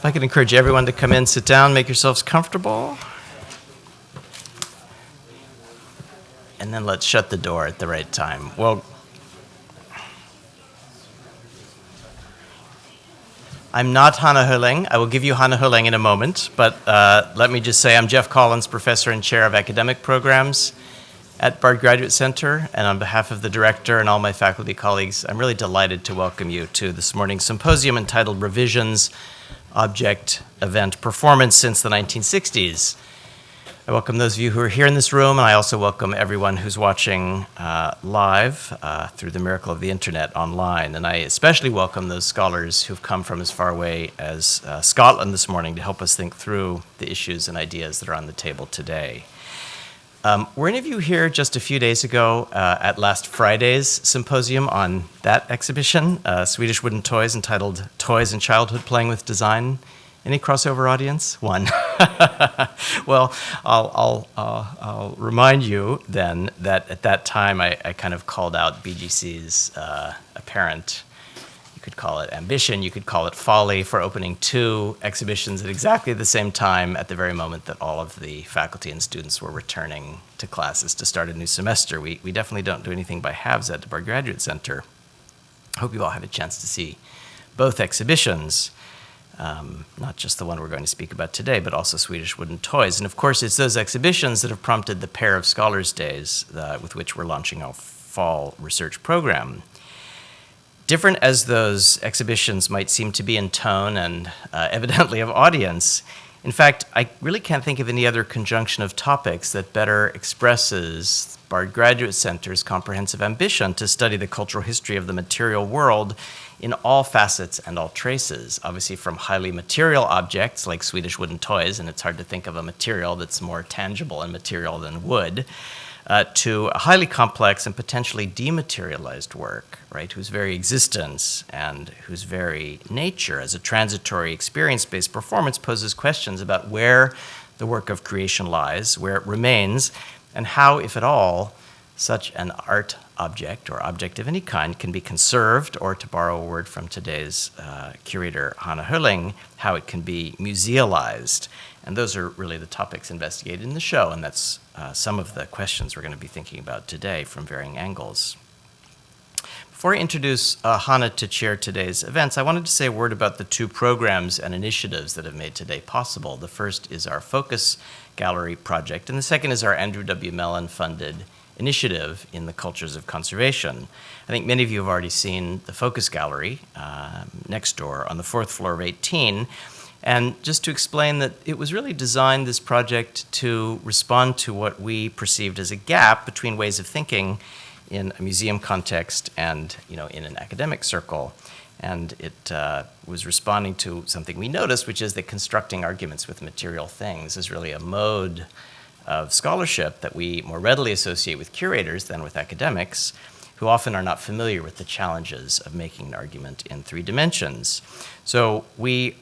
I could encourage everyone to come in, sit down, make yourselves comfortable. And then let's shut the door at the right time. Well, I'm not Hannah Hölling. I will give you Hannah Hölling in a moment, but let me just say I'm Jeff Collins, Professor and Chair of Academic Programs at Bard Graduate Center, and on behalf of the director and all my faculty colleagues, I'm really delighted to welcome you to this morning's symposium entitled Revisions, Object, Event, Performance Since the 1960s. I welcome those of you who are here in this room, and I also welcome everyone who's watching live through the miracle of the internet online. And I especially welcome those scholars who've come from as far away as Scotland this morning to help us think through the issues and ideas that are on the table today. Were any of you here just a few days ago at last Friday's symposium on that exhibition, Swedish wooden toys entitled Toys and Childhood Playing with Design? Any crossover audience? One. Well, I'll remind you then that at that time I kind of called out BGC's apparent, you could call it ambition, you could call it folly, for opening two exhibitions at exactly the same time at the very moment that all of the faculty and students were returning to classes to start a new semester. We definitely don't do anything by halves at the Bard Graduate Center. I hope you all have a chance to see both exhibitions. Not just the one we're going to speak about today, but also Swedish wooden toys. And of course, it's those exhibitions that have prompted the pair of Scholars' Days with which we're launching our fall research program. Different as those exhibitions might seem to be in tone and evidently of audience, in fact, I really can't think of any other conjunction of topics that better expresses Bard Graduate Center's comprehensive ambition to study the cultural history of the material world in all facets and all traces, obviously from highly material objects like Swedish wooden toys, and it's hard to think of a material that's more tangible and material than wood, to a highly complex and potentially dematerialized work, right, whose very existence and whose very nature as a transitory experience-based performance poses questions about where the work of creation lies, where it remains, and how, if at all, such an art object or object of any kind can be conserved, or to borrow a word from today's curator, Hannah Hölling, how it can be musealized. And those are really the topics investigated in the show, and that's some of the questions we're going to be thinking about today from varying angles. Before I introduce Hannah to chair today's events, I wanted to say a word about the two programs and initiatives that have made today possible. The first is our Focus Gallery project, and the second is our Andrew W. Mellon-funded initiative in the cultures of conservation. I think many of you have already seen the Focus Gallery next door on the fourth floor of 18. And just to explain that it was really designed, this project, to respond to what we perceived as a gap between ways of thinking in a museum context and, in an academic circle. And it was responding to something we noticed, which is that constructing arguments with material things is really a mode of scholarship that we more readily associate with curators than with academics, who often are not familiar with the challenges of making an argument in three dimensions. So we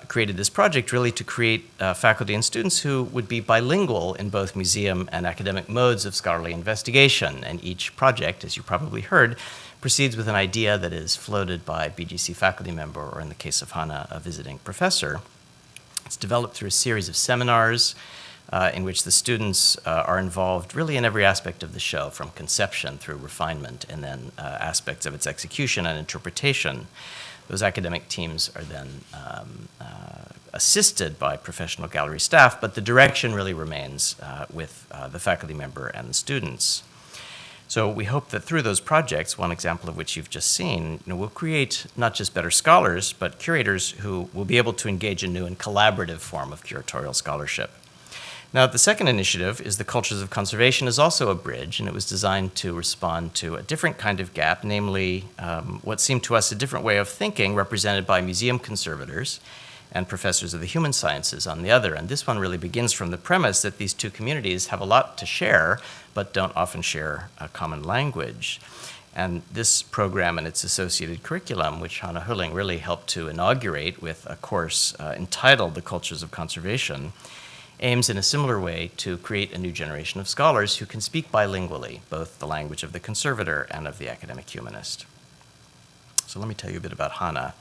created this project really to create faculty and students who would be bilingual in both museum and academic modes of scholarly investigation. And each project, as you probably heard, proceeds with an idea that is floated by BGC faculty member, or in the case of Hannah, a visiting professor. It's developed through a series of seminars in which the students are involved really in every aspect of the show, from conception through refinement, and then aspects of its execution and interpretation. Those academic teams are then assisted by professional gallery staff, but the direction really remains with the faculty member and the students. So we hope that through those projects, one example of which you've just seen, we'll create not just better scholars, but curators who will be able to engage in new and collaborative form of curatorial scholarship. Now, the second initiative is the Cultures of Conservation is also a bridge, and it was designed to respond to a different kind of gap, namely what seemed to us a different way of thinking represented by museum conservators and professors of the human sciences on the other. And this one really begins from the premise that these two communities have a lot to share, but don't often share a common language. And this program and its associated curriculum, which Hannah Hölling really helped to inaugurate with a course entitled The Cultures of Conservation, aims in a similar way to create a new generation of scholars who can speak bilingually, both the language of the conservator and of the academic humanist. So let me tell you a bit about Hannah.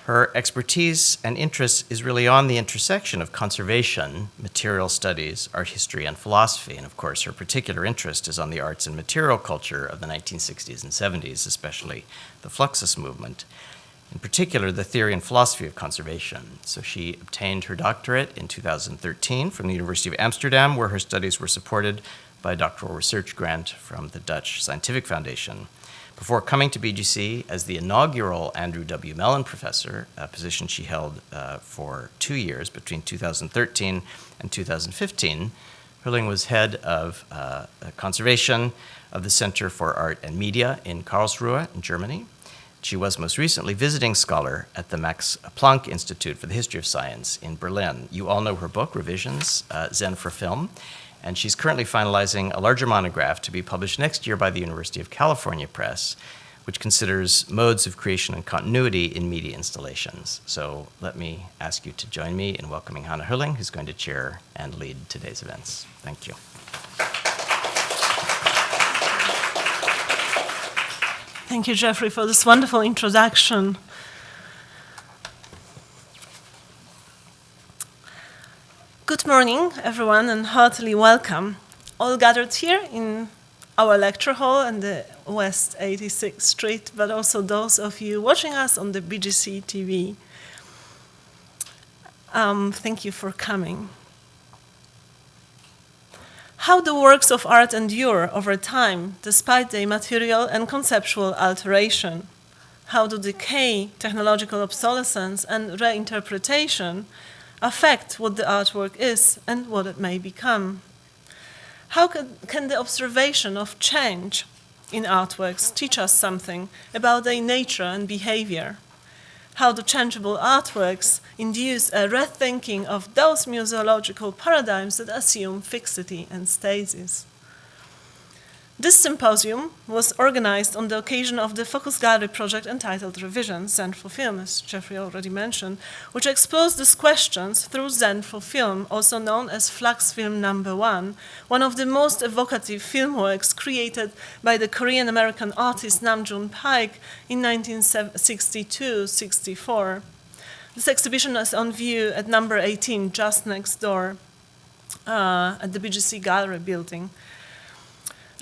Her expertise and interest is really on the intersection of conservation, material studies, art history, and philosophy. And of course, her particular interest is on the arts and material culture of the 1960s and 70s, especially the Fluxus movement. In particular, the theory and philosophy of conservation. So she obtained her doctorate in 2013 from the University of Amsterdam, where her studies were supported by a doctoral research grant from the Dutch Scientific Foundation. Before coming to BGC as the inaugural Andrew W. Mellon Professor, a position she held for 2 years between 2013 and 2015, Hölling was head of conservation of the Center for Art and Media in Karlsruhe in Germany. She was most recently visiting scholar at the Max Planck Institute for the History of Science in Berlin. You all know her book, Revisions, Zen for Film, and she's currently finalizing a larger monograph to be published next year by the University of California Press, which considers modes of creation and continuity in media installations. So let me ask you to join me in welcoming Hannah Hölling, who's going to chair and lead today's events. Thank you. Thank you, Jeffrey, for this wonderful introduction. Good morning, everyone, and heartily welcome. All gathered here in our lecture hall in the West 86th Street, but also those of you watching us on the BGC TV. Thank you for coming. How do works of art endure over time, despite their material and conceptual alteration? How do decay, technological obsolescence, and reinterpretation affect what the artwork is and what it may become? How can the observation of change in artworks teach us something about their nature and behavior? How do changeable artworks induce a rethinking of those museological paradigms that assume fixity and stasis? This symposium was organized on the occasion of the Focus Gallery project entitled Revisions, Zen for Film, as Jeffrey already mentioned, which explores these questions through Zen for Film, also known as Flux Film #1, one of the most evocative film works created by the Korean-American artist Namjoon Paik in 1962-64. This exhibition is on view at number 18, just next door at the BGC Gallery building.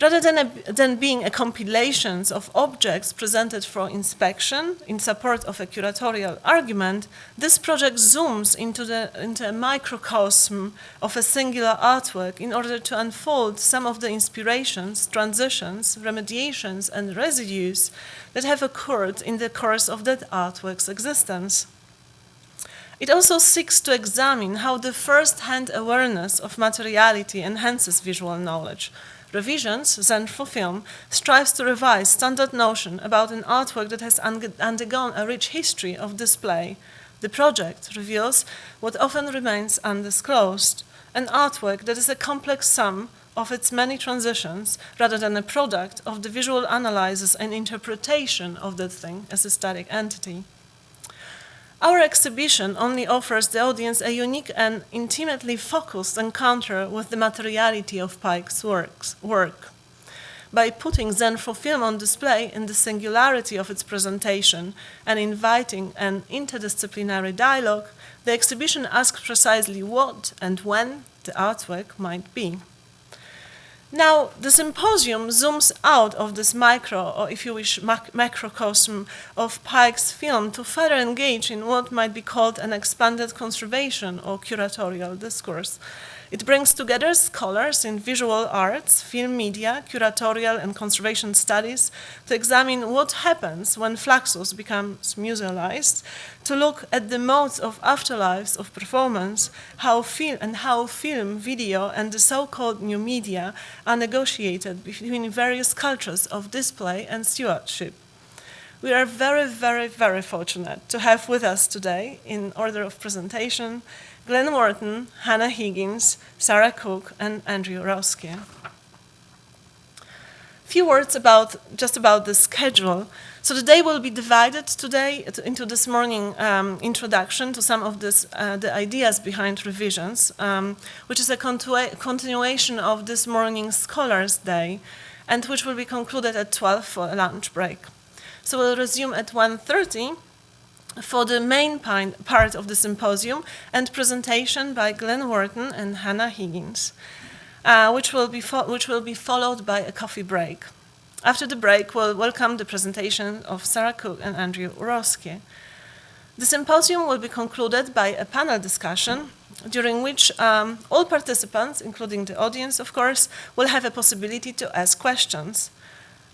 Rather than being a compilation of objects presented for inspection in support of a curatorial argument, this project zooms into a microcosm of a singular artwork in order to unfold some of the inspirations, transitions, remediations, and residues that have occurred in the course of that artwork's existence. It also seeks to examine how the first-hand awareness of materiality enhances visual knowledge. Revisions, Zen for Film, strives to revise standard notion about an artwork that has undergone a rich history of display. The project reveals what often remains undisclosed, an artwork that is a complex sum of its many transitions rather than a product of the visual analysis and interpretation of that thing as a static entity. Our exhibition only offers the audience a unique and intimately focused encounter with the materiality of Paik's work. By putting Zen for Film on display in the singularity of its presentation and inviting an interdisciplinary dialogue, the exhibition asks precisely what and when the artwork might be. Now, the symposium zooms out of this micro, or if you wish, macrocosm of Paik's film to further engage in what might be called an expanded conservation or curatorial discourse. It brings together scholars in visual arts, film media, curatorial and conservation studies to examine what happens when Fluxus becomes musealized, to look at the modes of afterlives of performance, how film, video, and the so-called new media are negotiated between various cultures of display and stewardship. We are very, very, very fortunate to have with us today, in order of presentation, Glenn Wharton, Hannah Higgins, Sarah Cook, and Andrew Roski. A few words about the schedule. So the day will be divided today into this morning introduction to some of the ideas behind revisions, which is a continuation of this morning's Scholars' Day, and which will be concluded at 12 for a lunch break. So we'll resume at 1:30 for the main part of the symposium and presentation by Glenn Wharton and Hannah Higgins, which will be followed by a coffee break. After the break, we'll welcome the presentation of Sarah Cook and Andrew Urowski. The symposium will be concluded by a panel discussion, during which all participants, including the audience, of course, will have a possibility to ask questions.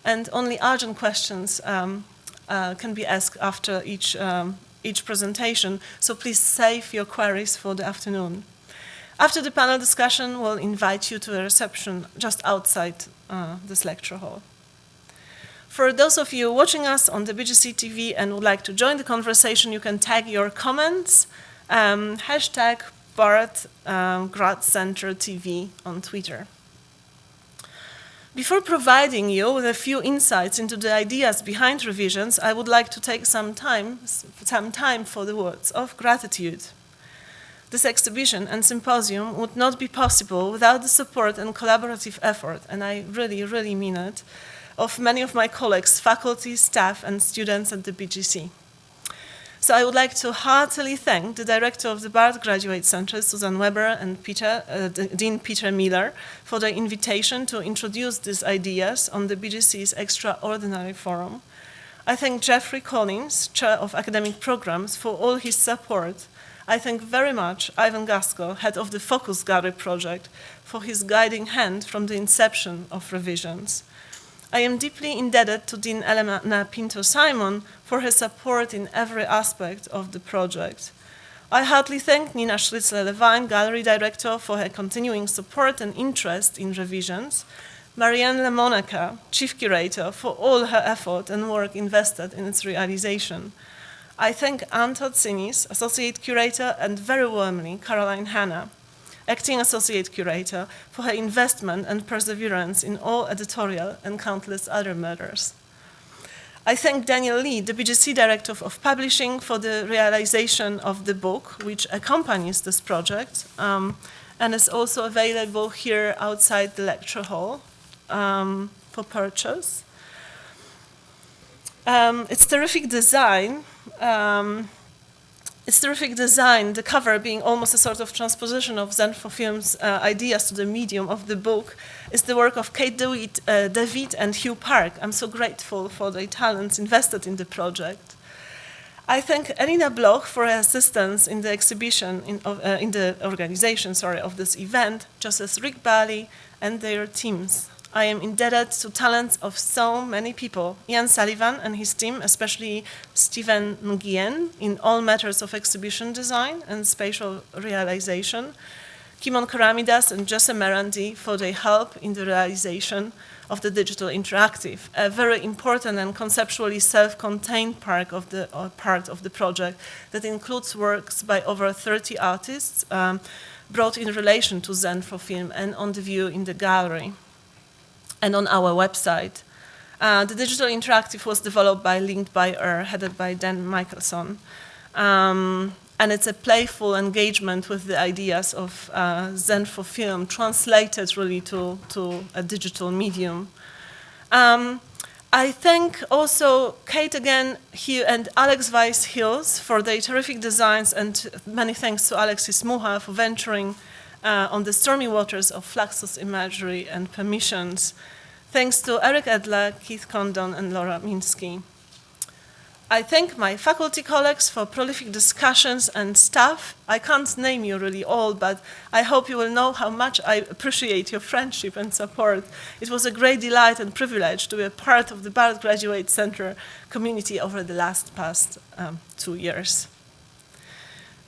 And only urgent questions can be asked after each presentation, so please save your queries for the afternoon. After the panel discussion, we'll invite you to a reception just outside this lecture hall. For those of you watching us on the BGC TV and would like to join the conversation, you can tag your comments, hashtag BART Grad Center TV on Twitter. Before providing you with a few insights into the ideas behind revisions, I would like to take some time for the words of gratitude. This exhibition and symposium would not be possible without the support and collaborative effort, and I really, really mean it, of many of my colleagues, faculty, staff, and students at the BGC. So I would like to heartily thank the director of the Bard Graduate Center, Susan Weber, and Dean Peter Miller, for their invitation to introduce these ideas on the BGC's extraordinary forum. I thank Jeffrey Collins, Chair of Academic Programs, for all his support. I thank very much Ivan Gaskell, head of the Focus Gallery project, for his guiding hand from the inception of revisions. I am deeply indebted to Dean Elena Pinto-Simon for her support in every aspect of the project. I heartily thank Nina Schlitzler-Levine, Gallery Director, for her continuing support and interest in revisions, Marianne Lemonaca, Chief Curator, for all her effort and work invested in its realization. I thank Anne Totsinis, Associate Curator, and very warmly Caroline Hanna, Acting Associate Curator, for her investment and perseverance in all editorial and countless other matters. I thank Daniel Lee, the BGC Director of Publishing, for the realization of the book, which accompanies this project, and is also available here outside the lecture hall for purchase. Its terrific design, the cover being almost a sort of transposition of Zen for Film's ideas to the medium of the book, is the work of Kate David and Hugh Park. I'm so grateful for the talents invested in the project. I thank Elina Bloch for her assistance in the exhibition, in the organization, of this event, just as Rick Bally and their teams. I am indebted to talents of so many people, Ian Sullivan and his team, especially Stephen Nguyen, in all matters of exhibition design and spatial realization, Kimon Karamidas and Jesse Merandi for their help in the realization of the digital interactive, a very important and conceptually self-contained part of the project that includes works by over 30 artists brought in relation to Zen for Film and on the view in the gallery and on our website. The digital interactive was developed by Linked by Air, headed by Dan Michelson. And it's a playful engagement with the ideas of Zen for Film, translated really to a digital medium. I thank also Kate again, Hugh, and Alex Weiss-Hills for their terrific designs, and many thanks to Alexis Mucha for venturing on the stormy waters of Fluxus imagery and permissions. Thanks to Eric Edler, Keith Condon, and Laura Minsky. I thank my faculty colleagues for prolific discussions and staff. I can't name you really all, but I hope you will know how much I appreciate your friendship and support. It was a great delight and privilege to be a part of the Bard Graduate Center community over the past 2 years.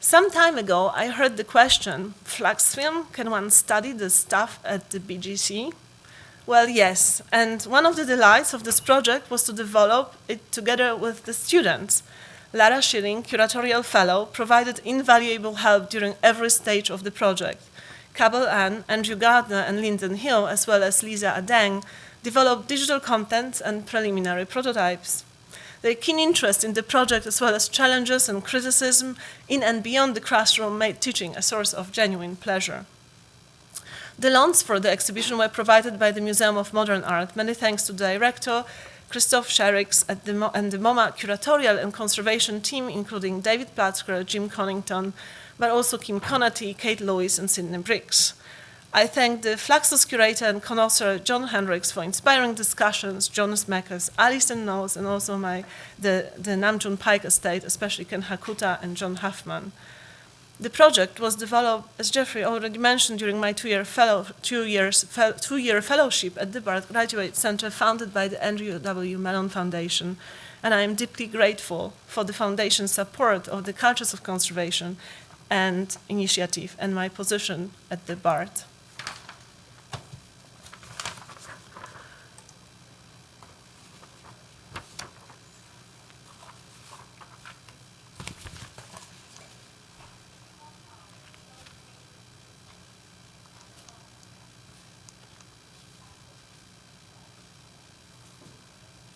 Some time ago, I heard the question, Flux Film, can one study the stuff at the BGC? Well, yes, and one of the delights of this project was to develop it together with the students. Lara Schilling, curatorial fellow, provided invaluable help during every stage of the project. Cabell Ann, Andrew Gardner, and Lyndon Hill, as well as Lisa Adeng, developed digital content and preliminary prototypes. Their keen interest in the project, as well as challenges and criticism in and beyond the classroom, made teaching a source of genuine pleasure. The loans for the exhibition were provided by the Museum of Modern Art, many thanks to the director, Christoph Scherix and the MoMA curatorial and conservation team, including David Platzker, Jim Connington, but also Kim Conatee, Kate Lewis, and Sydney Briggs. I thank the Fluxus curator and connoisseur John Hendricks for inspiring discussions, Jonas Meckers, Alison Knowles, and also the Namjoon Pike estate, especially Ken Hakuta and John Huffman. The project was developed, as Jeffrey already mentioned, during my two-year fellowship at the Bard Graduate Center, founded by the Andrew W. Mellon Foundation, and I am deeply grateful for the Foundation's support of the Cultures of Conservation and initiative and my position at the Bard.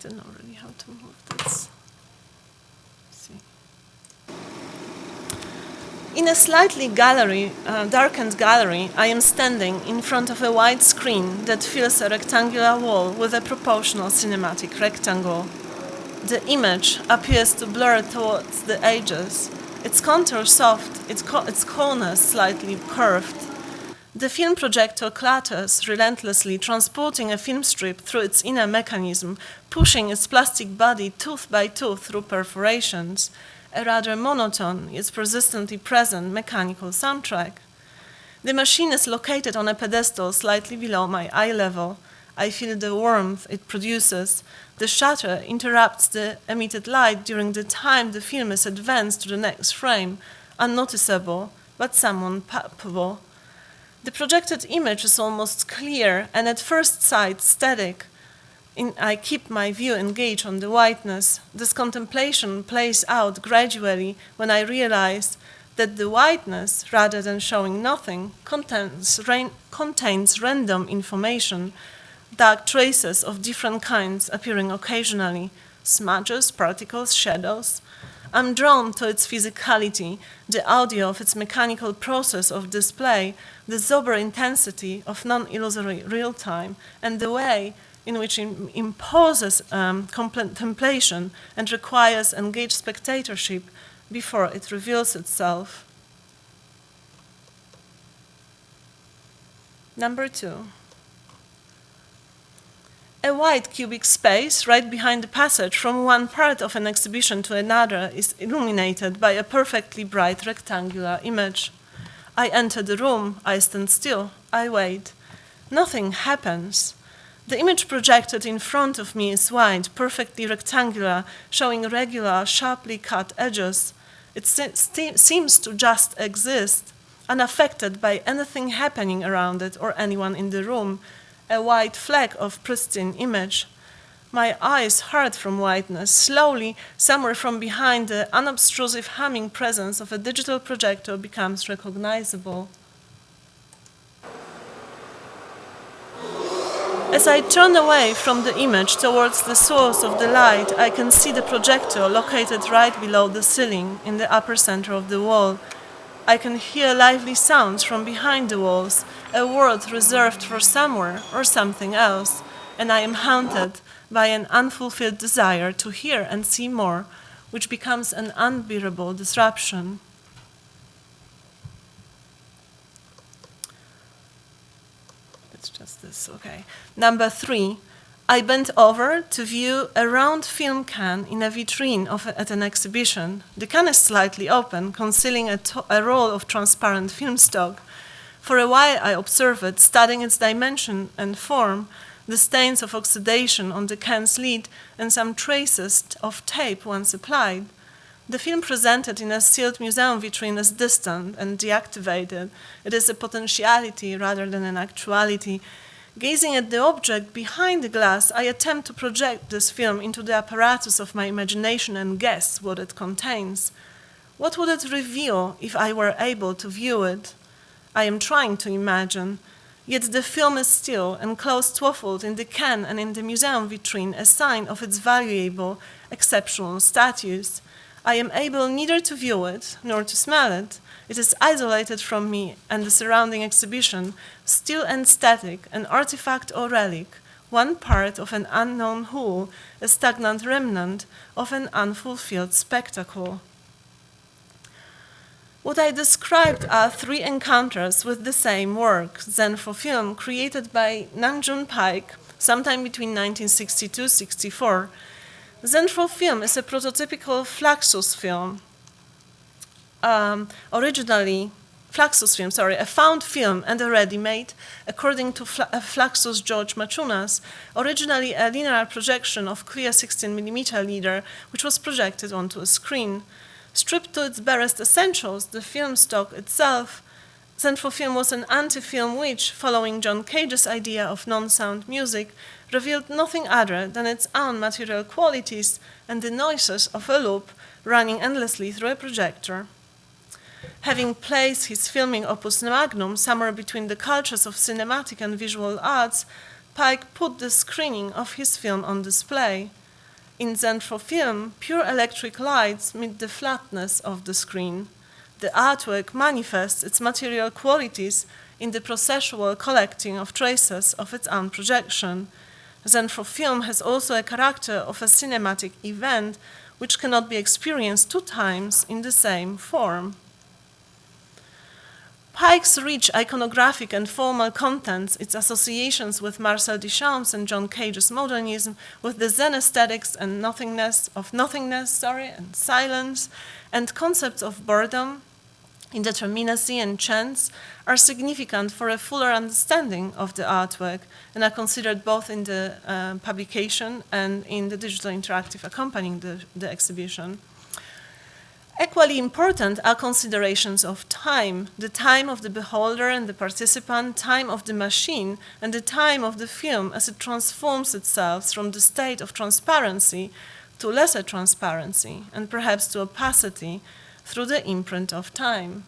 I don't know really how to move this. Let's see. In a slightly darkened gallery, I am standing in front of a wide screen that fills a rectangular wall with a proportional cinematic rectangle. The image appears to blur towards the edges, its contour soft, its corners slightly curved. The film projector clatters relentlessly, transporting a film strip through its inner mechanism, pushing its plastic body tooth by tooth through perforations, a rather monotone, yet persistently present mechanical soundtrack. The machine is located on a pedestal slightly below my eye level. I feel the warmth it produces. The shutter interrupts the emitted light during the time the film is advanced to the next frame, unnoticeable, but somewhat palpable. The projected image is almost clear and at first sight static. I keep my view engaged on the whiteness. This contemplation plays out gradually when I realize that the whiteness, rather than showing nothing, contains random information, dark traces of different kinds appearing occasionally, smudges, particles, shadows. I'm drawn to its physicality, the audio of its mechanical process of display, the sober intensity of non-illusory real-time, and the way in which it imposes contemplation and requires engaged spectatorship before it reveals itself. Number 2. A wide cubic space right behind the passage from one part of an exhibition to another is illuminated by a perfectly bright rectangular image. I enter the room, I stand still, I wait. Nothing happens. The image projected in front of me is wide, perfectly rectangular, showing regular, sharply cut edges. It seems to just exist, unaffected by anything happening around it or anyone in the room. A white fleck of pristine image. My eyes hurt from whiteness. Slowly, somewhere from behind, the unobtrusive humming presence of a digital projector becomes recognizable. As I turn away from the image towards the source of the light, I can see the projector located right below the ceiling in the upper center of the wall. I can hear lively sounds from behind the walls, a world reserved for somewhere or something else, and I am haunted by an unfulfilled desire to hear and see more, which becomes an unbearable disruption. It's just this, okay. Number 3. I bent over to view a round film can in a vitrine at an exhibition. The can is slightly open, concealing a roll of transparent film stock. For a while I observe it, studying its dimension and form, the stains of oxidation on the can's lid, and some traces of tape once applied. The film presented in a sealed museum vitrine is distant and deactivated. It is a potentiality rather than an actuality. Gazing at the object behind the glass, I attempt to project this film into the apparatus of my imagination and guess what it contains. What would it reveal if I were able to view it? I am trying to imagine, yet the film is still enclosed twofold in the can and in the museum vitrine, a sign of its valuable, exceptional status. I am able neither to view it nor to smell it. It is isolated from me and the surrounding exhibition, still and static, an artifact or relic, one part of an unknown whole, a stagnant remnant of an unfulfilled spectacle. What I described are three encounters with the same work, Zen for Film, created by Namjoon Paik sometime between 1962-64. Zen for Film is a prototypical Fluxus film, a found film and a ready-made, according to Fluxus George Machunas, originally a linear projection of clear 16mm leader, which was projected onto a screen. Stripped to its barest essentials, the film stock itself, Zen for Film was an anti-film which, following John Cage's idea of non-sound music, revealed nothing other than its own material qualities and the noises of a loop running endlessly through a projector. Having placed his filming opus magnum somewhere between the cultures of cinematic and visual arts, Paik put the screening of his film on display. In Zen for Film, pure electric lights meet the flatness of the screen. The artwork manifests its material qualities in the processual collecting of traces of its own projection. Zen for Film has also a character of a cinematic event which cannot be experienced two times in the same form. Paik's rich iconographic and formal contents, its associations with Marcel Duchamp and John Cage's modernism, with the Zen aesthetics and nothingness, and silence, and concepts of boredom, indeterminacy, and chance, are significant for a fuller understanding of the artwork and are considered both in the publication and in the digital interactive accompanying the exhibition. Equally important are considerations of time, the time of the beholder and the participant, time of the machine, and the time of the film as it transforms itself from the state of transparency to lesser transparency, and perhaps to opacity through the imprint of time.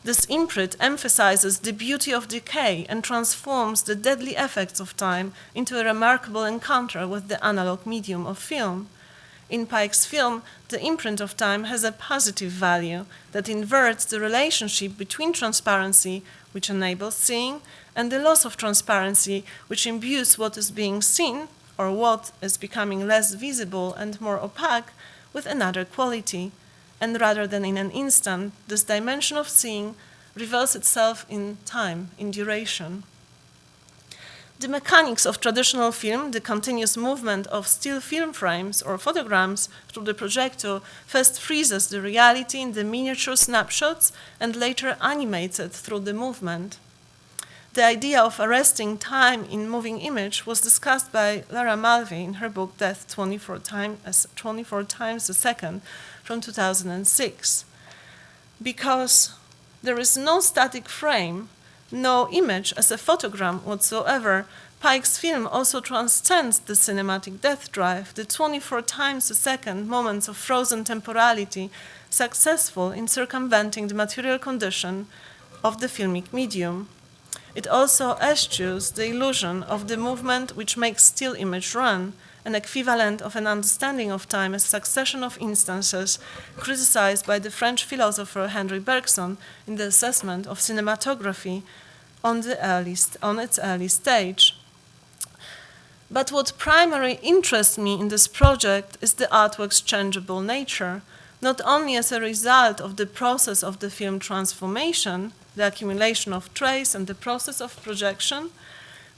This imprint emphasizes the beauty of decay and transforms the deadly effects of time into a remarkable encounter with the analog medium of film. In Paik's film, the imprint of time has a positive value that inverts the relationship between transparency, which enables seeing, and the loss of transparency, which imbues what is being seen, or what is becoming less visible and more opaque, with another quality. And rather than in an instant, this dimension of seeing reveals itself in time, in duration. The mechanics of traditional film, the continuous movement of still film frames or photograms through the projector, first freezes the reality in the miniature snapshots and later animates it through the movement. The idea of arresting time in moving image was discussed by Lara Mulvey in her book Death 24 times a second from 2006. Because there is no static frame, no image as a photogram whatsoever, Paik's film also transcends the cinematic death drive, the 24 times a second moments of frozen temporality, successful in circumventing the material condition of the filmic medium. It also eschews the illusion of the movement which makes still image run, an equivalent of an understanding of time as succession of instances, criticized by the French philosopher Henri Bergson in the assessment of cinematography on its early stage. But what primarily interests me in this project is the artwork's changeable nature, not only as a result of the process of the film transformation, the accumulation of trace and the process of projection,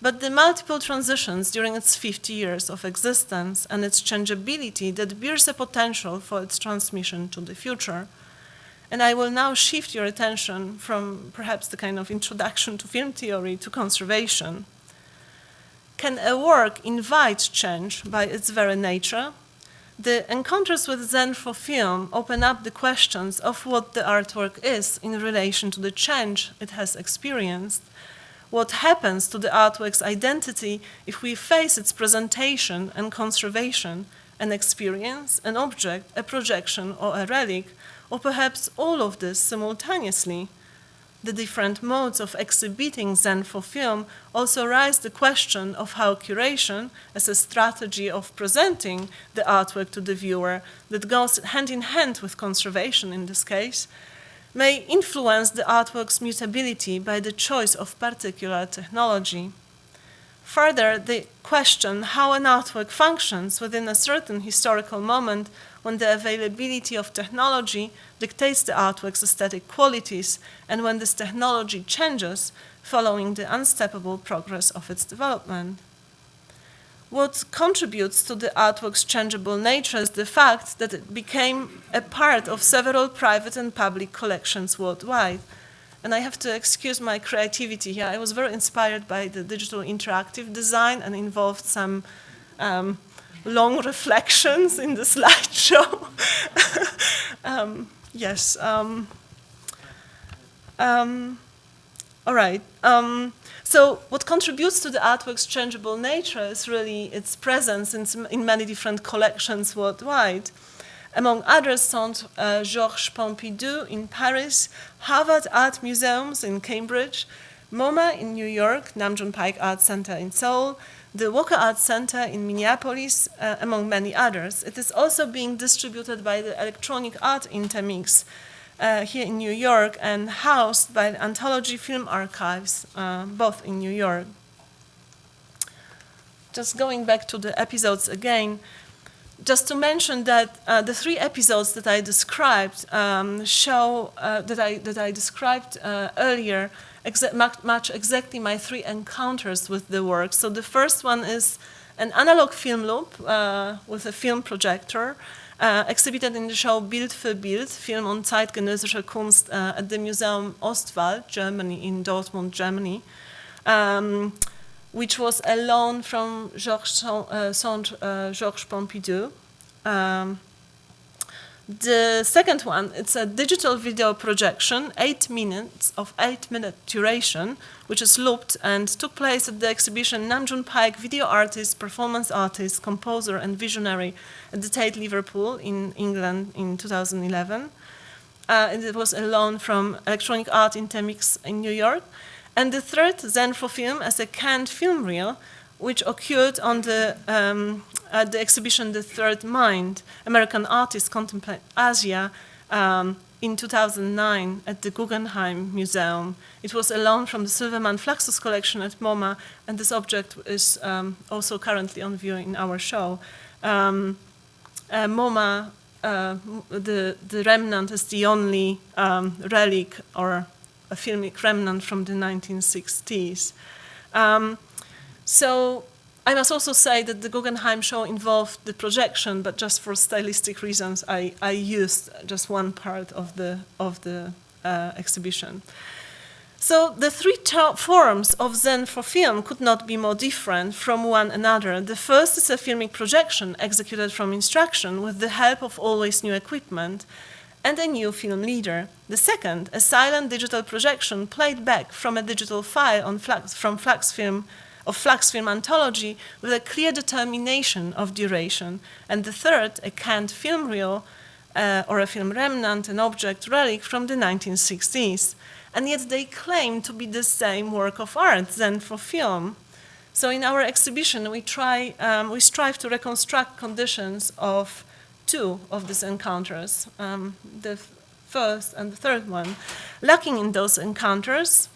but the multiple transitions during its 50 years of existence and its changeability that bears a potential for its transmission to the future. And I will now shift your attention from perhaps the kind of introduction to film theory to conservation. Can a work invite change by its very nature? The encounters with Zen for Film open up the questions of what the artwork is in relation to the change it has experienced. What happens to the artwork's identity if we face its presentation and conservation, an experience, an object, a projection, or a relic, or perhaps all of this simultaneously? The different modes of exhibiting Zen for Film also raise the question of how curation, as a strategy of presenting the artwork to the viewer that goes hand in hand with conservation in this case, may influence the artwork's mutability by the choice of particular technology. Further, they question how an artwork functions within a certain historical moment when the availability of technology dictates the artwork's aesthetic qualities and when this technology changes following the unstoppable progress of its development. What contributes to the artwork's changeable nature is the fact that it became a part of several private and public collections worldwide. And I have to excuse my creativity here. I was very inspired by the digital interactive design and involved some long reflections in the slideshow. Yes. All right. So what contributes to the artwork's changeable nature is really its presence in many different collections worldwide. Among others, Centre Georges Pompidou in Paris, Harvard Art Museums in Cambridge, MoMA in New York, Nam June Paik Art Center in Seoul, the Walker Art Center in Minneapolis, among many others. It is also being distributed by the Electronic Art Intermix here in New York and housed by the Anthology Film Archives, both in New York. Just going back to the episodes again, just to mention that the 3 episodes that I described that I described earlier match exactly my 3 encounters with the work. So the first one is an analog film loop with a film projector exhibited in the show Bild für Bild, Film und zeitgenössische Kunst at the Museum Ostwald, Germany, in Dortmund, Germany. Which was a loan from Centre Georges Pompidou. The second one, it's a digital video projection, 8 minutes of 8-minute duration, which is looped and took place at the exhibition Nam June Paik, Video Artist, Performance Artist, Composer and Visionary at the Tate Liverpool in England in 2011. And it was a loan from Electronic Art Intermix in New York. And the third, Zen for Film, as a canned film reel, which occurred on at the exhibition The Third Mind, American Artists Contemplate Asia, in 2009 at the Guggenheim Museum. It was a loan from the Silverman Fluxus collection at MoMA, and this object is also currently on view in our show. MoMA, the remnant is the only relic or a filmic remnant from the 1960s. So I must also say that the Guggenheim show involved the projection, but just for stylistic reasons, I used just one part of the exhibition. So the 3 forms of Zen for film could not be more different from one another. The first is a filmic projection executed from instruction with the help of always new equipment and a new film leader. The second, a silent digital projection played back from a digital file from Flux Film Anthology with a clear determination of duration. And the third, a canned film reel or a film remnant, an object relic from the 1960s. And yet they claim to be the same work of art, Zen for film. So in our exhibition, we strive to reconstruct conditions of 2 of these encounters, the first and the third one. Lacking in those encounters,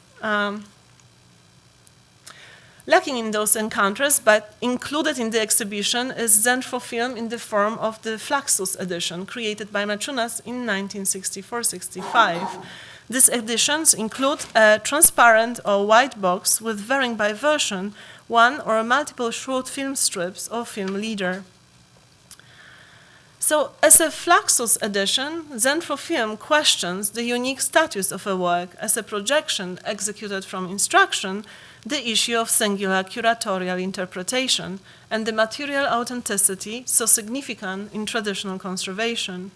but included in the exhibition is Zen for Film in the form of the Fluxus edition, created by Machunas in 1964-65. These editions include a transparent or white box with varying by version, 1 or multiple short film strips or film leader. So, as a Fluxus edition, Zen for Film questions the unique status of a work as a projection executed from instruction, the issue of singular curatorial interpretation, and the material authenticity so significant in traditional conservation.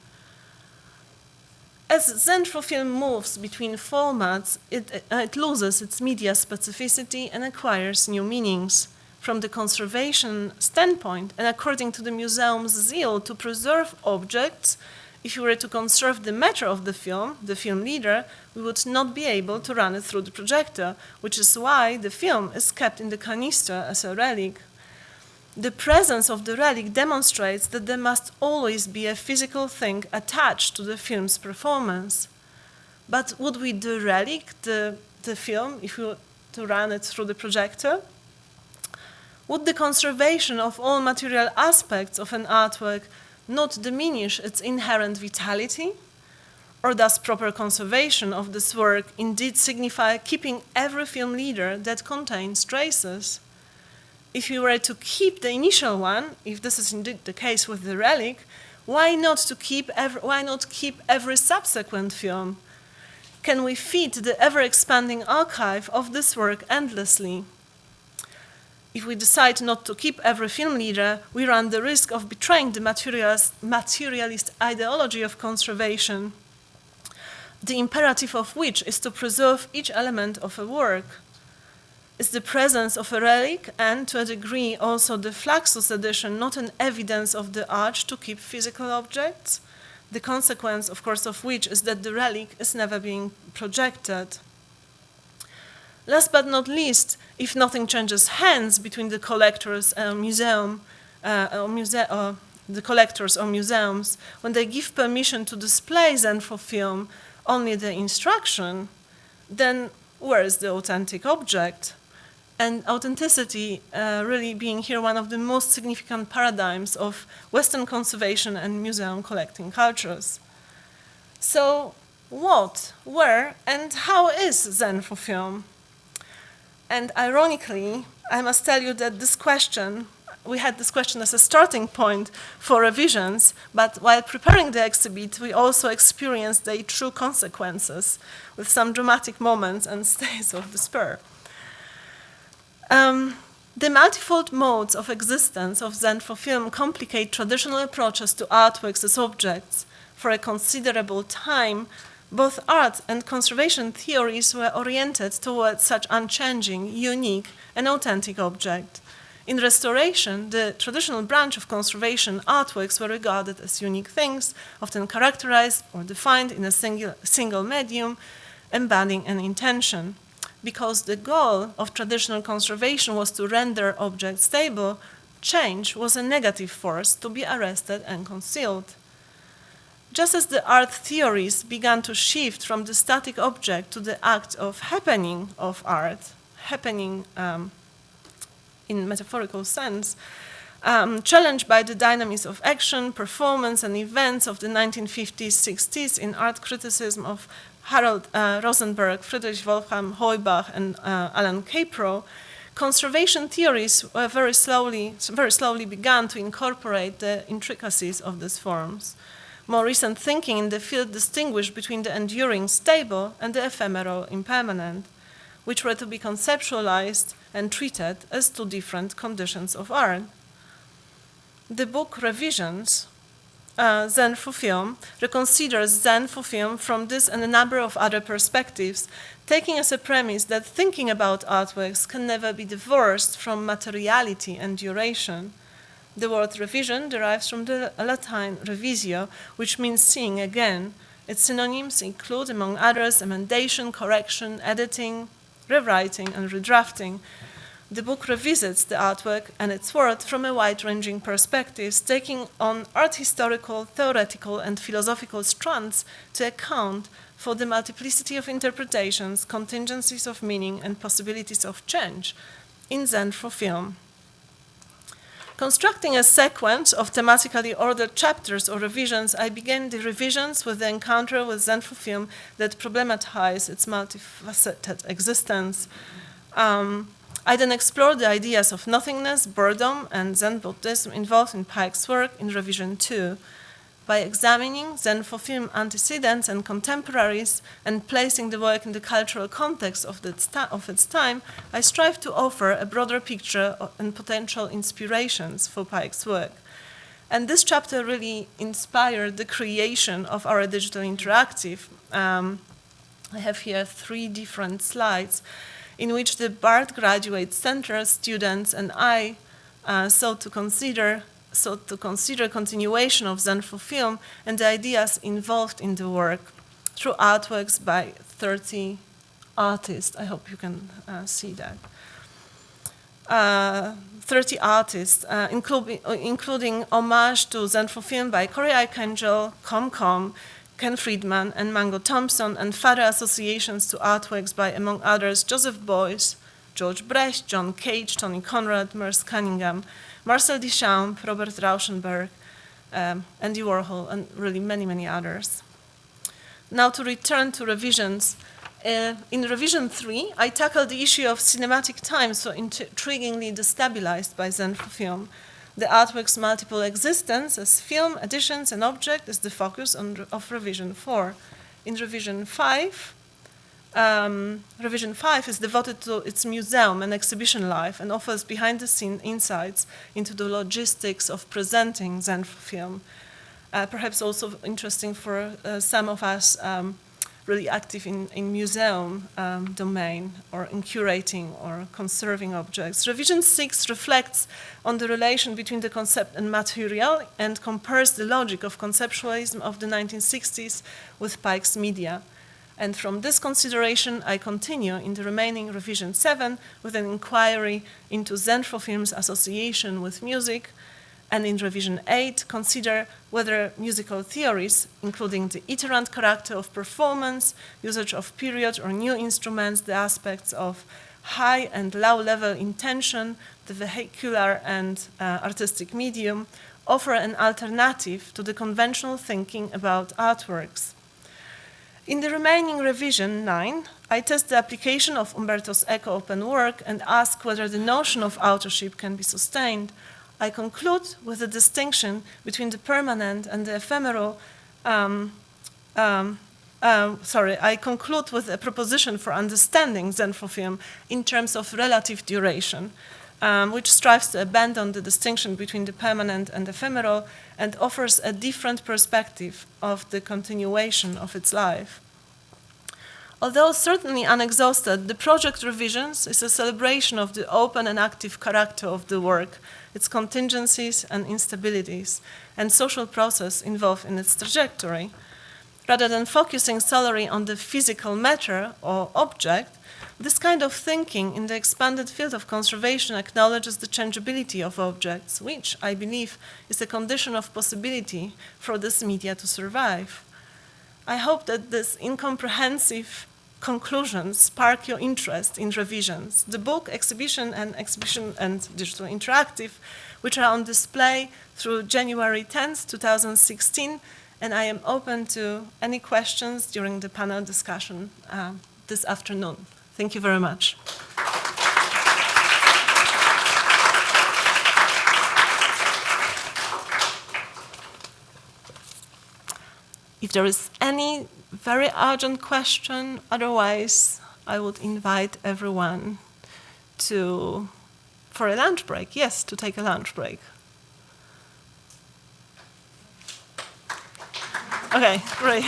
As Zen for Film moves between formats, it loses its media specificity and acquires new meanings. From the conservation standpoint, and according to the museum's zeal to preserve objects, if we were to conserve the matter of the film leader, we would not be able to run it through the projector, which is why the film is kept in the canister as a relic. The presence of the relic demonstrates that there must always be a physical thing attached to the film's performance. But would we derelict the film if we were to run it through the projector? Would the conservation of all material aspects of an artwork not diminish its inherent vitality? Or does proper conservation of this work indeed signify keeping every film leader that contains traces? If we were to keep the initial one, if this is indeed the case with the relic, why not keep every subsequent film? Can we feed the ever-expanding archive of this work endlessly? If we decide not to keep every film leader, we run the risk of betraying the materialist ideology of conservation, the imperative of which is to preserve each element of a work. Is the presence of a relic, and to a degree also the Fluxus edition, not an evidence of the urge to keep physical objects? The consequence, of course, of which is that the relic is never being projected. Last but not least, if nothing changes hands between the collectors and museum, the collectors or museums, when they give permission to display Zenfo film, only the instruction, then where is the authentic object? And authenticity really being here one of the most significant paradigms of Western conservation and museum collecting cultures. So what, where, and how is Zenfo film? And ironically, I must tell you that this question, we had this question as a starting point for revisions, but while preparing the exhibit, we also experienced their true consequences with some dramatic moments and stays of despair. The multifold modes of existence of Zenfo film complicate traditional approaches to artworks as objects. For a considerable time, both art and conservation theories were oriented towards such unchanging, unique, and authentic object. In restoration, the traditional branch of conservation, artworks were regarded as unique things, often characterized or defined in a single medium, embodying an intention. Because the goal of traditional conservation was to render objects stable, change was a negative force to be arrested and concealed. Just as the art theories began to shift from the static object to the act of happening of art, happening in metaphorical sense, challenged by the dynamism of action, performance, and events of the 1950s, 60s in art criticism of Harold Rosenberg, Friedrich Wolfgang Heubach, and Alan Capro, conservation theories were very slowly began to incorporate the intricacies of these forms. More recent thinking in the field distinguished between the enduring, stable, and the ephemeral, impermanent, which were to be conceptualized and treated as two different conditions of art. The book Revisions, Zenfo film, reconsiders Zenfo film from this and a number of other perspectives, taking as a premise that thinking about artworks can never be divorced from materiality and duration. The word revision derives from the Latin revisio, which means seeing again. Its synonyms include, among others, emendation, correction, editing, rewriting, and redrafting. The book revisits the artwork and its worth from a wide-ranging perspectives, taking on art historical, theoretical, and philosophical strands to account for the multiplicity of interpretations, contingencies of meaning, and possibilities of change in Zenfo film. Constructing a sequence of thematically ordered chapters or revisions, I began the revisions with the encounter with Zenfo film that problematized its multifaceted existence. I then explored the ideas of nothingness, boredom, and Zen Buddhism involved in Pike's work in Revision 2. By examining Zenfo film antecedents and contemporaries and placing the work in the cultural context of its time, I strive to offer a broader picture and potential inspirations for Pike's work. And this chapter really inspired the creation of our digital interactive. I have here 3 different slides in which the BART Graduate Center students and I sought to consider continuation of Zenfo film and the ideas involved in the work through artworks by 30 artists. I hope you can see that. 30 artists, including homage to Zenfo film by Corey Archangel, Com, Ken Friedman, and Mango Thompson, and further associations to artworks by, among others, Joseph Beuys, George Brecht, John Cage, Tony Conrad, Merce Cunningham, Marcel Duchamp, Robert Rauschenberg, Andy Warhol, and really many, many others. Now to return to revisions. In revision 3, I tackled the issue of cinematic time, so intriguingly destabilized by Zenfo film. The artwork's multiple existence as film, editions, and object is the focus of revision 4. In revision 5 is devoted to its museum and exhibition life and offers behind-the-scene insights into the logistics of presenting Zenfo film. Perhaps also interesting for some of us really active in museum domain or in curating or conserving objects. Revision 6 reflects on the relation between the concept and material and compares the logic of conceptualism of the 1960s with Pike's media. And from this consideration, I continue in the remaining revision 7 with an inquiry into Zenfo film's association with music, and in revision 8, consider whether musical theories, including the iterant character of performance, usage of period or new instruments, the aspects of high and low-level intention, the vehicular and artistic medium, offer an alternative to the conventional thinking about artworks. In the remaining revision 9, I test the application of Umberto Eco's open work and ask whether the notion of authorship can be sustained. I conclude with a distinction between the permanent and the ephemeral. I conclude with a proposition for understanding Zenfo film in terms of relative duration, which strives to abandon the distinction between the permanent and ephemeral and offers a different perspective of the continuation of its life. Although certainly unexhausted, the project Revisions is a celebration of the open and active character of the work, its contingencies and instabilities, and social process involved in its trajectory. Rather than focusing solely on the physical matter or object, this kind of thinking in the expanded field of conservation acknowledges the changeability of objects, which, I believe, is a condition of possibility for this media to survive. I hope that this incomprehensive conclusions spark your interest in revisions. The book, exhibition and digital interactive, which are on display through January 10th, 2016, and I am open to any questions during the panel discussion this afternoon. Thank you very much. If there is any very urgent question, otherwise I would invite everyone for a lunch break. Yes, to take a lunch break. Okay, great.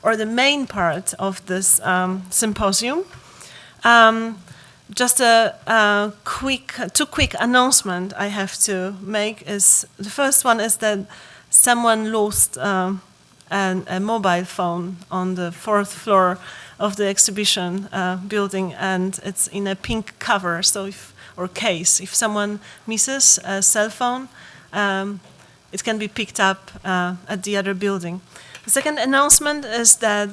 or the main part of this symposium. Just two quick announcement I have to make is, the first one is that someone lost a mobile phone on the 4th floor of the exhibition building, and it's in a pink cover, or case. If someone misses a cell phone, it can be picked up at the other building. The second announcement is that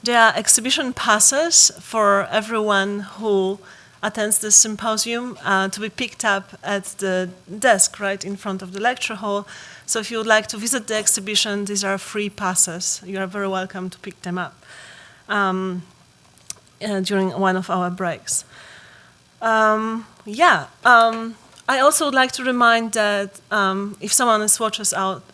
there are exhibition passes for everyone who attends the symposium to be picked up at the desk right in front of the lecture hall. So if you would like to visit the exhibition, these are free passes. You are very welcome to pick them up during one of our breaks. I also would like to remind that if someone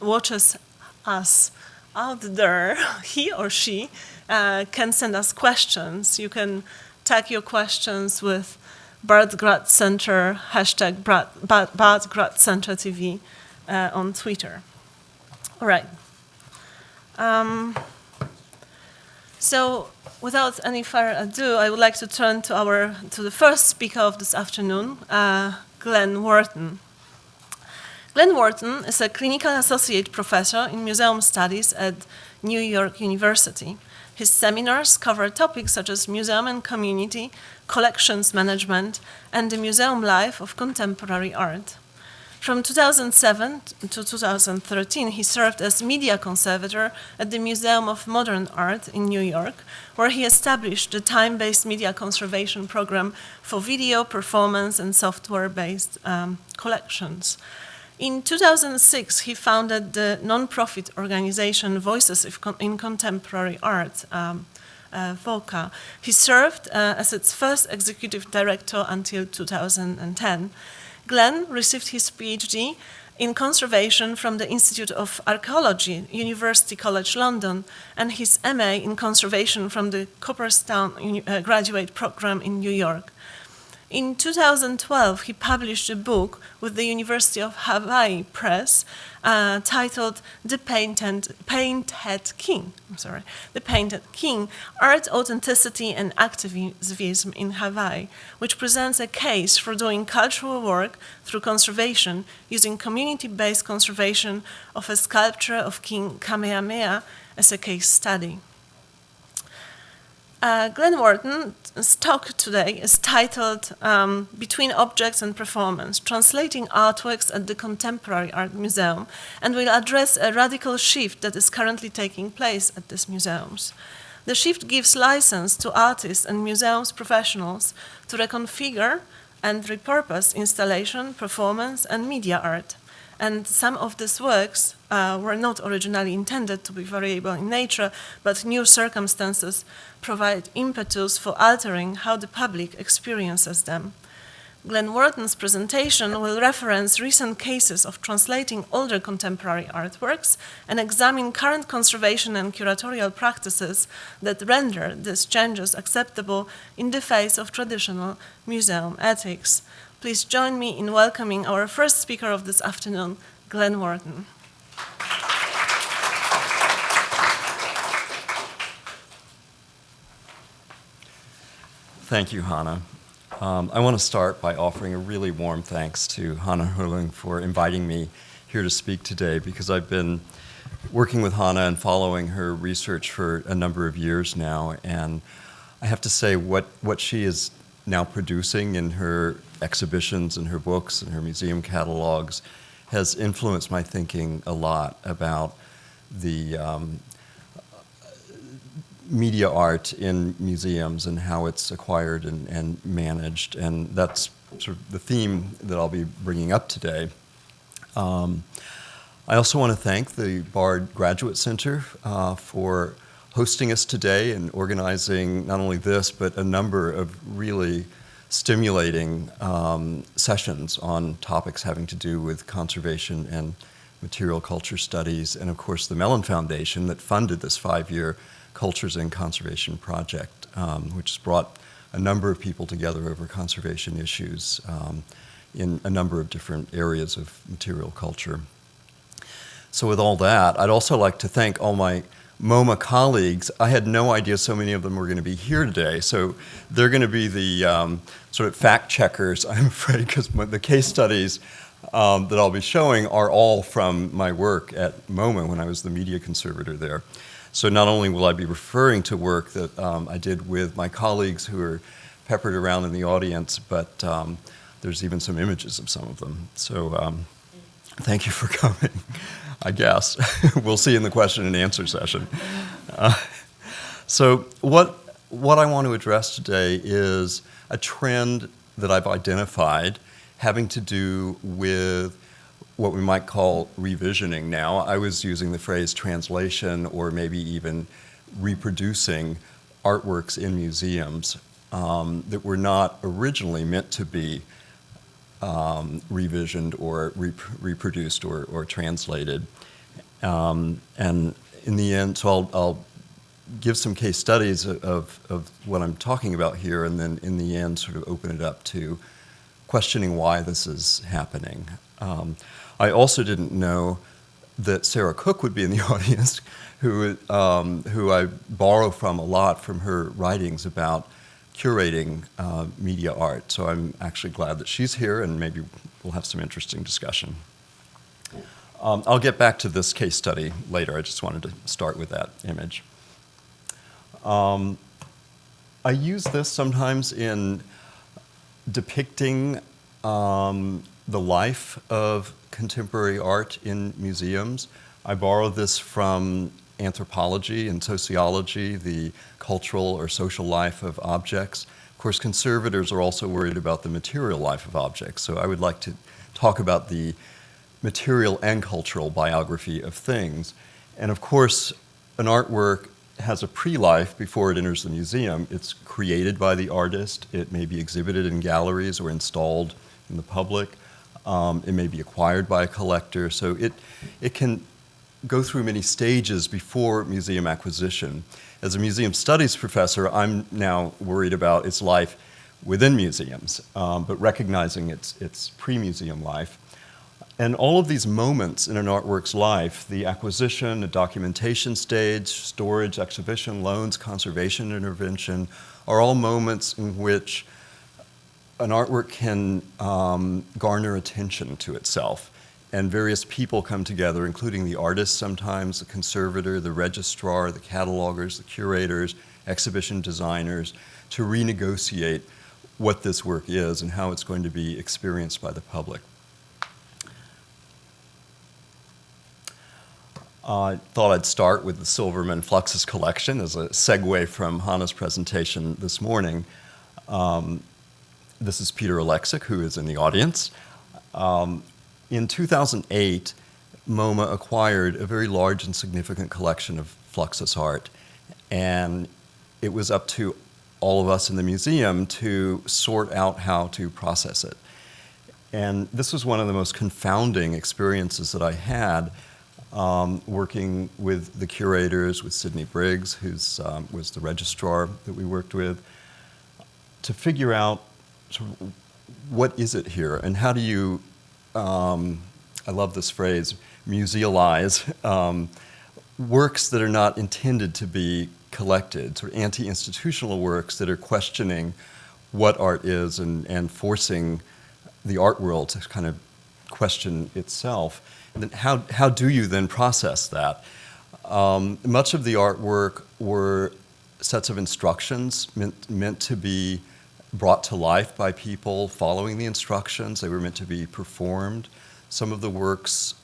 watches us out there, he or she can send us questions. You can tag your questions with Bart Grad Center, hashtag Bart Grad Center TV on Twitter. All right. So without any further ado, I would like to turn to the first speaker of this afternoon, Glenn Wharton. Glenn Wharton is a clinical associate professor in museum studies at New York University. His seminars cover topics such as museum and community, collections management, and the museum life of contemporary art. From 2007 to 2013, he served as media conservator at the Museum of Modern Art in New York, where he established the time-based media conservation program for video, performance, and software-based collections. In 2006, he founded the non-profit organization Voices in Contemporary Art, VOCA. He served as its first executive director until 2010. Glenn received his PhD in conservation from the Institute of Archaeology, University College London, and his MA in conservation from the Cooperstown graduate program in New York. In 2012, he published a book with the University of Hawaii Press titled The Painted King, The Painted King, Art, Authenticity, and Activism in Hawaii, which presents a case for doing cultural work through conservation using community-based conservation of a sculpture of King Kamehameha as a case study. Glenn Wharton's talk today is titled Between Objects and Performance, Translating Artworks at the Contemporary Art Museum, and will address a radical shift that is currently taking place at these museums. The shift gives license to artists and museums professionals to reconfigure and repurpose installation, performance, and media art. And some of these works were not originally intended to be variable in nature, but new circumstances provide impetus for altering how the public experiences them. Glenn Wharton's presentation will reference recent cases of translating older contemporary artworks and examine current conservation and curatorial practices that render these changes acceptable in the face of traditional museum ethics. Please join me in welcoming our first speaker of this afternoon, Glenn Wharton. Thank you, Hannah. I want to start by offering a really warm thanks to Hannah Hurling for inviting me here to speak today, because I've been working with Hannah and following her research for a number of years now, and I have to say what she is now producing in her exhibitions and her books and her museum catalogs has influenced my thinking a lot about the media art in museums and how it's acquired and managed, and that's sort of the theme that I'll be bringing up today. I also want to thank the Bard Graduate Center for hosting us today and organizing not only this, but a number of really stimulating sessions on topics having to do with conservation and material culture studies, and of course the Mellon Foundation that funded this 5-year Cultures and Conservation project, which has brought a number of people together over conservation issues in a number of different areas of material culture. So with all that, I'd also like to thank all my MoMA colleagues. I had no idea so many of them were going to be here today. So they're going to be the sort of fact checkers, I'm afraid, because the case studies that I'll be showing are all from my work at MoMA when I was the media conservator there. So not only will I be referring to work that I did with my colleagues who are peppered around in the audience, but there's even some images of some of them. So thank you for coming, I guess. We'll see in the question and answer session. So what I want to address today is a trend that I've identified having to do with what we might call revisioning now. I was using the phrase translation or maybe even reproducing artworks in museums that were not originally meant to be revisioned or reproduced or translated. And in the end, so I'll give some case studies of what I'm talking about here, and then in the end sort of open it up to questioning why this is happening. I also didn't know that Sarah Cook would be in the audience, who I borrow from a lot from her writings about curating media art. So I'm actually glad that she's here, and maybe we'll have some interesting discussion. I'll get back to this case study later. I just wanted to start with that image. I use this sometimes in depicting the life of contemporary art in museums. I borrow this from anthropology and sociology, the cultural or social life of objects. Of course, conservators are also worried about the material life of objects, so I would like to talk about the material and cultural biography of things. And of course, an artwork has a pre-life before it enters the museum. It's created by the artist. It may be exhibited in galleries or installed in the public. It may be acquired by a collector. So it can go through many stages before museum acquisition. As a museum studies professor, I'm now worried about its life within museums, but recognizing its pre-museum life. And all of these moments in an artwork's life, the acquisition, the documentation stage, storage, exhibition, loans, conservation intervention, are all moments in which an artwork can garner attention to itself. And various people come together, including the artist sometimes, the conservator, the registrar, the catalogers, the curators, exhibition designers, to renegotiate what this work is and how it's going to be experienced by the public. I thought I'd start with the Silverman Fluxus collection as a segue from Hannah's presentation this morning. This is Peter Alexic, who is in the audience. In 2008, MoMA acquired a very large and significant collection of Fluxus art, and it was up to all of us in the museum to sort out how to process it. And this was one of the most confounding experiences that I had working with the curators, with Sidney Briggs, who was the registrar that we worked with, to figure out sort of what is it here, and how do you, I love this phrase, musealize works that are not intended to be collected, sort of anti-institutional works that are questioning what art is and forcing the art world to kind of question itself. And then how do you then process that? Much of the artwork were sets of instructions meant to be brought to life by people following the instructions. They were meant to be performed. Some of the works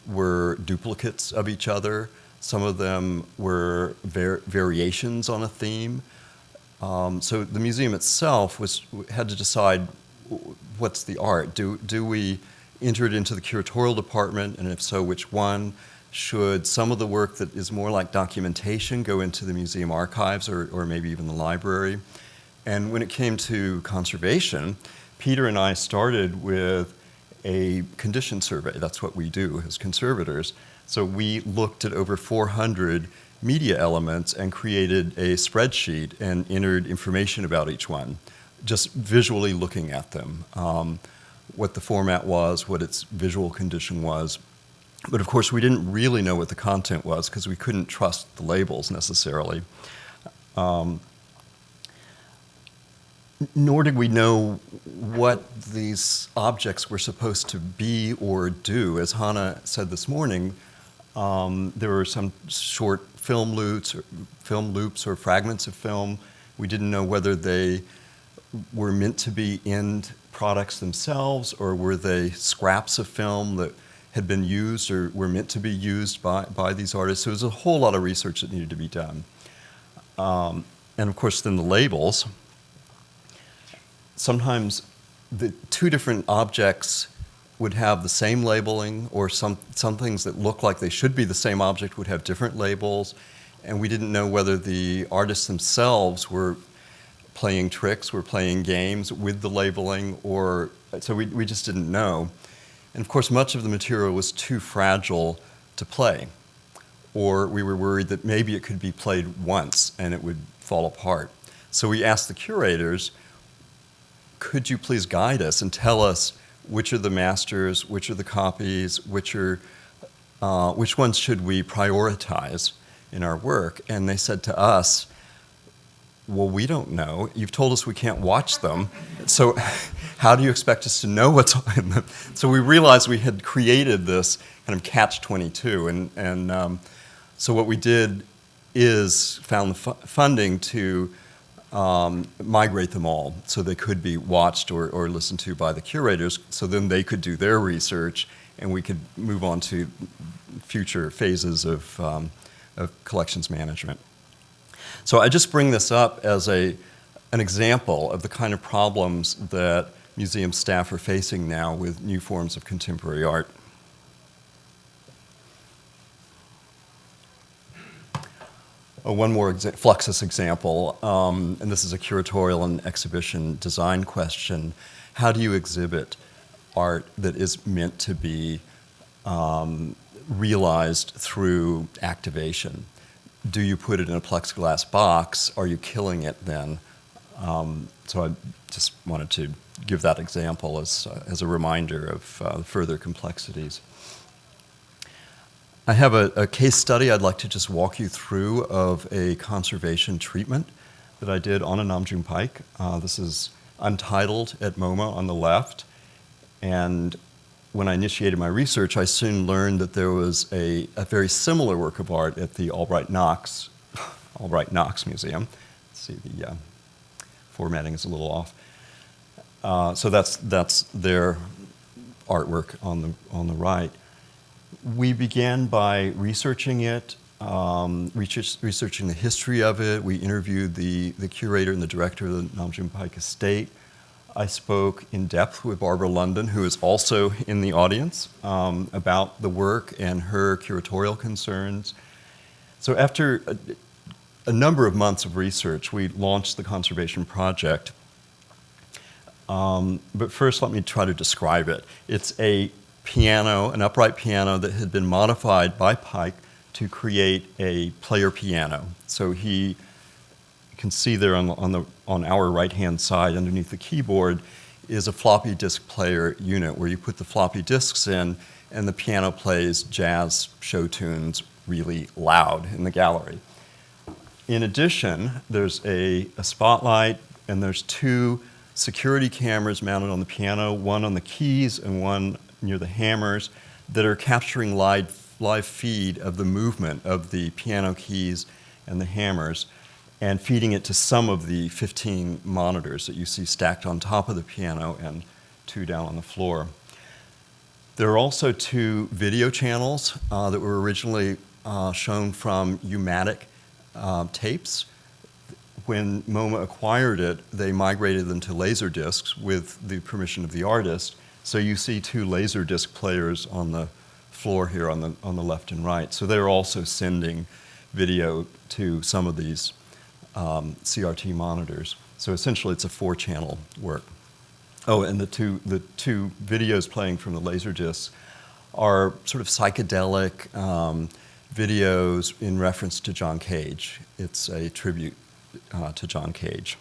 were duplicates of each other. Some of them were variations on a theme. So the museum itself had to decide what's the art. Do we enter it into the curatorial department, and if so, which one? Should some of the work that is more like documentation go into the museum archives or maybe even the library? And when it came to conservation, Peter and I started with a condition survey. That's what we do as conservators. So we looked at over 400 media elements and created a spreadsheet and entered information about each one, just visually looking at them, what the format was, what its visual condition was. But of course, we didn't really know what the content was because we couldn't trust the labels necessarily. Nor did we know what these objects were supposed to be or do. As Hannah said this morning, there were some short film loops or fragments of film. We didn't know whether they were meant to be end products themselves, or were they scraps of film that had been used or were meant to be used by these artists. So there was a whole lot of research that needed to be done. And of course, then the labels. Sometimes the two different objects would have the same labeling, or some things that look like they should be the same object would have different labels, and we didn't know whether the artists themselves were playing tricks, were playing games with the labeling, or so we just didn't know. And of course, much of the material was too fragile to play, or we were worried that maybe it could be played once and it would fall apart. So we asked the curators, could you please guide us and tell us which are the masters, which are the copies, which ones should we prioritize in our work? And they said to us, well, we don't know. You've told us we can't watch them, so how do you expect us to know what's in them? So we realized we had created this kind of catch-22, and so what we did is found the funding to migrate them all so they could be watched or listened to by the curators, so then they could do their research and we could move on to future phases of collections management. So I just bring this up as an example of the kind of problems that museum staff are facing now with new forms of contemporary art. One more Fluxus example, and this is a curatorial and exhibition design question. How do you exhibit art that is meant to be realized through activation? Do you put it in a plexiglass box? Are you killing it then? So I just wanted to give that example as a reminder of further complexities. I have a case study I'd like to just walk you through of a conservation treatment that I did on a Namjoon pike. This is untitled at MoMA on the left. And when I initiated my research, I soon learned that there was a very similar work of art at the Albright Knox Museum. Let's see, the formatting is a little off. So that's their artwork on the right. We began by researching it, researching the history of it. We interviewed the curator and the director of the Namjoon Pike Estate. I spoke in depth with Barbara London, who is also in the audience, about the work and her curatorial concerns. So after a number of months of research, we launched the conservation project. But first, let me try to describe it. It's a piano, an upright piano that had been modified by Pike to create a player piano. So you can see there on our right-hand side underneath the keyboard is a floppy disk player unit where you put the floppy disks in and the piano plays jazz show tunes really loud in the gallery. In addition, there's a spotlight and there's two security cameras mounted on the piano, one on the keys and one near the hammers, that are capturing live feed of the movement of the piano keys and the hammers and feeding it to some of the 15 monitors that you see stacked on top of the piano and two down on the floor. There are also two video channels that were originally shown from U-matic tapes. When MoMA acquired it, they migrated them to laser discs with the permission of the artist. So you see two laser disc players on the floor here on the left and right. So they're also sending video to some of these CRT monitors. So essentially it's a 4-channel work. Oh, and the two videos playing from the laser discs are sort of psychedelic videos in reference to John Cage. It's a tribute to John Cage.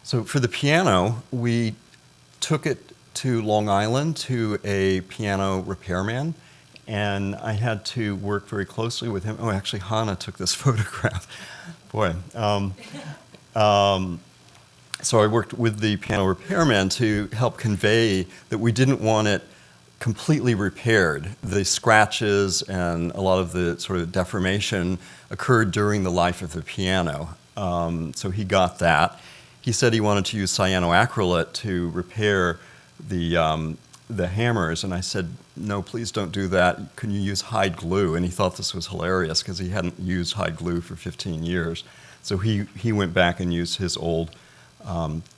So for the piano, we took it to Long Island to a piano repairman, and I had to work very closely with him. Oh, actually, Hannah took this photograph. Boy. So I worked with the piano repairman to help convey that we didn't want it completely repaired. The scratches and a lot of the sort of deformation occurred during the life of the piano. So he got that. He said he wanted to use cyanoacrylate to repair the hammers, and I said, no, please don't do that. Can you use hide glue? And he thought this was hilarious because he hadn't used hide glue for 15 years. So he went back and used his old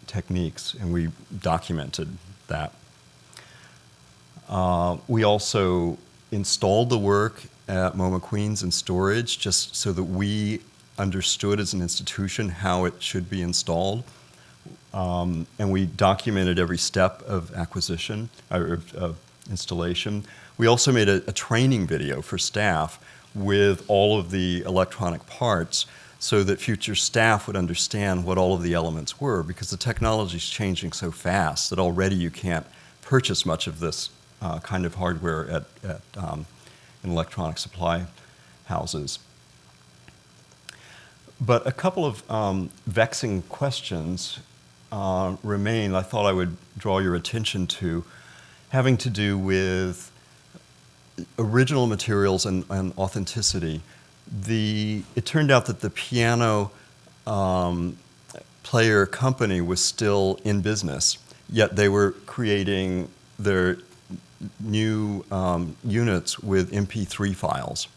techniques, and we documented that. We also installed the work at MoMA Queens in storage just so that we understood as an institution how it should be installed. And we documented every step of acquisition, or of installation. We also made a training video for staff with all of the electronic parts so that future staff would understand what all of the elements were, because the technology is changing so fast that already you can't purchase much of this kind of hardware in electronic supply houses. But a couple of vexing questions remain I thought I would draw your attention to, having to do with original materials and authenticity. It turned out that the piano player company was still in business, yet they were creating their new units with MP3 files.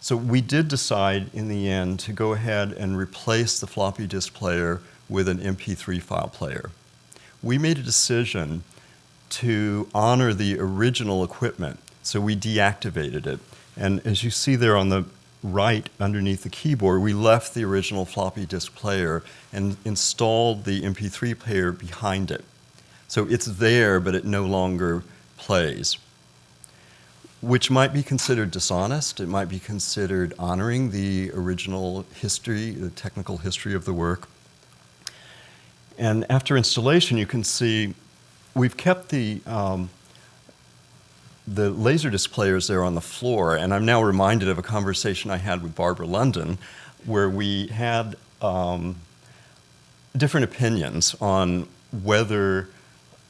So we did decide in the end to go ahead and replace the floppy disk player with an MP3 file player. We made a decision to honor the original equipment, so we deactivated it. And as you see there on the right underneath the keyboard, we left the original floppy disk player and installed the MP3 player behind it. So it's there, but it no longer plays, which might be considered dishonest. It might be considered honoring the original history, the technical history of the work. And after installation, you can see we've kept the Laserdisc players there on the floor, and I'm now reminded of a conversation I had with Barbara London where we had different opinions on whether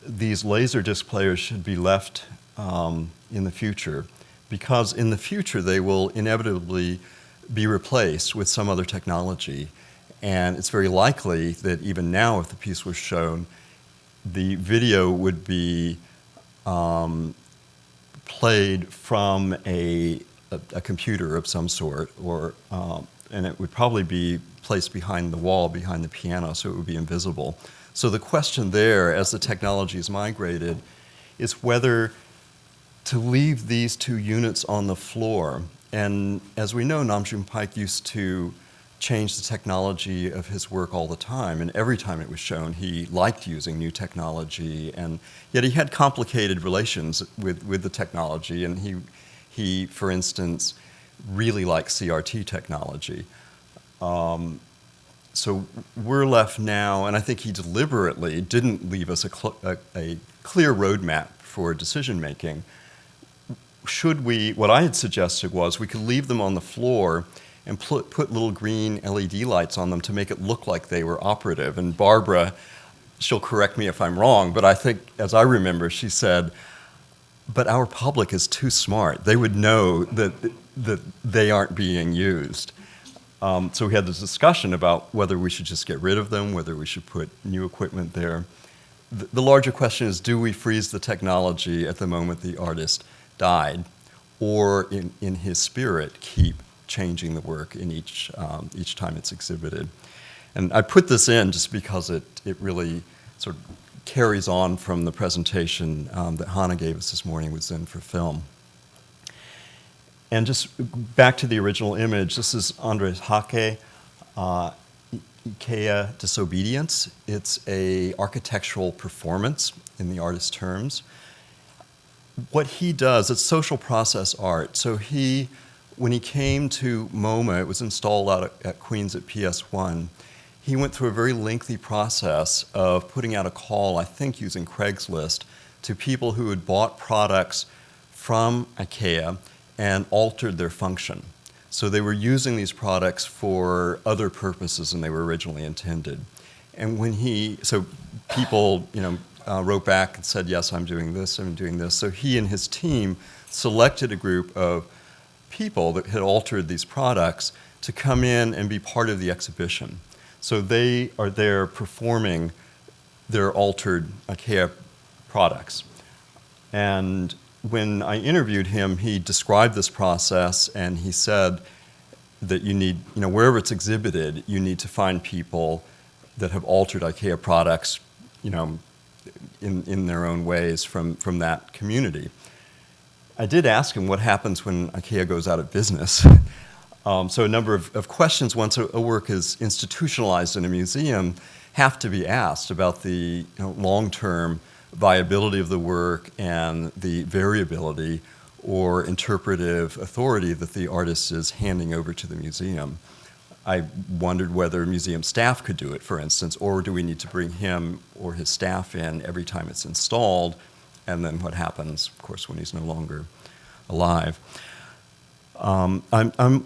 these Laserdisc players should be left in the future, because in the future they will inevitably be replaced with some other technology. And it's very likely that even now, if the piece was shown, the video would be played from a computer of some sort, and it would probably be placed behind the wall, behind the piano, so it would be invisible. So the question there, as the technology is migrated, is whether to leave these two units on the floor. And as we know, Nam June Paik used to change the technology of his work all the time, and every time it was shown, he liked using new technology, and yet he had complicated relations with the technology, and he, for instance, really liked CRT technology. So we're left now, and I think he deliberately didn't leave us a clear roadmap for decision making. What I had suggested was we could leave them on the floor and put little green LED lights on them to make it look like they were operative. And Barbara, she'll correct me if I'm wrong, but I think, as I remember, she said, but our public is too smart. They would know that they aren't being used. So we had this discussion about whether we should just get rid of them, whether we should put new equipment there. The larger question is, do we freeze the technology at the moment the artist died, or in his spirit keep changing the work in each time it's exhibited? And I put this in just because it really sort of carries on from the presentation that Hannah gave us this morning with Zen for Film. And just back to the original image, this is Andres Jaque, Ikea Disobedience. It's an architectural performance in the artist's terms. What he does, it's social process art. So when he came to MoMA, it was installed out at Queens at PS1, he went through a very lengthy process of putting out a call, I think using Craigslist, to people who had bought products from IKEA and altered their function. So they were using these products for other purposes than they were originally intended. And so people, wrote back and said, yes, I'm doing this, I'm doing this. So he and his team selected a group of people that had altered these products to come in and be part of the exhibition. So they are there performing their altered IKEA products. And when I interviewed him, he described this process, and he said that you need, wherever it's exhibited, you need to find people that have altered IKEA products, in their own ways from that community. I did ask him what happens when IKEA goes out of business. So a number of questions, once a work is institutionalized in a museum, have to be asked about the long-term viability of the work and the variability or interpretive authority that the artist is handing over to the museum. I wondered whether museum staff could do it, for instance, or do we need to bring him or his staff in every time it's installed, and then what happens, of course, when he's no longer alive. I'm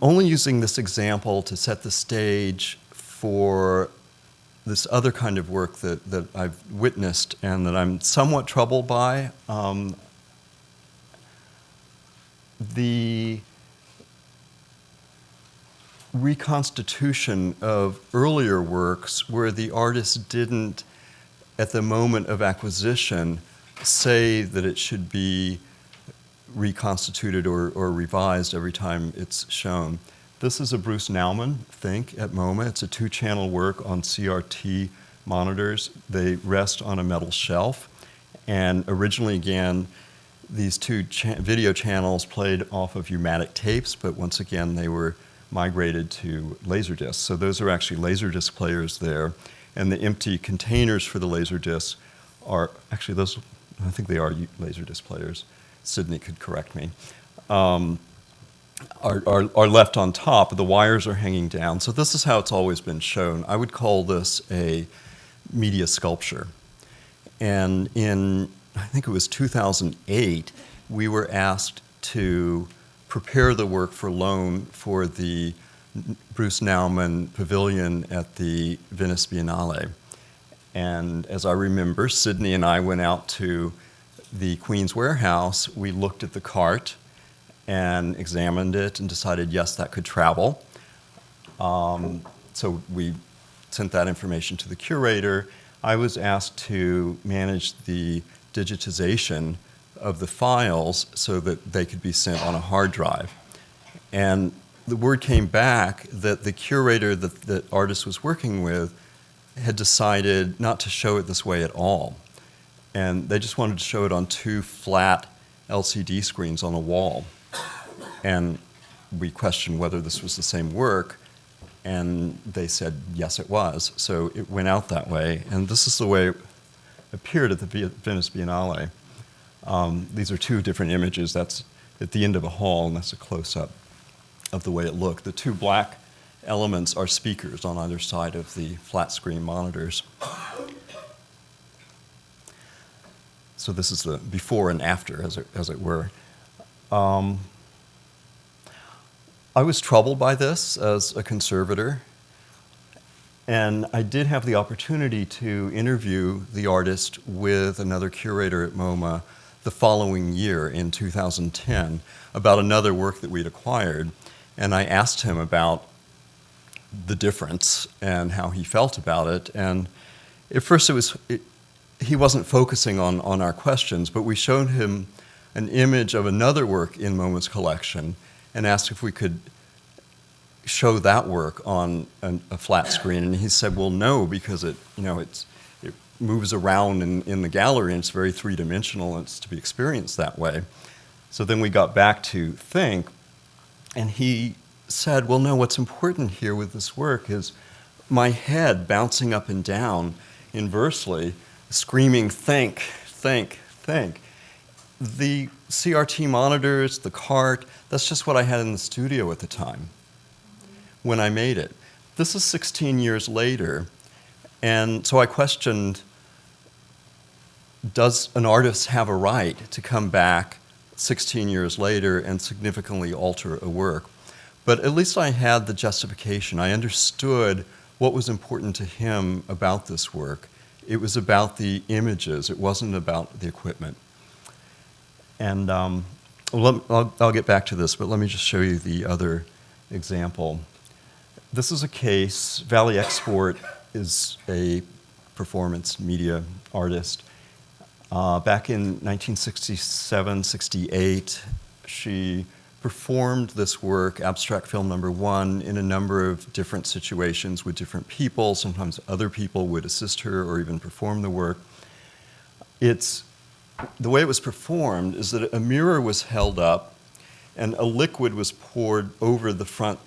only using this example to set the stage for this other kind of work that I've witnessed and that I'm somewhat troubled by. The reconstitution of earlier works where the artist didn't, at the moment of acquisition, say that it should be reconstituted or revised every time it's shown. This is a Bruce Nauman Think at MoMA. It's a 2-channel work on CRT monitors. They rest on a metal shelf. And originally, again, these two video channels played off of pneumatic tapes, but once again, they were migrated to Laserdiscs. So those are actually Laserdisc players there. And the empty containers for the Laserdiscs are, actually those, I think they are Laserdisc players. Sydney could correct me. Are left on top. The wires are hanging down. So this is how it's always been shown. I would call this a media sculpture. And in, I think it was 2008, we were asked to prepare the work for loan for the Bruce Nauman Pavilion at the Venice Biennale. And as I remember, Sydney and I went out to the Queen's Warehouse. We looked at the cart and examined it and decided, yes, that could travel. So we sent that information to the curator. I was asked to manage the digitization of the files so that they could be sent on a hard drive. And the word came back that the curator that the artist was working with had decided not to show it this way at all. And they just wanted to show it on 2 flat LCD screens on a wall. And we questioned whether this was the same work, and they said, yes, it was. So it went out that way, and this is the way it appeared at the Venice Biennale. These are 2 different images. That's at the end of a hall, and that's a close-up of the way it looked. The 2 black elements are speakers on either side of the flat-screen monitors. So this is the before and after, as it were. I was troubled by this as a conservator, and I did have the opportunity to interview the artist with another curator at MoMA the following year in 2010 about another work that we'd acquired, and I asked him about the difference and how he felt about it. And at first he wasn't focusing on our questions, but we showed him an image of another work in MoMA's collection and asked if we could show that work on a flat screen. And he said, well, no, because it moves around in the gallery, and it's very three-dimensional, and it's to be experienced that way. So then we got back to Think, and he said, well, no, what's important here with this work is my head bouncing up and down inversely, screaming, think, think, think. The CRT monitors, the cart, that's just what I had in the studio at the time when I made it. This is 16 years later, and so I questioned, does an artist have a right to come back 16 years later and significantly alter a work? But at least I had the justification. I understood what was important to him about this work. It was about the images. It wasn't about the equipment. And I'll get back to this, but let me just show you the other example. This is a case. Valley Export is a performance media artist. Back in 1967-68, she performed this work, Abstract Film #1, in a number of different situations with different people. Sometimes other people would assist her or even perform the work. The way it was performed is that a mirror was held up and a liquid was poured over the front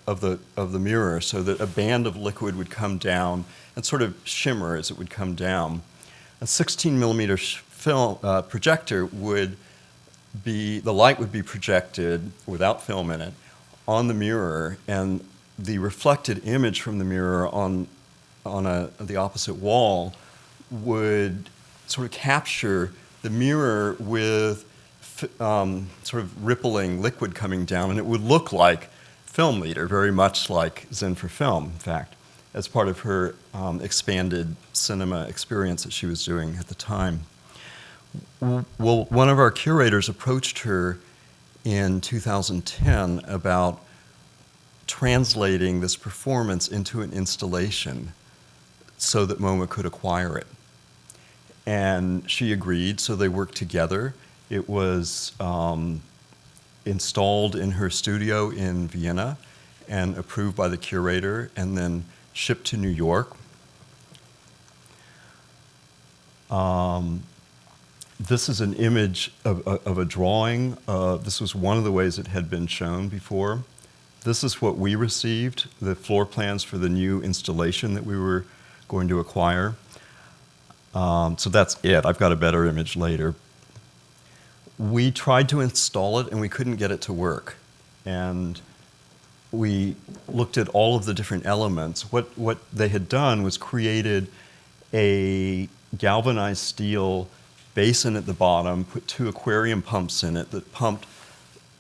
of the mirror so that a band of liquid would come down and sort of shimmer as it would come down. A 16 millimeter film projector the light would be projected without film in it on the mirror, and the reflected image from the mirror on the opposite wall would sort of capture the mirror with sort of rippling liquid coming down, and it would look like film leader, very much like Zen for Film, in fact, as part of her expanded cinema experience that she was doing at the time. Well, one of our curators approached her in 2010 about translating this performance into an installation so that MoMA could acquire it. And she agreed, so they worked together. It was installed in her studio in Vienna and approved by the curator and then shipped to New York. This is an image of a drawing. This was one of the ways it had been shown before. This is what we received, the floor plans for the new installation that we were going to acquire. So that's it. I've got a better image later. We tried to install it and we couldn't get it to work. And we looked at all of the different elements. What they had done was created a galvanized steel basin at the bottom, put 2 aquarium pumps in it that pumped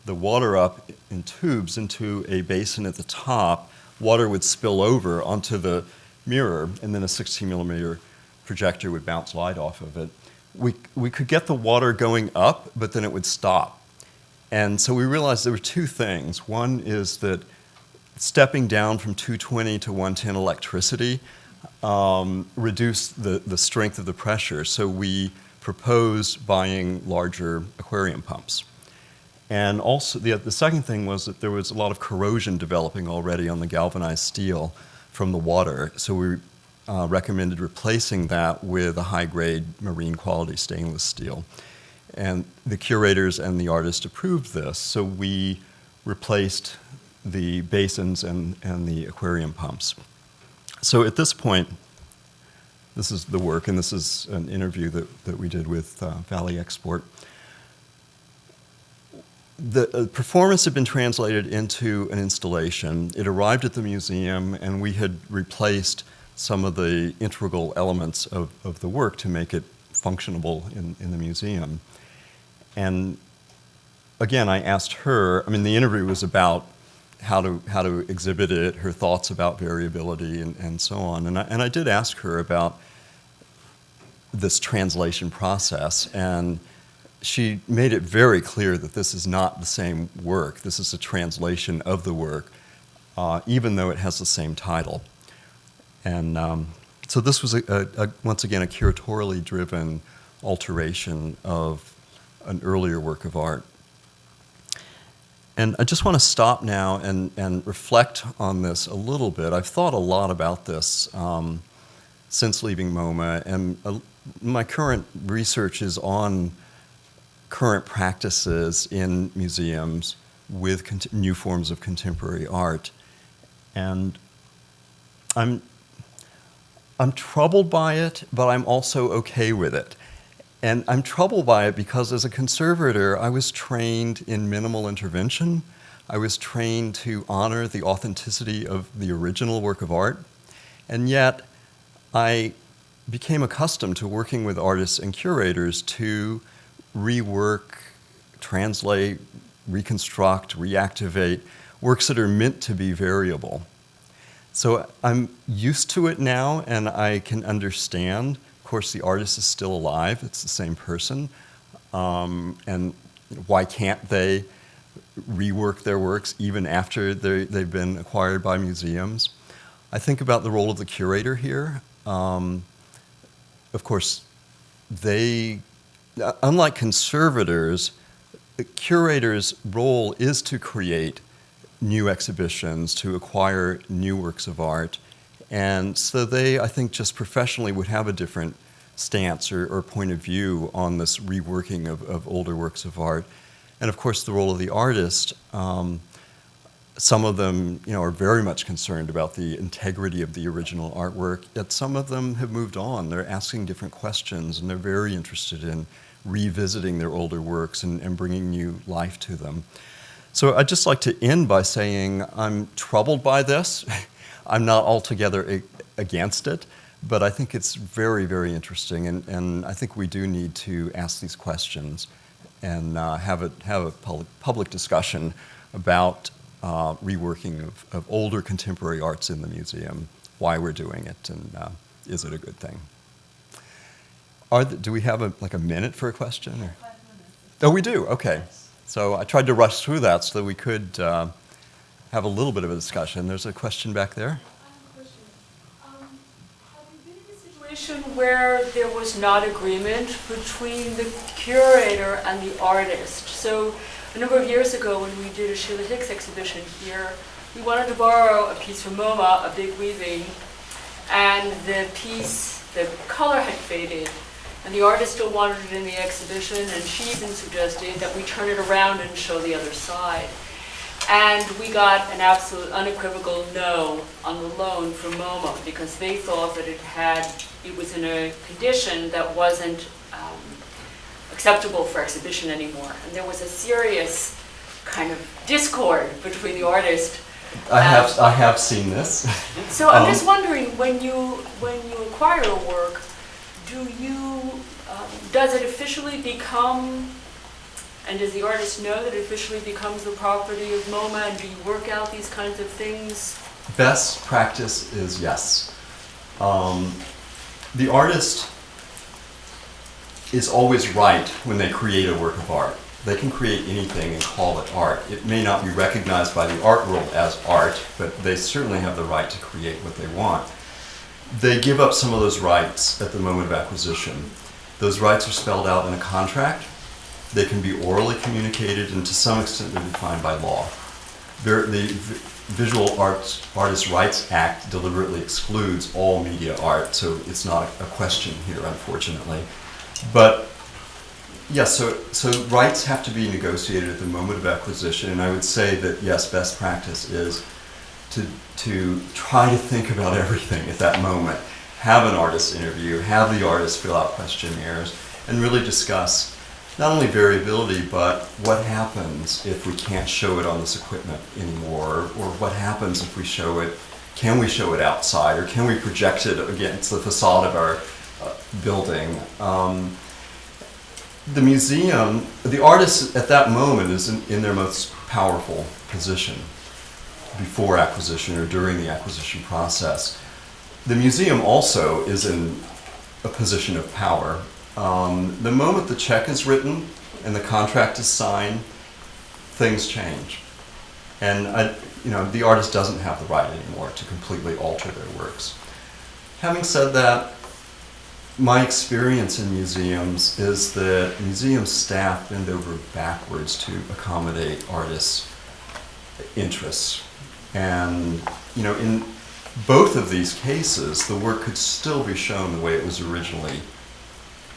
the water up in tubes into a basin at the top. Water would spill over onto the mirror, and then a 16 millimeter projector would bounce light off of it. We could get the water going up, but then it would stop. And so we realized there were 2 things. One is that stepping down from 220 to 110 electricity reduced the strength of the pressure. So we proposed buying larger aquarium pumps. And also the second thing was that there was a lot of corrosion developing already on the galvanized steel from the water. So we recommended replacing that with a high-grade marine quality stainless steel. And the curators and the artist approved this, so we replaced the basins and the aquarium pumps. So at this point, this is the work, and this is an interview that we did with Valley Export. The performance had been translated into an installation. It arrived at the museum, and we had replaced some of the integral elements of the work to make it functionable in the museum. And again, I asked her, the interview was about how to exhibit it, her thoughts about variability and so on. And I did ask her about this translation process, and she made it very clear that this is not the same work. This is a translation of the work, even though it has the same title. And so this was, once again, a curatorially driven alteration of an earlier work of art. And I just want to stop now and reflect on this a little bit. I've thought a lot about this since leaving MoMA, and my current research is on current practices in museums with new forms of contemporary art. And I'm troubled by it, but I'm also okay with it. And I'm troubled by it because as a conservator, I was trained in minimal intervention. I was trained to honor the authenticity of the original work of art, and yet I became accustomed to working with artists and curators to rework, translate, reconstruct, reactivate works that are meant to be variable. So I'm used to it now, and I can understand. Of course, the artist is still alive. It's the same person. And why can't they rework their works even after they've been acquired by museums? I think about the role of the curator here. Of course, unlike conservators, the curator's role is to create new exhibitions, to acquire new works of art. And so they, I think, just professionally would have a different stance or point of view on this reworking of older works of art. And of course, the role of the artist, some of them, are very much concerned about the integrity of the original artwork, yet some of them have moved on. They're asking different questions, and they're very interested in revisiting their older works and bringing new life to them. So I'd just like to end by saying I'm troubled by this. I'm not altogether against it, but I think it's very, very interesting, and I think we do need to ask these questions and have a public discussion about reworking of older contemporary arts in the museum, why we're doing it, and is it a good thing? Do we have a minute for a question? Or? 5 minutes. Oh, we do? Okay. So I tried to rush through that so that we could have a little bit of a discussion. There's a question back there. I have a question. Have you been in a situation where there was not agreement between the curator and the artist? So a number of years ago when we did a Sheila Hicks exhibition here, we wanted to borrow a piece from MoMA, a big weaving, and the color had faded. And the artist still wanted it in the exhibition, and she even suggested that we turn it around and show the other side. And we got an absolute unequivocal no on the loan from MoMA because they thought that it was in a condition that wasn't acceptable for exhibition anymore. And there was a serious kind of discord between the artist. I have seen this. So I'm just wondering, when you acquire a work, does it officially become, and does the artist know that it officially becomes the property of MoMA, and do you work out these kinds of things? Best practice is yes. The artist is always right when they create a work of art. They can create anything and call it art. It may not be recognized by the art world as art, but they certainly have the right to create what they want. They give up some of those rights at the moment of acquisition. Those rights are spelled out in a contract. They can be orally communicated, and to some extent they're defined by law. The Visual Artists' Rights Act deliberately excludes all media art, so it's not a question here, unfortunately. But yes, so rights have to be negotiated at the moment of acquisition, and I would say that yes, best practice is to try to think about everything at that moment. Have an artist interview, have the artist fill out questionnaires, and really discuss not only variability, but what happens if we can't show it on this equipment anymore, or what happens if we show it, can we show it outside, or can we project it against the facade of our building. The museum, the artist at that moment is in their most powerful position before acquisition or during the acquisition process. The museum also is in a position of power. The moment the check is written and the contract is signed, things change. And the artist doesn't have the right anymore to completely alter their works. Having said that, my experience in museums is that museum staff bend over backwards to accommodate artists' interests. And in both of these cases, the work could still be shown the way it was originally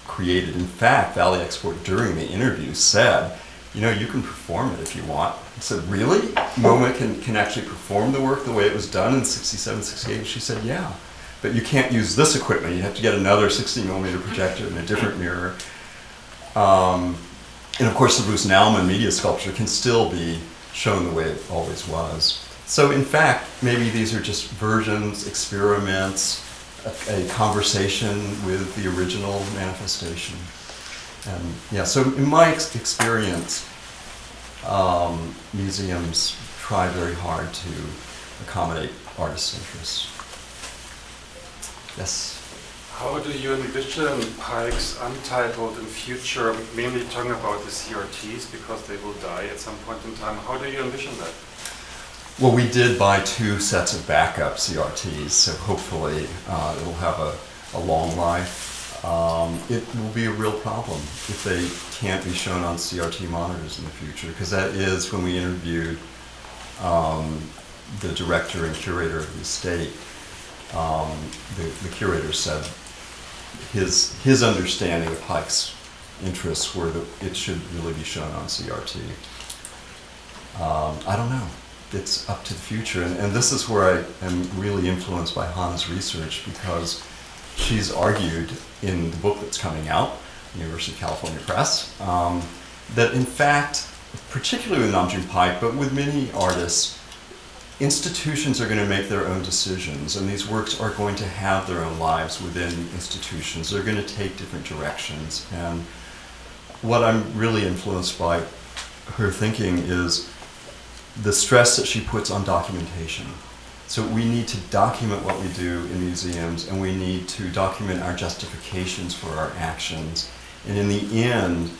created. In fact, Valley Export during the interview said, you can perform it if you want. I said, really? MoMA can actually perform the work the way it was done in 67, 68? She said, yeah. But you can't use this equipment. You have to get another 60mm projector and a different mirror. And of course, the Bruce Nauman media sculpture can still be shown the way it always was. So in fact, maybe these are just versions, experiments, a conversation with the original manifestation. And yeah, so in my experience, museums try very hard to accommodate artists' interests. Yes? How do you envision Pike's Untitled in future, mainly talking about the CRTs because they will die at some point in time? How do you envision that? Well, we did buy 2 sets of backup CRTs, so hopefully it will have a long life. It will be a real problem if they can't be shown on CRT monitors in the future, because that is, when we interviewed the director and curator of the estate, the curator said his understanding of Pike's interests were that it should really be shown on CRT. I don't know. It's up to the future. And this is where I am really influenced by Hannah's research, because she's argued in the book that's coming out, University of California Press, that in fact, particularly with Namjoon Pike, but with many artists, institutions are going to make their own decisions, and these works are going to have their own lives within institutions. They're going to take different directions. And what I'm really influenced by her thinking is the stress that she puts on documentation. So we need to document what we do in museums, and we need to document our justifications for our actions. And in the end,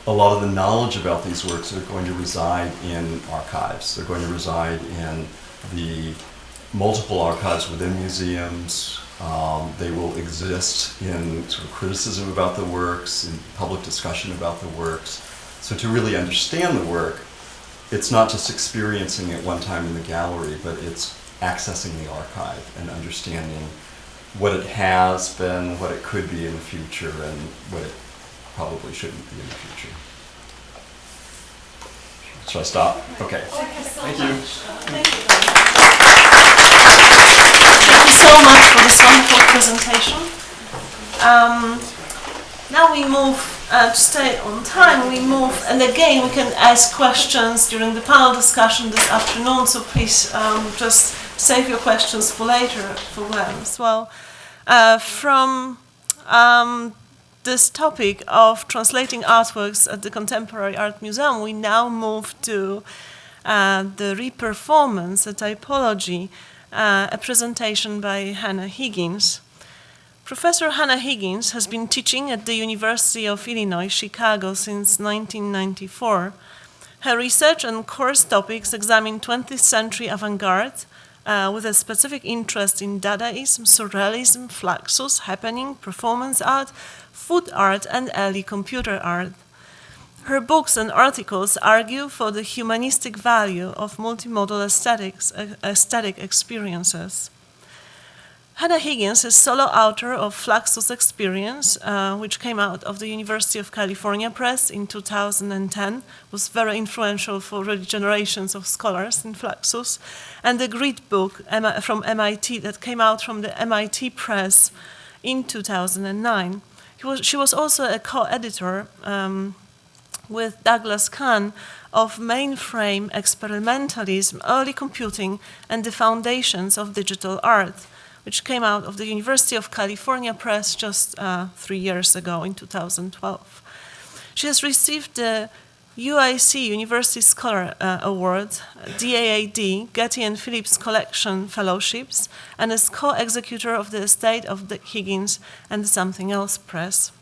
a lot of the knowledge about these works are going to reside in archives. They're going to reside in the multiple archives within museums. They will exist in sort of criticism about the works, in public discussion about the works. So to really understand the work, it's not just experiencing it one time in the gallery, but it's accessing the archive and understanding what it has been, what it could be in the future, and what it probably shouldn't be in the future. Should I stop? Okay. Thank you. Thank you. Thank you so much for this wonderful presentation. Now we move, to stay on time, we move, and again we can ask questions during the panel discussion this afternoon, so please just save your questions for later for them as well. From this topic of translating artworks at the Contemporary Art Museum, we now move to the reperformance, a typology, a presentation by Hannah Higgins. Professor Hannah Higgins has been teaching at the University of Illinois, Chicago since 1994. Her research and course topics examine 20th century avant-garde with a specific interest in Dadaism, Surrealism, Fluxus, happening, performance art, food art, and early computer art. Her books and articles argue for the humanistic value of multimodal aesthetic experiences. Hannah Higgins is solo author of Fluxus Experience, which came out of the University of California Press in 2010, was very influential for really generations of scholars in Fluxus, and the Grid book from MIT that came out from the MIT Press in 2009. She was also a co-editor with Douglas Kahn of Mainframe Experimentalism, Early Computing, and the Foundations of Digital Art, which came out of the University of California Press just 3 years ago in 2012. She has received the UIC University Scholar Award, DAAD, Getty and Phillips Collection Fellowships, and is co-executor of the estate of the Higgins and the Something Else Press.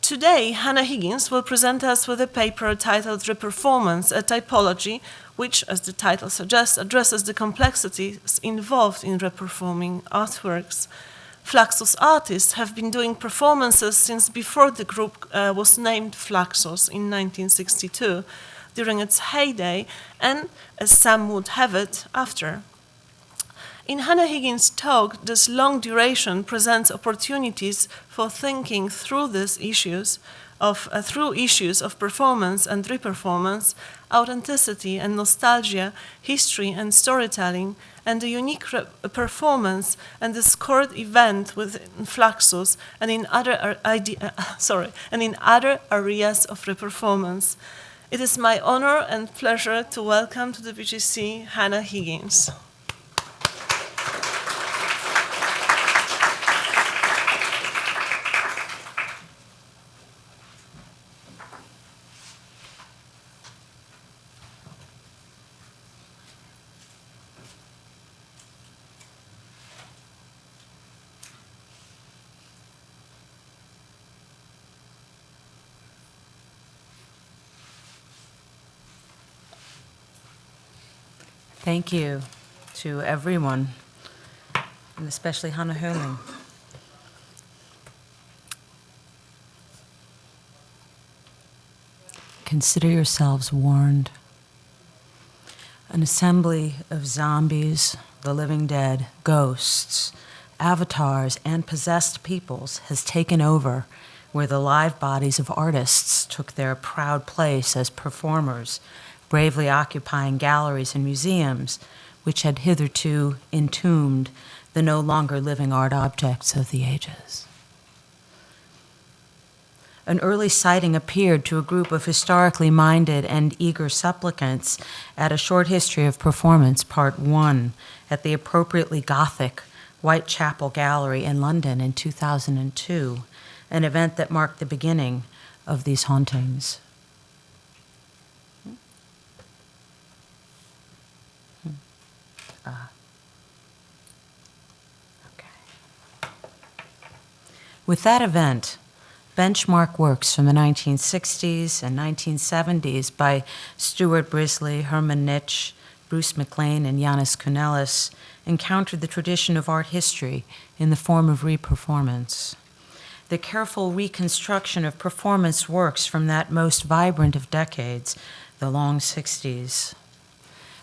Today, Hannah Higgins will present us with a paper titled Reperformance, a Typology, which, as the title suggests, addresses the complexities involved in reperforming artworks. Fluxus artists have been doing performances since before the group was named Fluxus in 1962, during its heyday, and, as some would have it, after. In Hannah Higgins' talk, this long duration presents opportunities for thinking through these issues of performance and reperformance, authenticity and nostalgia, history and storytelling, and the unique performance and the scored event within Fluxus and in other areas of reperformance. It is my honor and pleasure to welcome to the BGC Hannah Higgins. Thank you to everyone, and especially Hannah Hurling. Consider yourselves warned. An assembly of zombies, the living dead, ghosts, avatars, and possessed peoples has taken over where the live bodies of artists took their proud place as performers, bravely occupying galleries and museums, which had hitherto entombed the no longer living art objects of the ages. An early sighting appeared to a group of historically minded and eager supplicants at a short history of performance, part 1, at the appropriately Gothic Whitechapel Gallery in London in 2002, an event that marked the beginning of these hauntings. With that event, benchmark works from the 1960s and 1970s by Stuart Brisley, Herman Nitsch, Bruce MacLean, and Yanis Kounelis encountered the tradition of art history in the form of reperformance. The careful reconstruction of performance works from that most vibrant of decades, the long 60s.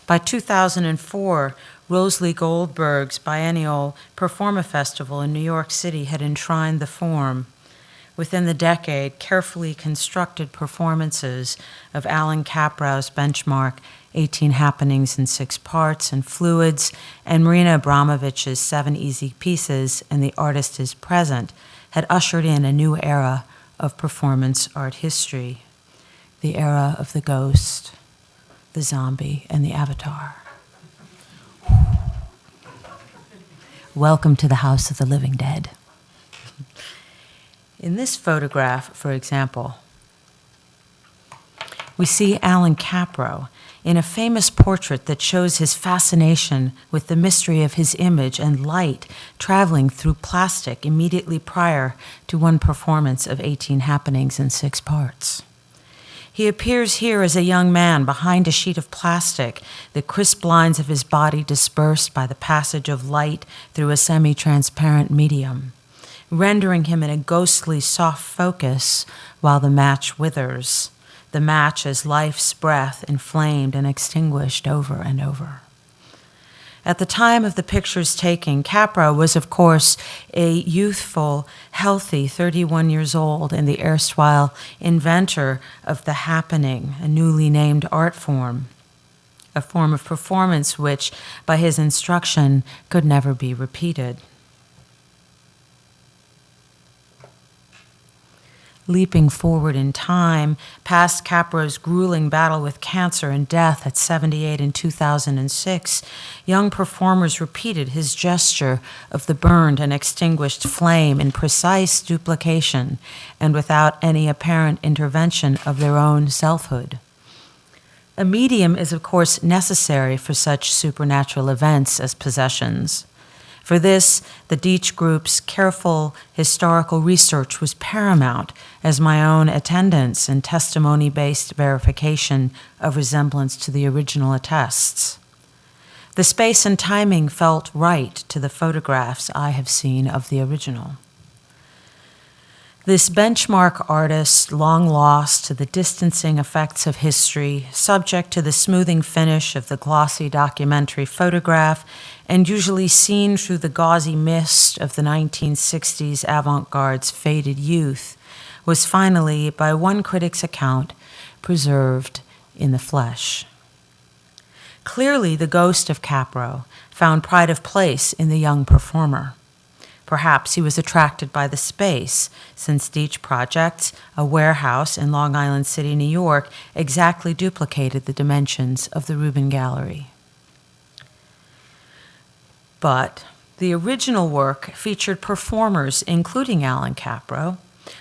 By 2004, Rosalie Goldberg's biennial Performa Festival in New York City had enshrined the form. Within the decade, carefully constructed performances of Alan Kaprow's benchmark 18 Happenings in 6 Parts and Fluids, and Marina Abramovich's 7 Easy Pieces and The Artist is Present had ushered in a new era of performance art history, the era of the ghost, the zombie, and the avatar. Welcome to the House of the Living Dead. In this photograph, for example, we see Alan Kaprow in a famous portrait that shows his fascination with the mystery of his image and light traveling through plastic immediately prior to one performance of 18 Happenings in 6 Parts. He appears here as a young man behind a sheet of plastic, the crisp lines of his body dispersed by the passage of light through a semi-transparent medium, rendering him in a ghostly soft focus while the match withers, the match as life's breath inflamed and extinguished over and over. At the time of the picture's taking, Kaprow was, of course, a youthful, healthy 31 years old and the erstwhile inventor of the happening, a newly named art form, a form of performance which, by his instruction, could never be repeated. Leaping forward in time, past Kaprow's grueling battle with cancer and death at 78 in 2006, young performers repeated his gesture of the burned and extinguished flame in precise duplication and without any apparent intervention of their own selfhood. A medium is, of course, necessary for such supernatural events as possessions. For this, the Deitch Group's careful historical research was paramount, as my own attendance and testimony-based verification of resemblance to the original attests. The space and timing felt right to the photographs I have seen of the original. This benchmark artist, long lost to the distancing effects of history, subject to the smoothing finish of the glossy documentary photograph, and usually seen through the gauzy mist of the 1960s avant-garde's faded youth, was finally, by one critic's account, preserved in the flesh. Clearly, the ghost of Kaprow found pride of place in the young performer. Perhaps he was attracted by the space, since Deitch projects, a warehouse in Long Island City, New York, exactly duplicated the dimensions of the Rubin Gallery. But the original work featured performers, including Alan Capro,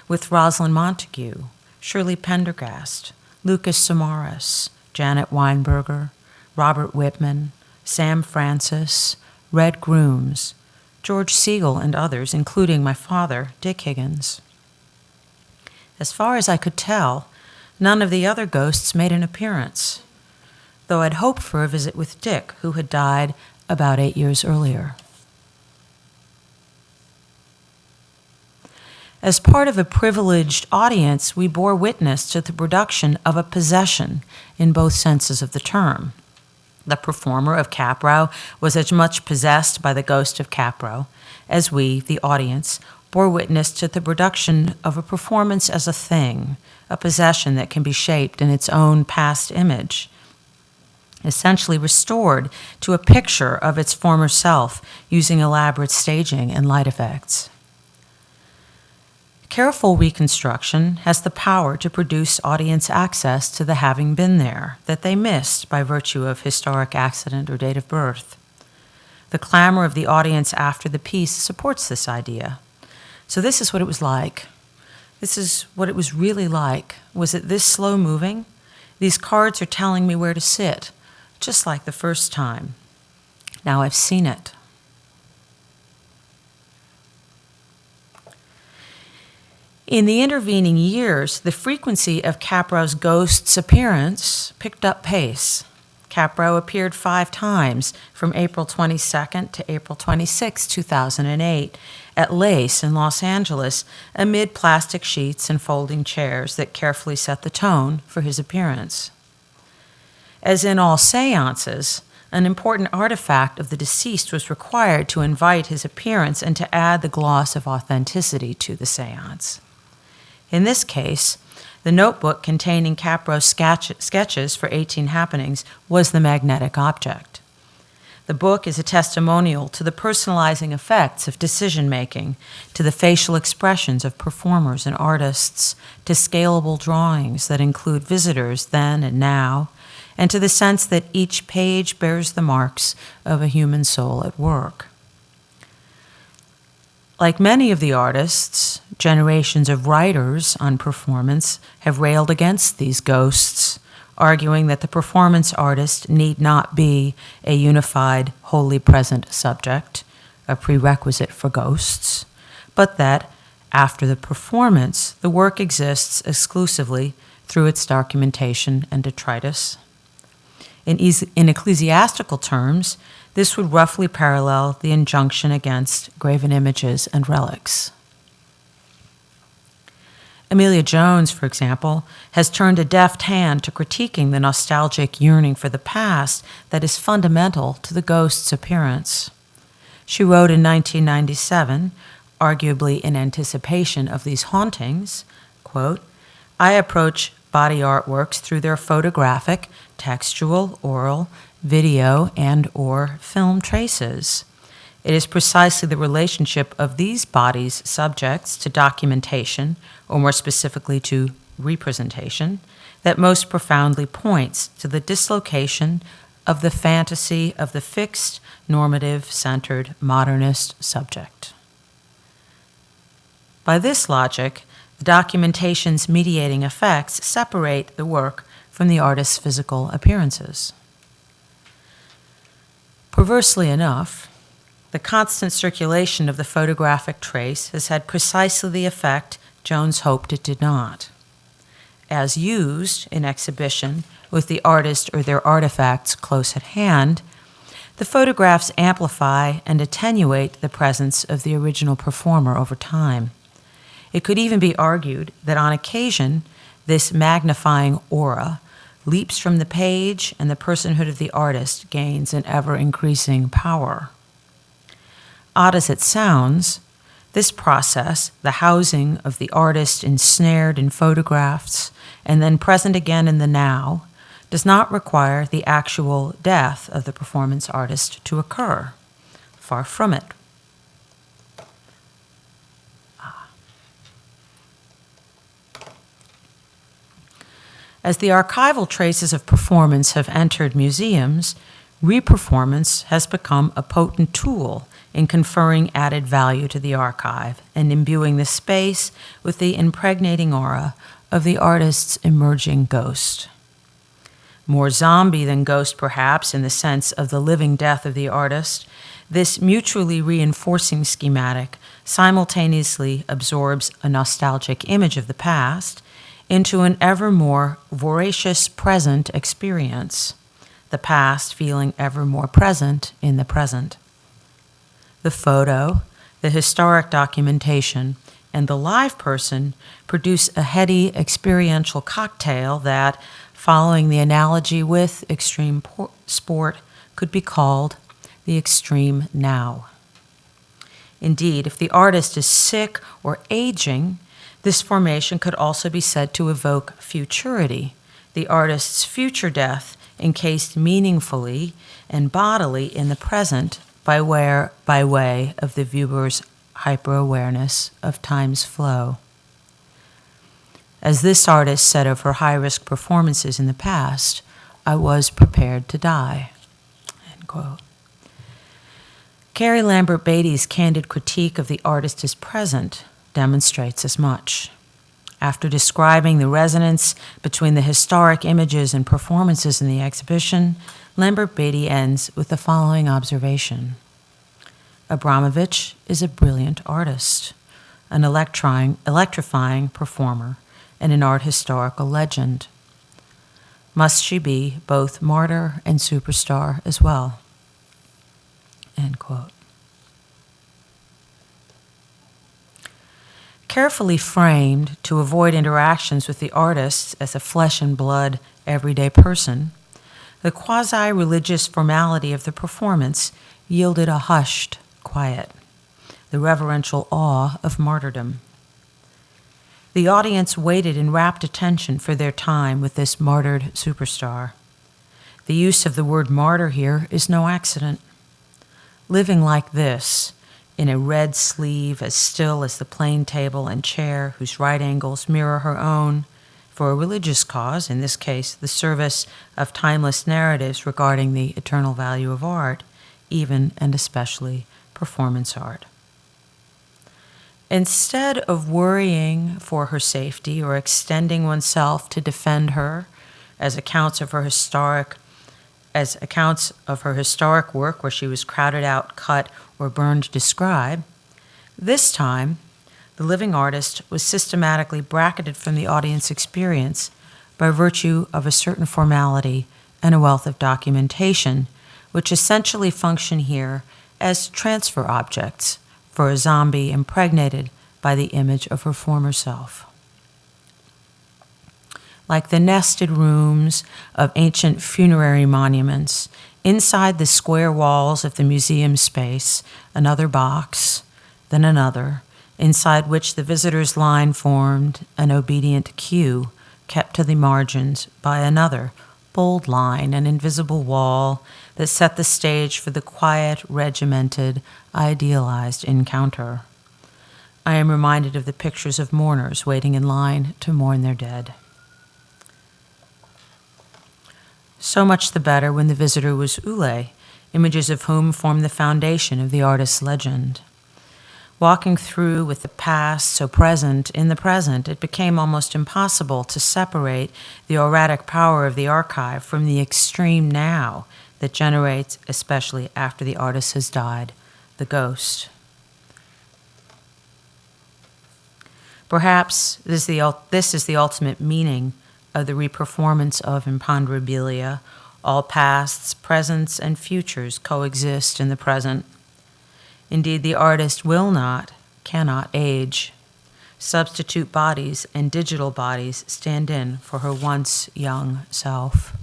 with Rosalind Montague, Shirley Pendergast, Lucas Samaras, Janet Weinberger, Robert Whitman, Sam Francis, Red Grooms, George Siegel, and others, including my father, Dick Higgins. As far as I could tell, none of the other ghosts made an appearance, though I'd hoped for a visit with Dick, who had died about 8 years earlier. As part of a privileged audience, we bore witness to the production of a possession in both senses of the term. The performer of Capro was as much possessed by the ghost of Capro as we, the audience, bore witness to the production of a performance as a thing, a possession that can be shaped in its own past image, essentially restored to a picture of its former self using elaborate staging and light effects. Careful reconstruction has the power to produce audience access to the having been there that they missed by virtue of historic accident or date of birth. The clamor of the audience after the piece supports this idea. So this is what it was like. This is what it was really like. Was it this slow moving? These cards are telling me where to sit, just like the first time. Now I've seen it. In the intervening years, the frequency of Capro's ghost's appearance picked up pace. Capro appeared 5 times, from April 22nd to April 26, 2008, at Lace in Los Angeles, amid plastic sheets and folding chairs that carefully set the tone for his appearance. As in all seances, an important artifact of the deceased was required to invite his appearance and to add the gloss of authenticity to the seance. In this case, the notebook containing Capro's sketches for 18 happenings was the magnetic object. The book is a testimonial to the personalizing effects of decision-making, to the facial expressions of performers and artists, to scalable drawings that include visitors then and now, and to the sense that each page bears the marks of a human soul at work. Like many of the artists, generations of writers on performance have railed against these ghosts, arguing that the performance artist need not be a unified, wholly present subject, a prerequisite for ghosts, but that, after the performance, the work exists exclusively through its documentation and detritus. In ecclesiastical terms, this would roughly parallel the injunction against graven images and relics. Amelia Jones, for example, has turned a deft hand to critiquing the nostalgic yearning for the past that is fundamental to the ghost's appearance. She wrote in 1997, arguably in anticipation of these hauntings, quote, "I approach body artworks through their photographic, textual, oral, video, and/or film traces. It is precisely the relationship of these bodies' subjects to documentation, or more specifically to representation, that most profoundly points to the dislocation of the fantasy of the fixed, normative-centered modernist subject." By this logic, the documentation's mediating effects separate the work from the artist's physical appearances. Perversely enough, the constant circulation of the photographic trace has had precisely the effect Jones hoped it did not. As used in exhibition with the artist or their artifacts close at hand, the photographs amplify and attenuate the presence of the original performer over time. It could even be argued that on occasion, this magnifying aura leaps from the page and the personhood of the artist gains an ever-increasing power. Odd as it sounds, this process, the housing of the artist ensnared in photographs and then present again in the now, does not require the actual death of the performance artist to occur. Far from it. As the archival traces of performance have entered museums, reperformance has become a potent tool in conferring added value to the archive and imbuing the space with the impregnating aura of the artist's emerging ghost. More zombie than ghost, perhaps, in the sense of the living death of the artist, this mutually reinforcing schematic simultaneously absorbs a nostalgic image of the past into an ever more voracious present experience, the past feeling ever more present in the present. The photo, the historic documentation, and the live person produce a heady experiential cocktail that, following the analogy with extreme sport, could be called the extreme now. Indeed, if the artist is sick or aging, this formation could also be said to evoke futurity, the artist's future death encased meaningfully and bodily in the present by way of the viewer's hyper-awareness of time's flow. As this artist said of her high-risk performances in the past, "I was prepared to die." End quote. Carrie Lambert Beatty's candid critique of the artist as present demonstrates as much. After describing the resonance between the historic images and performances in the exhibition, Lambert Beatty ends with the following observation. Abramovich is a brilliant artist, an electrifying performer, and an art historical legend. Must she be both martyr and superstar as well? End quote. Carefully framed to avoid interactions with the artist as a flesh and blood everyday person, the quasi-religious formality of the performance yielded a hushed quiet, the reverential awe of martyrdom. The audience waited in rapt attention for their time with this martyred superstar. The use of the word martyr here is no accident. Living like this, in a red sleeve as still as the plain table and chair whose right angles mirror her own, for a religious cause, in this case the service of timeless narratives regarding the eternal value of art, even and especially performance art. Instead of worrying for her safety or extending oneself to defend her, as accounts of her historic work where she was crowded out, cut, or burned describe, this time the living artist was systematically bracketed from the audience experience by virtue of a certain formality and a wealth of documentation, which essentially function here as transfer objects for a zombie impregnated by the image of her former self. Like the nested rooms of ancient funerary monuments, inside the square walls of the museum space, another box, then another, inside which the visitor's line formed an obedient queue kept to the margins by another bold line, an invisible wall that set the stage for the quiet, regimented, idealized encounter. I am reminded of the pictures of mourners waiting in line to mourn their dead. So much the better when the visitor was Ule, images of whom form the foundation of the artist's legend. Walking through with the past so present in the present, it became almost impossible to separate the auratic power of the archive from the extreme now that generates, especially after the artist has died, the ghost. Perhaps this is the ultimate meaning of the reperformance of imponderabilia. All pasts, presents, and futures coexist in the present. Indeed, the artist cannot age. Substitute bodies and digital bodies stand in for her once young self.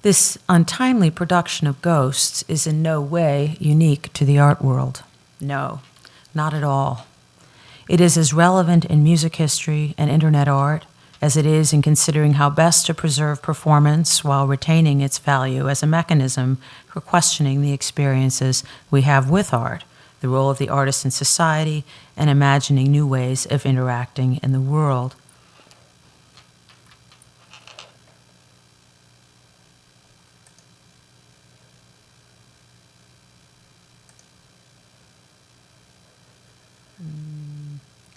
This untimely production of ghosts is in no way unique to the art world. No, not at all. It is as relevant in music history and internet art as it is in considering how best to preserve performance while retaining its value as a mechanism for questioning the experiences we have with art, the role of the artist in society, and imagining new ways of interacting in the world.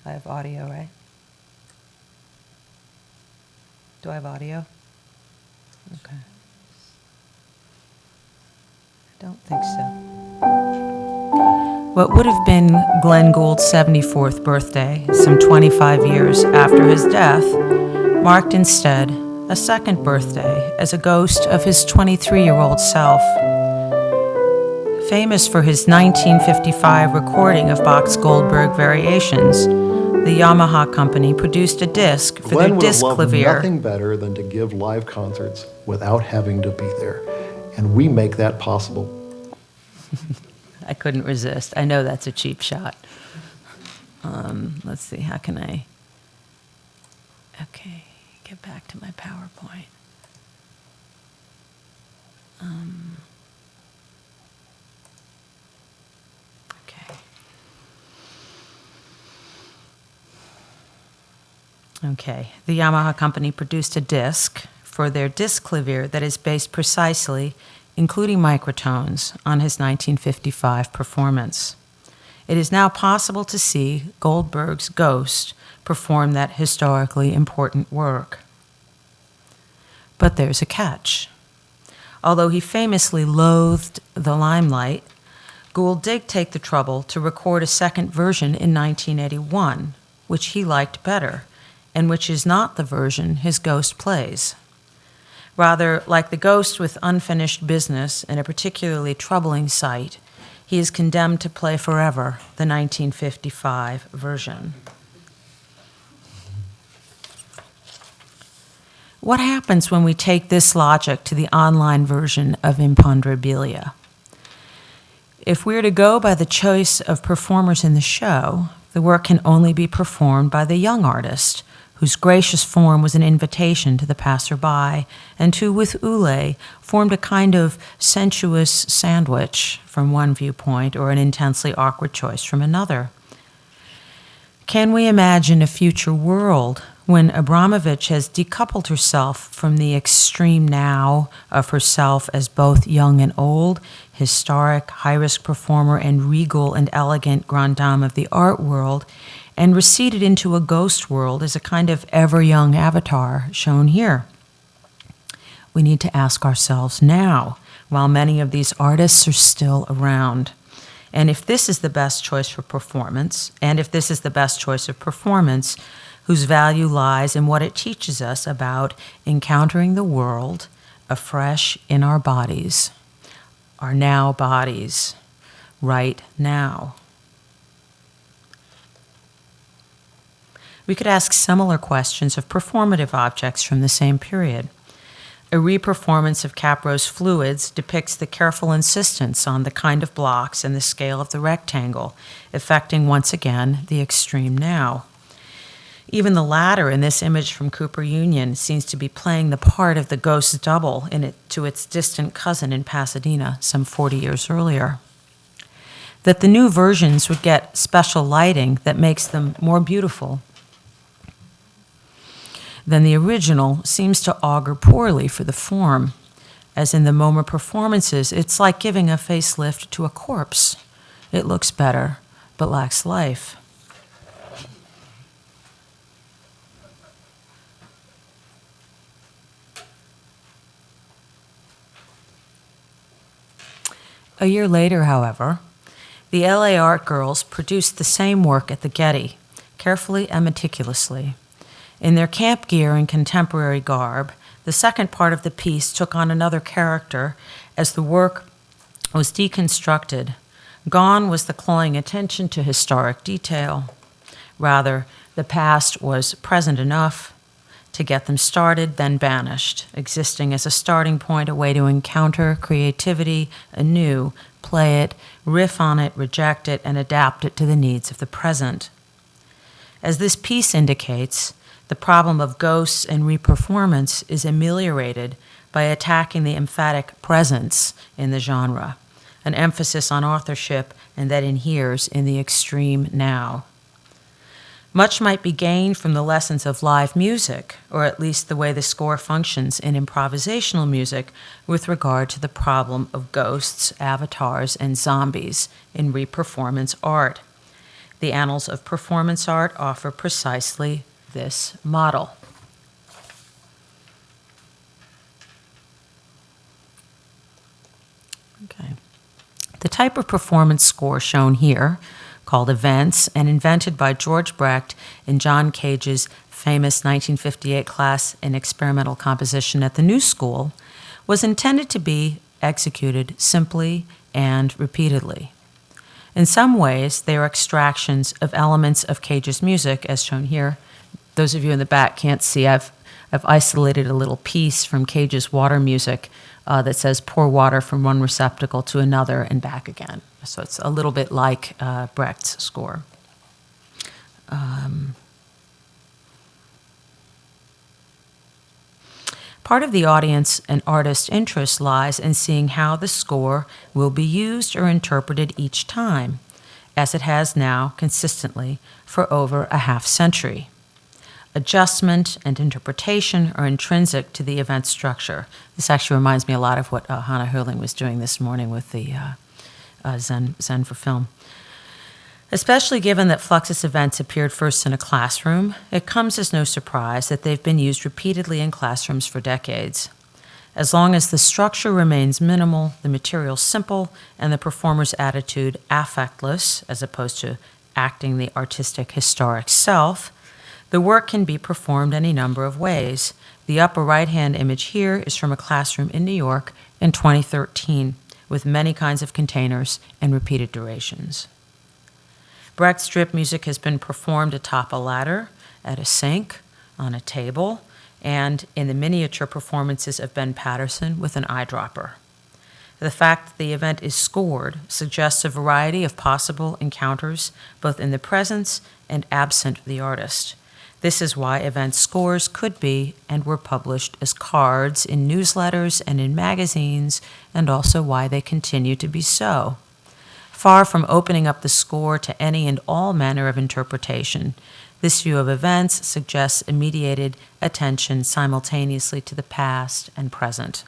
I have audio, right? Do I have audio? Okay. I don't think so. What would have been Glenn Gould's 74th birthday, some 25 years after his death, marked instead a second birthday as a ghost of his 23-year-old self. Famous for his 1955 recording of Bach's Goldberg Variations, the Yamaha company produced a disc for their disc Glenn would have clavier. loved nothing better than to give live concerts without having to be there. And we make that possible. I couldn't resist. I know that's a cheap shot. Let's see, how can I... Okay, get back to my PowerPoint. Okay. Okay, the Yamaha company produced a disc for their disc clavier that is based precisely, including microtones, on his 1955 performance. It is now possible to see Goldberg's Ghost perform that historically important work. But there's a catch. Although he famously loathed the limelight, Gould did take the trouble to record a second version in 1981, which he liked better, and which is not the version his Ghost plays. Rather, like the Ghost with unfinished business in a particularly troubling sight, he is condemned to play forever the 1955 version. What happens when we take this logic to the online version of Imponderabilia? If we're to go by the choice of performers in the show, the work can only be performed by the young artist, whose gracious form was an invitation to the passerby, and who, with Ule, formed a kind of sensuous sandwich from one viewpoint or an intensely awkward choice from another. Can we imagine a future world when Abramovich has decoupled herself from the extreme now of herself as both young and old, historic, high-risk performer, and regal and elegant grande dame of the art world, and receded into a ghost world as a kind of ever-young avatar shown here? We need to ask ourselves now, while many of these artists are still around. And if this is the best choice for performance, whose value lies in what it teaches us about encountering the world afresh in our bodies, our now bodies, right now. We could ask similar questions of performative objects from the same period. A reperformance of Capro's Fluids depicts the careful insistence on the kind of blocks and the scale of the rectangle, affecting once again the extreme now. Even the latter in this image from Cooper Union seems to be playing the part of the ghost's double to its distant cousin in Pasadena some 40 years earlier. That the new versions would get special lighting that makes them more beautiful than the original seems to augur poorly for the form. As in the MoMA performances, it's like giving a facelift to a corpse. It looks better, but lacks life. A year later, however, the LA Art Girls produced the same work at the Getty, carefully and meticulously. In their camp gear and contemporary garb, the second part of the piece took on another character as the work was deconstructed. Gone was the cloying attention to historic detail. Rather, the past was present enough to get them started, then banished, existing as a starting point, a way to encounter creativity anew, play it, riff on it, reject it, and adapt it to the needs of the present. As this piece indicates, The problem of ghosts and reperformance is ameliorated by attacking the emphatic presence in the genre, an emphasis on authorship and that inheres in the extreme now. Much might be gained from the lessons of live music, or at least the way the score functions in improvisational music with regard to the problem of ghosts, avatars, and zombies in reperformance art. The Annals of Performance Art offer precisely this model. Okay. The type of performance score shown here, called events and invented by George Brecht in John Cage's famous 1958 class in experimental composition at the New School, was intended to be executed simply and repeatedly. In some ways, they are extractions of elements of Cage's music, as shown here. Those of you in the back can't see, I've isolated a little piece from Cage's water music that says pour water from one receptacle to another and back again. So it's a little bit like Brecht's score. Part of the audience and artist's interest lies in seeing how the score will be used or interpreted each time, as it has now consistently for over a half-century. Adjustment and interpretation are intrinsic to the event structure. This actually reminds me a lot of what Hannah Hurling was doing this morning with the Zen for Film. Especially given that Fluxus events appeared first in a classroom, it comes as no surprise that they've been used repeatedly in classrooms for decades. As long as the structure remains minimal, the material simple, and the performer's attitude affectless, as opposed to acting the artistic historic self, the work can be performed any number of ways. The upper right-hand image here is from a classroom in New York in 2013, with many kinds of containers and repeated durations. Brecht's strip music has been performed atop a ladder, at a sink, on a table, and in the miniature performances of Ben Patterson with an eyedropper. The fact that the event is scored suggests a variety of possible encounters, both in the presence and absent of the artist. This is why event scores could be and were published as cards in newsletters and in magazines, and also why they continue to be so. Far from opening up the score to any and all manner of interpretation, this view of events suggests a mediated attention simultaneously to the past and present.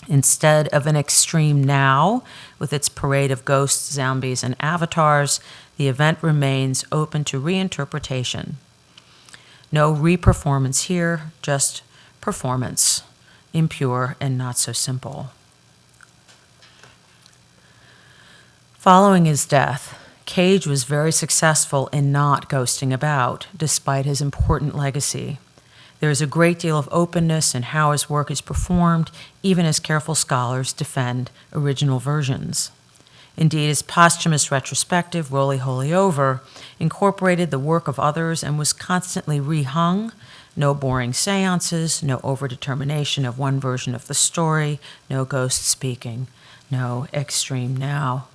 Instead of an extreme now, with its parade of ghosts, zombies, and avatars, the event remains open to reinterpretation. No reperformance here, just performance, impure and not so simple. Following his death, Cage was very successful in not ghosting about, despite his important legacy. There is a great deal of openness in how his work is performed, even as careful scholars defend original versions. Indeed, his posthumous retrospective, Roly Holy Over, incorporated the work of others and was constantly rehung. No boring seances, no overdetermination of one version of the story, no ghost speaking, no extreme now.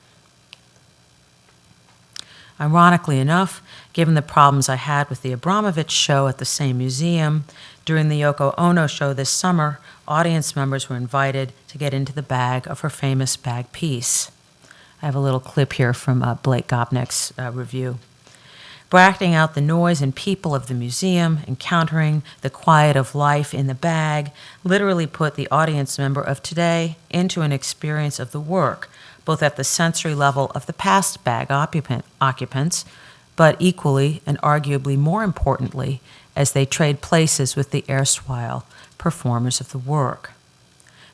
Ironically enough, given the problems I had with the Abramovich show at the same museum, during the Yoko Ono show this summer, audience members were invited to get into the bag of her famous bag piece. I have a little clip here from Blake Gopnik's review. Bracketing out the noise and people of the museum, encountering the quiet of life in the bag, literally put the audience member of today into an experience of the work, both at the sensory level of the past bag occupants, but equally and arguably more importantly, as they trade places with the erstwhile performers of the work.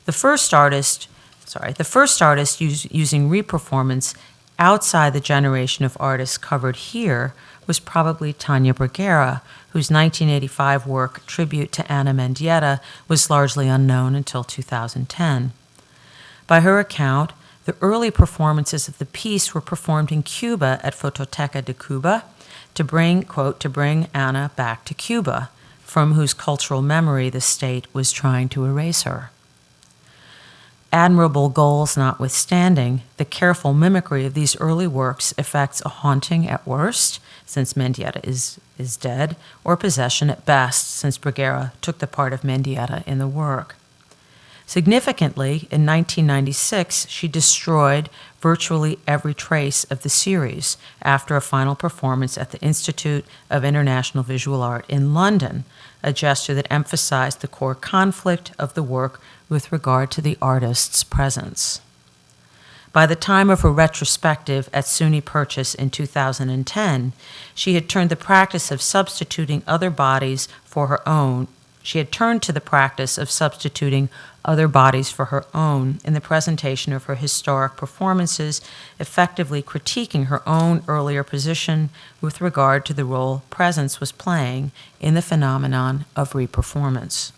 The first artist using reperformance outside the generation of artists covered here was probably Tania Bruguera, whose 1985 work, Tribute to Anna Mendieta, was largely unknown until 2010. By her account, the early performances of the piece were performed in Cuba at Fototeca de Cuba to bring, quote, to bring Anna back to Cuba, from whose cultural memory the state was trying to erase her. admirable goals notwithstanding, the careful mimicry of these early works effects a haunting at worst, since Mendieta is dead, or possession at best, since Bruguera took the part of Mendieta in the work. Significantly, in 1996, she destroyed virtually every trace of the series after a final performance at the Institute of International Visual Art in London, a gesture that emphasized the core conflict of the work with regard to the artist's presence. By the time of her retrospective at SUNY Purchase in 2010, she had turned the practice of substituting other bodies for her own. She had turned to the practice of substituting other bodies for her own in the presentation of her historic performances, effectively critiquing her own earlier position with regard to the role presence was playing in the phenomenon of reperformance.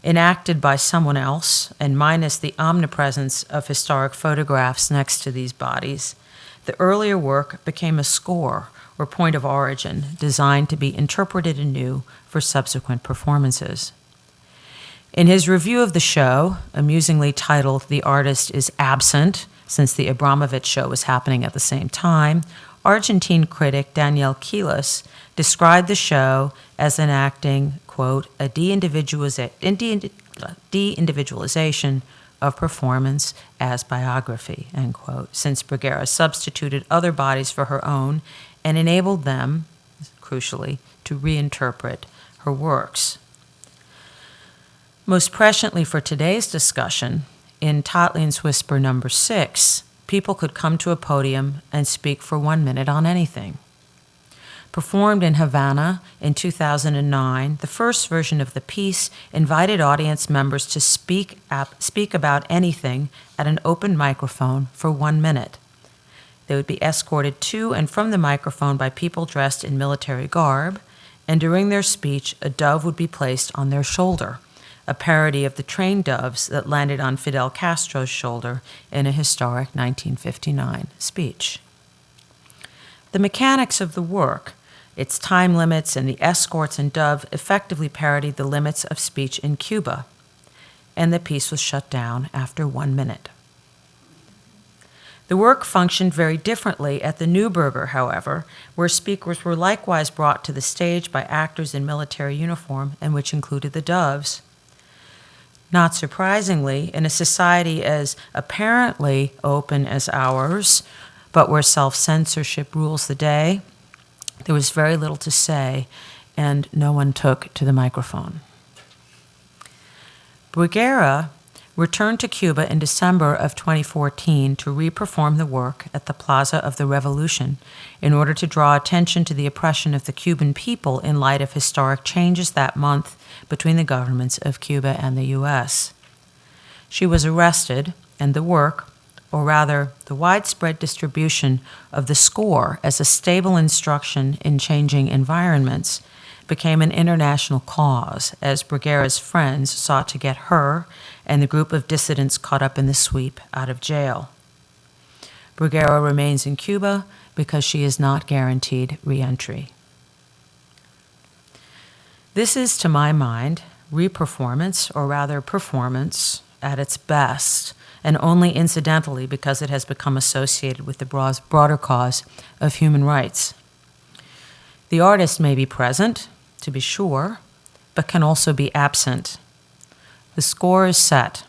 Enacted by someone else, and minus the omnipresence of historic photographs next to these bodies, the earlier work became a score or point of origin designed to be interpreted anew for subsequent performances. In his review of the show, amusingly titled "The Artist is Absent," since the Abramovich show was happening at the same time, Argentine critic Daniel Quiles described the show as enacting, quote, a de-individualization of performance as biography, end quote, since Bruguera substituted other bodies for her own and enabled them, crucially, to reinterpret her works. Most presciently for today's discussion, in Totlin's Whisper No. 6, people could come to a podium and speak for 1 minute on anything. Performed in Havana in 2009, the first version of the piece invited audience members to speak about anything at an open microphone for 1 minute. They would be escorted to and from the microphone by people dressed in military garb, and during their speech, a dove would be placed on their shoulder, a parody of the trained doves that landed on Fidel Castro's shoulder in a historic 1959 speech. The mechanics of the work, its time limits, and the escorts and dove effectively parodied the limits of speech in Cuba, and the piece was shut down after 1 minute. The work functioned very differently at the Neuberger, however, where speakers were likewise brought to the stage by actors in military uniform, and which included the doves. Not surprisingly, in a society as apparently open as ours, but where self-censorship rules the day, there was very little to say, and no one took to the microphone. Bruguera returned to Cuba in December of 2014 to re-perform the work at the Plaza of the Revolution in order to draw attention to the oppression of the Cuban people in light of historic changes that month between the governments of Cuba and the U.S. She was arrested, and the work, or rather the widespread distribution of the score as a stable instruction in changing environments, became an international cause as Bruguera's friends sought to get her and the group of dissidents caught up in the sweep out of jail. Bruguera remains in Cuba because she is not guaranteed re-entry. This is, to my mind, re-performance, or rather performance, at its best, and only incidentally because it has become associated with the broader cause of human rights. The artist may be present, to be sure, but can also be absent. The score is set,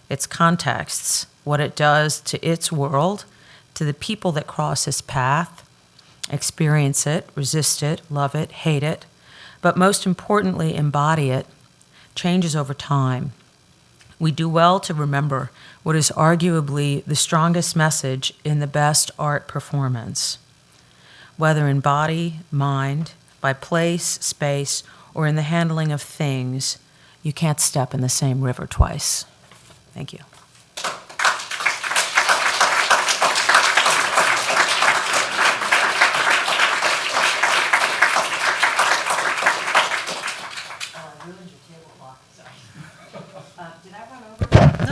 its contexts, what it does to its world, to the people that cross its path, experience it, resist it, love it, hate it, but most importantly, embody it, changes over time. We do well to remember what is arguably the strongest message in the best art performance. Whether in body, mind, by place, space, or in the handling of things, you can't step in the same river twice. Thank you.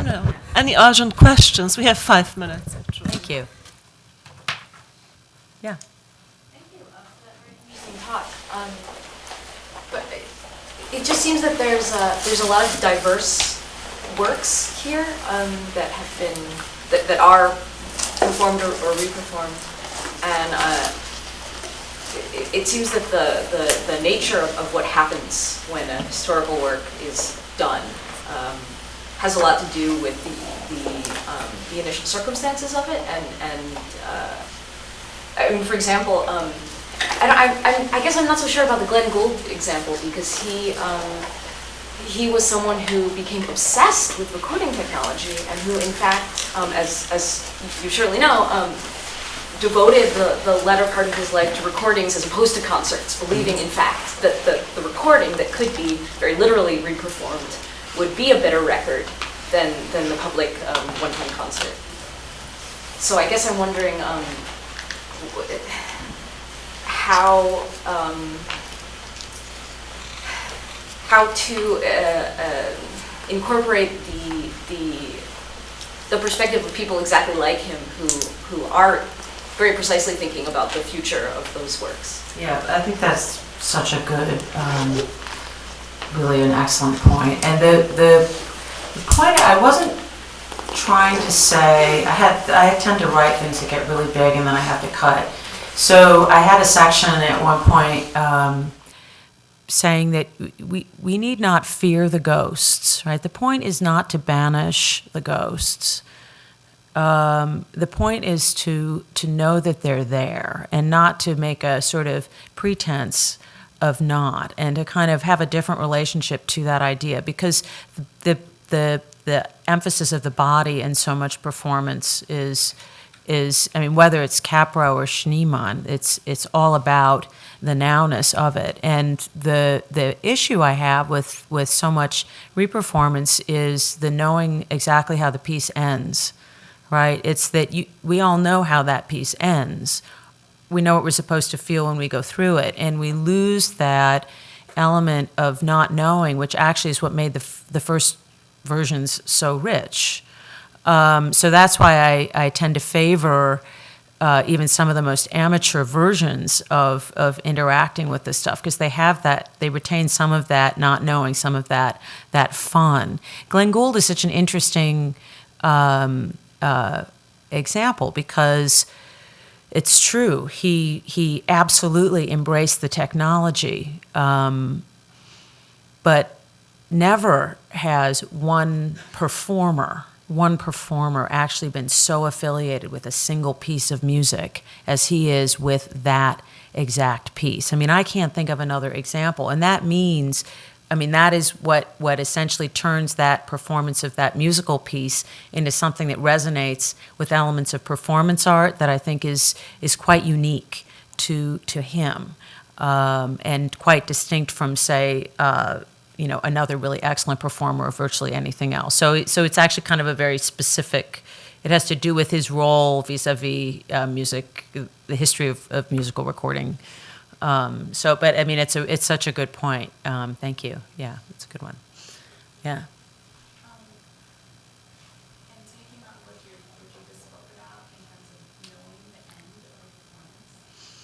No. Any urgent questions? We have 5 minutes, actually. Thank you. Yeah. Thank you for that very interesting talk. But it just seems that there's a lot of diverse works here that have been, that are performed or reperformed. And it seems that the nature of what happens when a historical work is done has a lot to do with the initial circumstances of it, and I mean, for example, I guess I'm not so sure about the Glenn Gould example, because he was someone who became obsessed with recording technology, and who, in fact, as you surely know, devoted the latter part of his life to recordings as opposed to concerts, believing, in fact, that the recording that could be very literally reperformed would be a better record than the public one-time concert. So I guess I'm wondering how to incorporate the perspective of people exactly like him who are very precisely thinking about the future of those works. Yeah, I think that's such a good, really an excellent point. And the point, I wasn't trying to say, I tend to write things that get really big and then I have to cut. So I had a section at one point saying that we need not fear the ghosts, right? The point is not to banish the ghosts. The point is to know that they're there, and not to make a sort of pretense of not, and to kind of have a different relationship to that idea, because the emphasis of the body in so much performance is I mean, whether it's Capro or Schneemann, it's all about the nowness of it. And the issue I have with so much reperformance is the knowing exactly how the piece ends, right? It's that we all know how that piece ends. We know what we're supposed to feel when we go through it, and we lose that element of not knowing, which actually is what made the first versions so rich. So that's why I tend to favor even some of the most amateur versions of interacting with this stuff, because they have that, they retain some of that not knowing, some of that fun. Glenn Gould is such an interesting example, because it's true, he absolutely embraced the technology, but never has one performer actually been so affiliated with a single piece of music as he is with that exact piece. I mean, I can't think of another example. And that means, I mean, that is what essentially turns that performance of that musical piece into something that resonates with elements of performance art that I think is quite unique to him, and quite distinct from, say, another really excellent performer of virtually anything else. So it's actually kind of a very specific, it has to do with his role vis-a-vis music, the history of musical recording. But I mean, it's such a good point. Thank you. Yeah, it's a good one. Yeah. And taking on what you just spoke about in terms of knowing the end of a performance.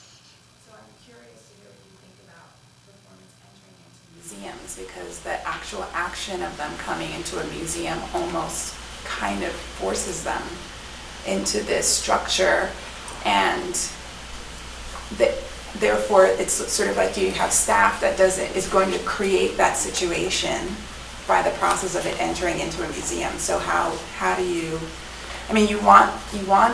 So I'm curious to hear what you think about performance entering into museums, because the actual action of them coming into a museum almost kind of forces them into this structure, and therefore it's sort of like you have staff that is going to create that situation by the process of it entering into a museum. So how do you, I mean, you want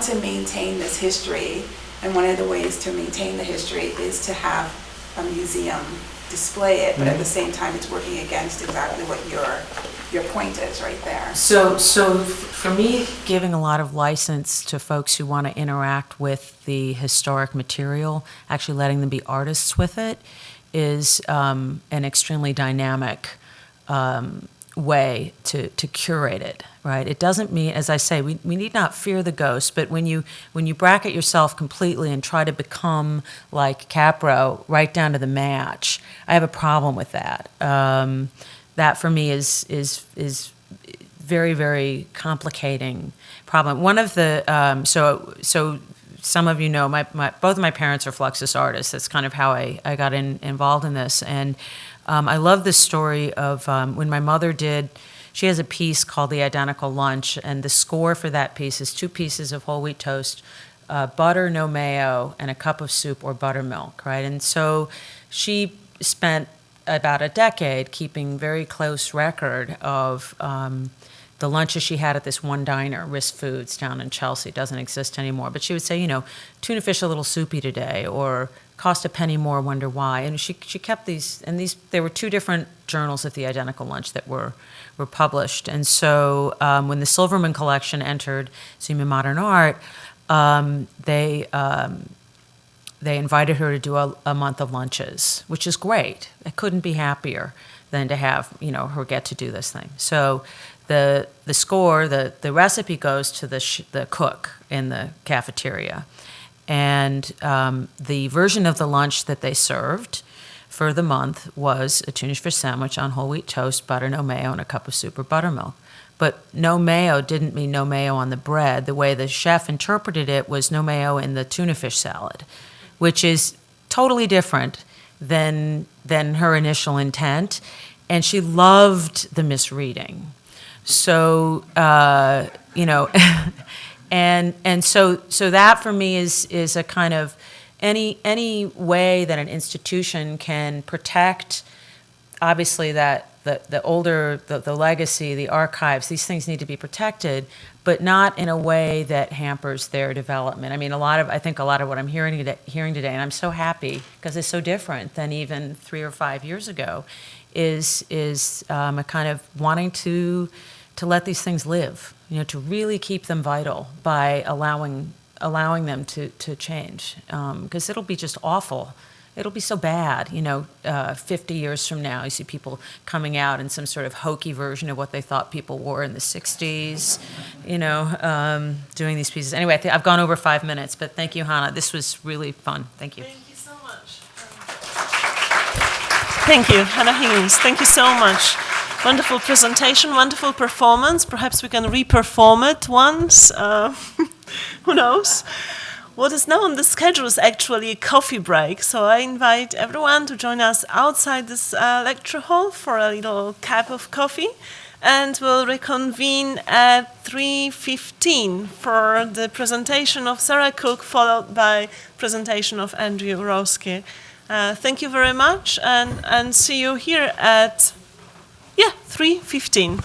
to maintain this history, and one of the ways to maintain the history is to have a museum display it, but at the same time it's working against exactly what your point is right there. So for me, giving a lot of license to folks who want to interact with the historic material, actually letting them be artists with it, is an extremely dynamic way to curate it, right? It doesn't mean, as I say, we need not fear the ghost, but when you bracket yourself completely and try to become like Capro right down to the match, I have a problem with that. That for me is very, very complicating problem. One of the so some of you know both of my parents are Fluxus artists. That's kind of how I got involved in this, and I love this story of when my mother did. she has a piece called The Identical Lunch, and the score for that piece is 2 pieces of whole wheat toast, butter, no mayo, and a cup of soup or buttermilk, right? And so she spent about a decade keeping very close record of the lunches she had at this one diner, Risk Foods, down in Chelsea. It doesn't exist anymore. But she would say, tuna fish a little soupy today, or cost a penny more, wonder why. And she kept these, and there were 2 different journals of The Identical Lunch that were published. And so when the Silverman collection entered Museum Modern Art, they invited her to do a month of lunches, which is great. I couldn't be happier than to have, her get to do this thing. So the score, the recipe goes to the cook in the cafeteria. And the version of the lunch that they served for the month was a tuna fish sandwich on whole wheat toast, butter, no mayo, and a cup of soup or buttermilk. But no mayo didn't mean no mayo on the bread. The way the chef interpreted it was no mayo in the tuna fish salad, which is totally different than her initial intent. And she loved the misreading. So, and so that for me is a kind of any way that an institution can protect, obviously, that the legacy, the archives, these things need to be protected, but not in a way that hampers their development. I mean, I think a lot of what I'm hearing today, and I'm so happy because it's so different than even 3 or 5 years ago, is a kind of wanting to let these things live, to really keep them vital by allowing them to change, because it'll be just awful. It'll be so bad, 50 years from now, you see people coming out in some sort of hokey version of what they thought people wore in the 60s, doing these pieces. Anyway, I've gone over 5 minutes, but thank you, Hannah. This was really fun. Thank you. Thank you so much. Thank you, Hannah Higgins. Thank you so much. Wonderful presentation, wonderful performance. Perhaps we can re-perform it once. Who knows? What is now on the schedule is actually a coffee break, so I invite everyone to join us outside this lecture hall for a little cup of coffee, and we'll reconvene at 3:15 for the presentation of Sarah Cook, followed by presentation of Andrew Roski. Thank you very much, and see you here at 3:15.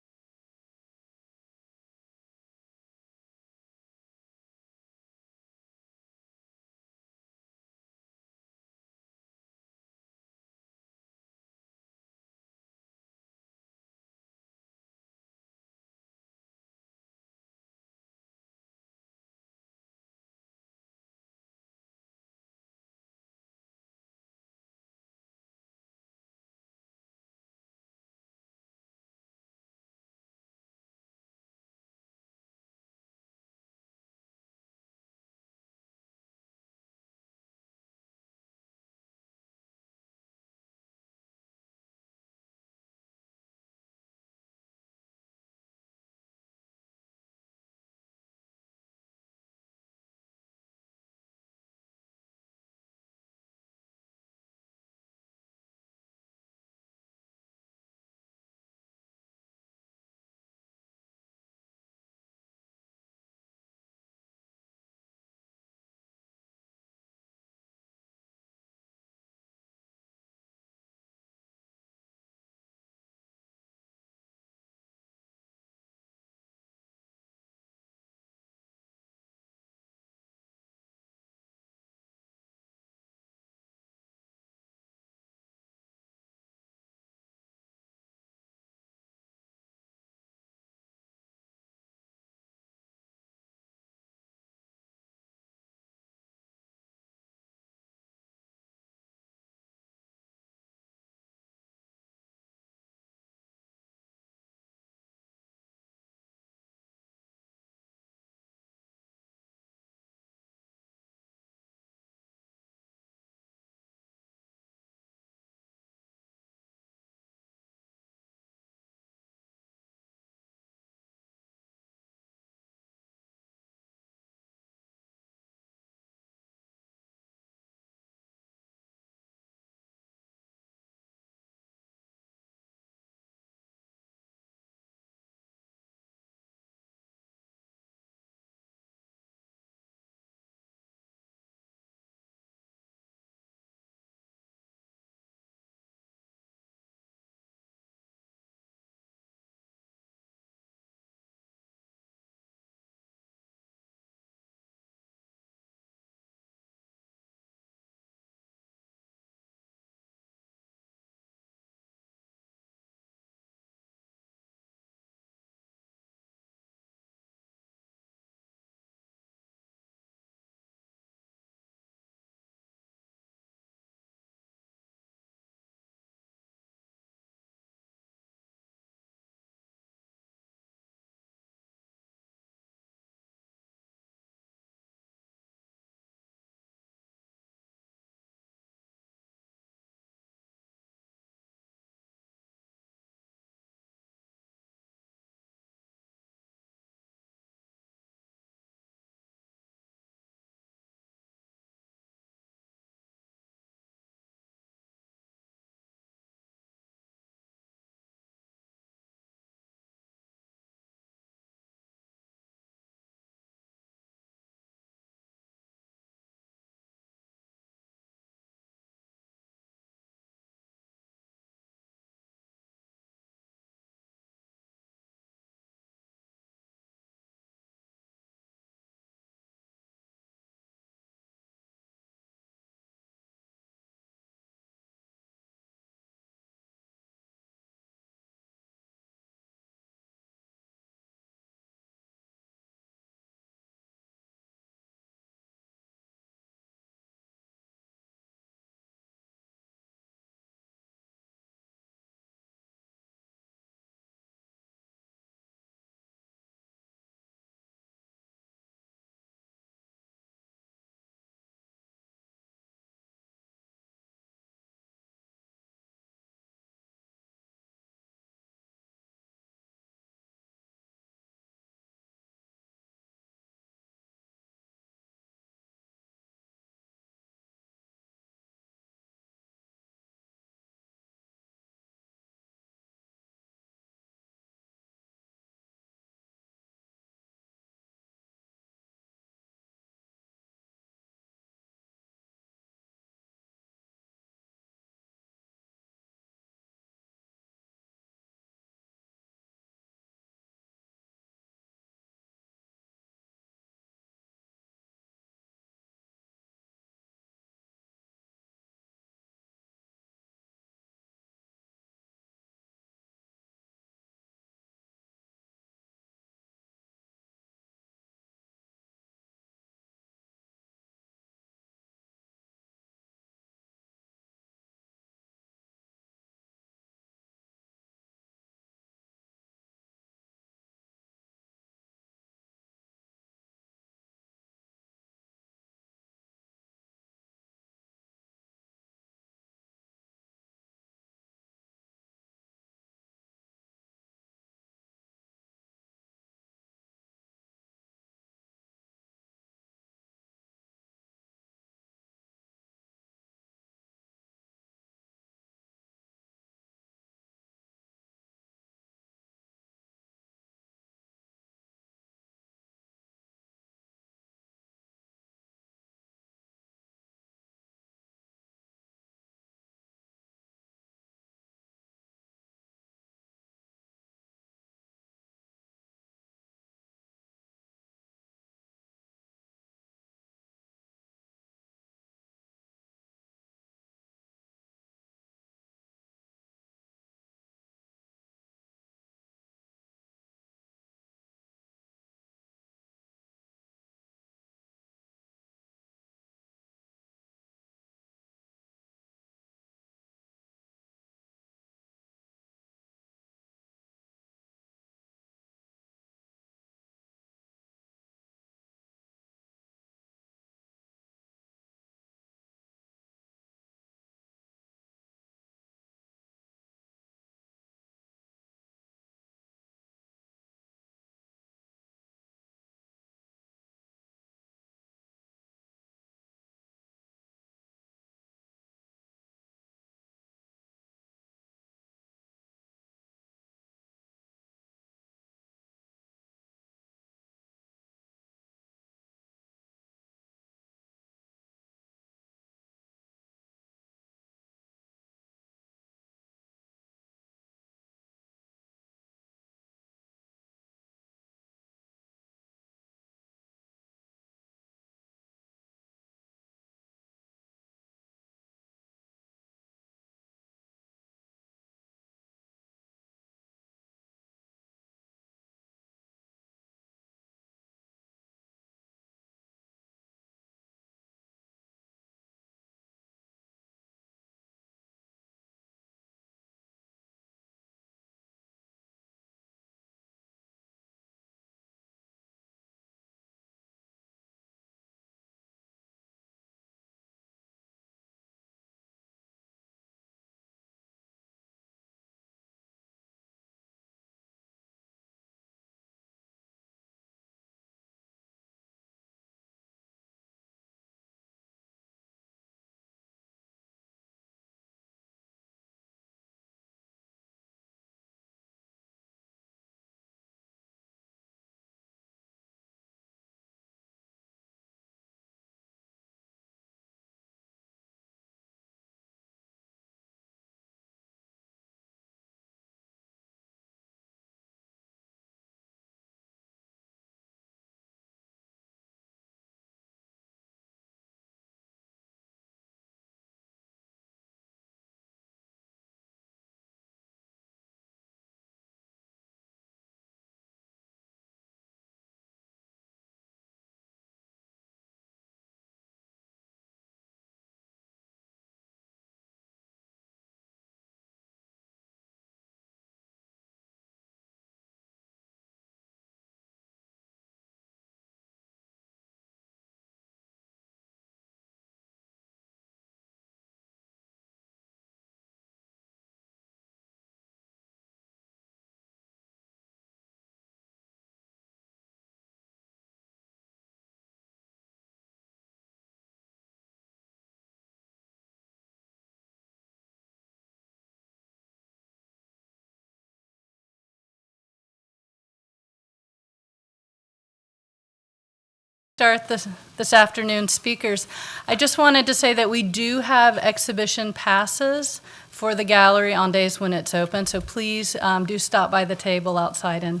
Start this afternoon's speakers. I just wanted to say that we do have exhibition passes for the gallery on days when it's open, so please do stop by the table outside and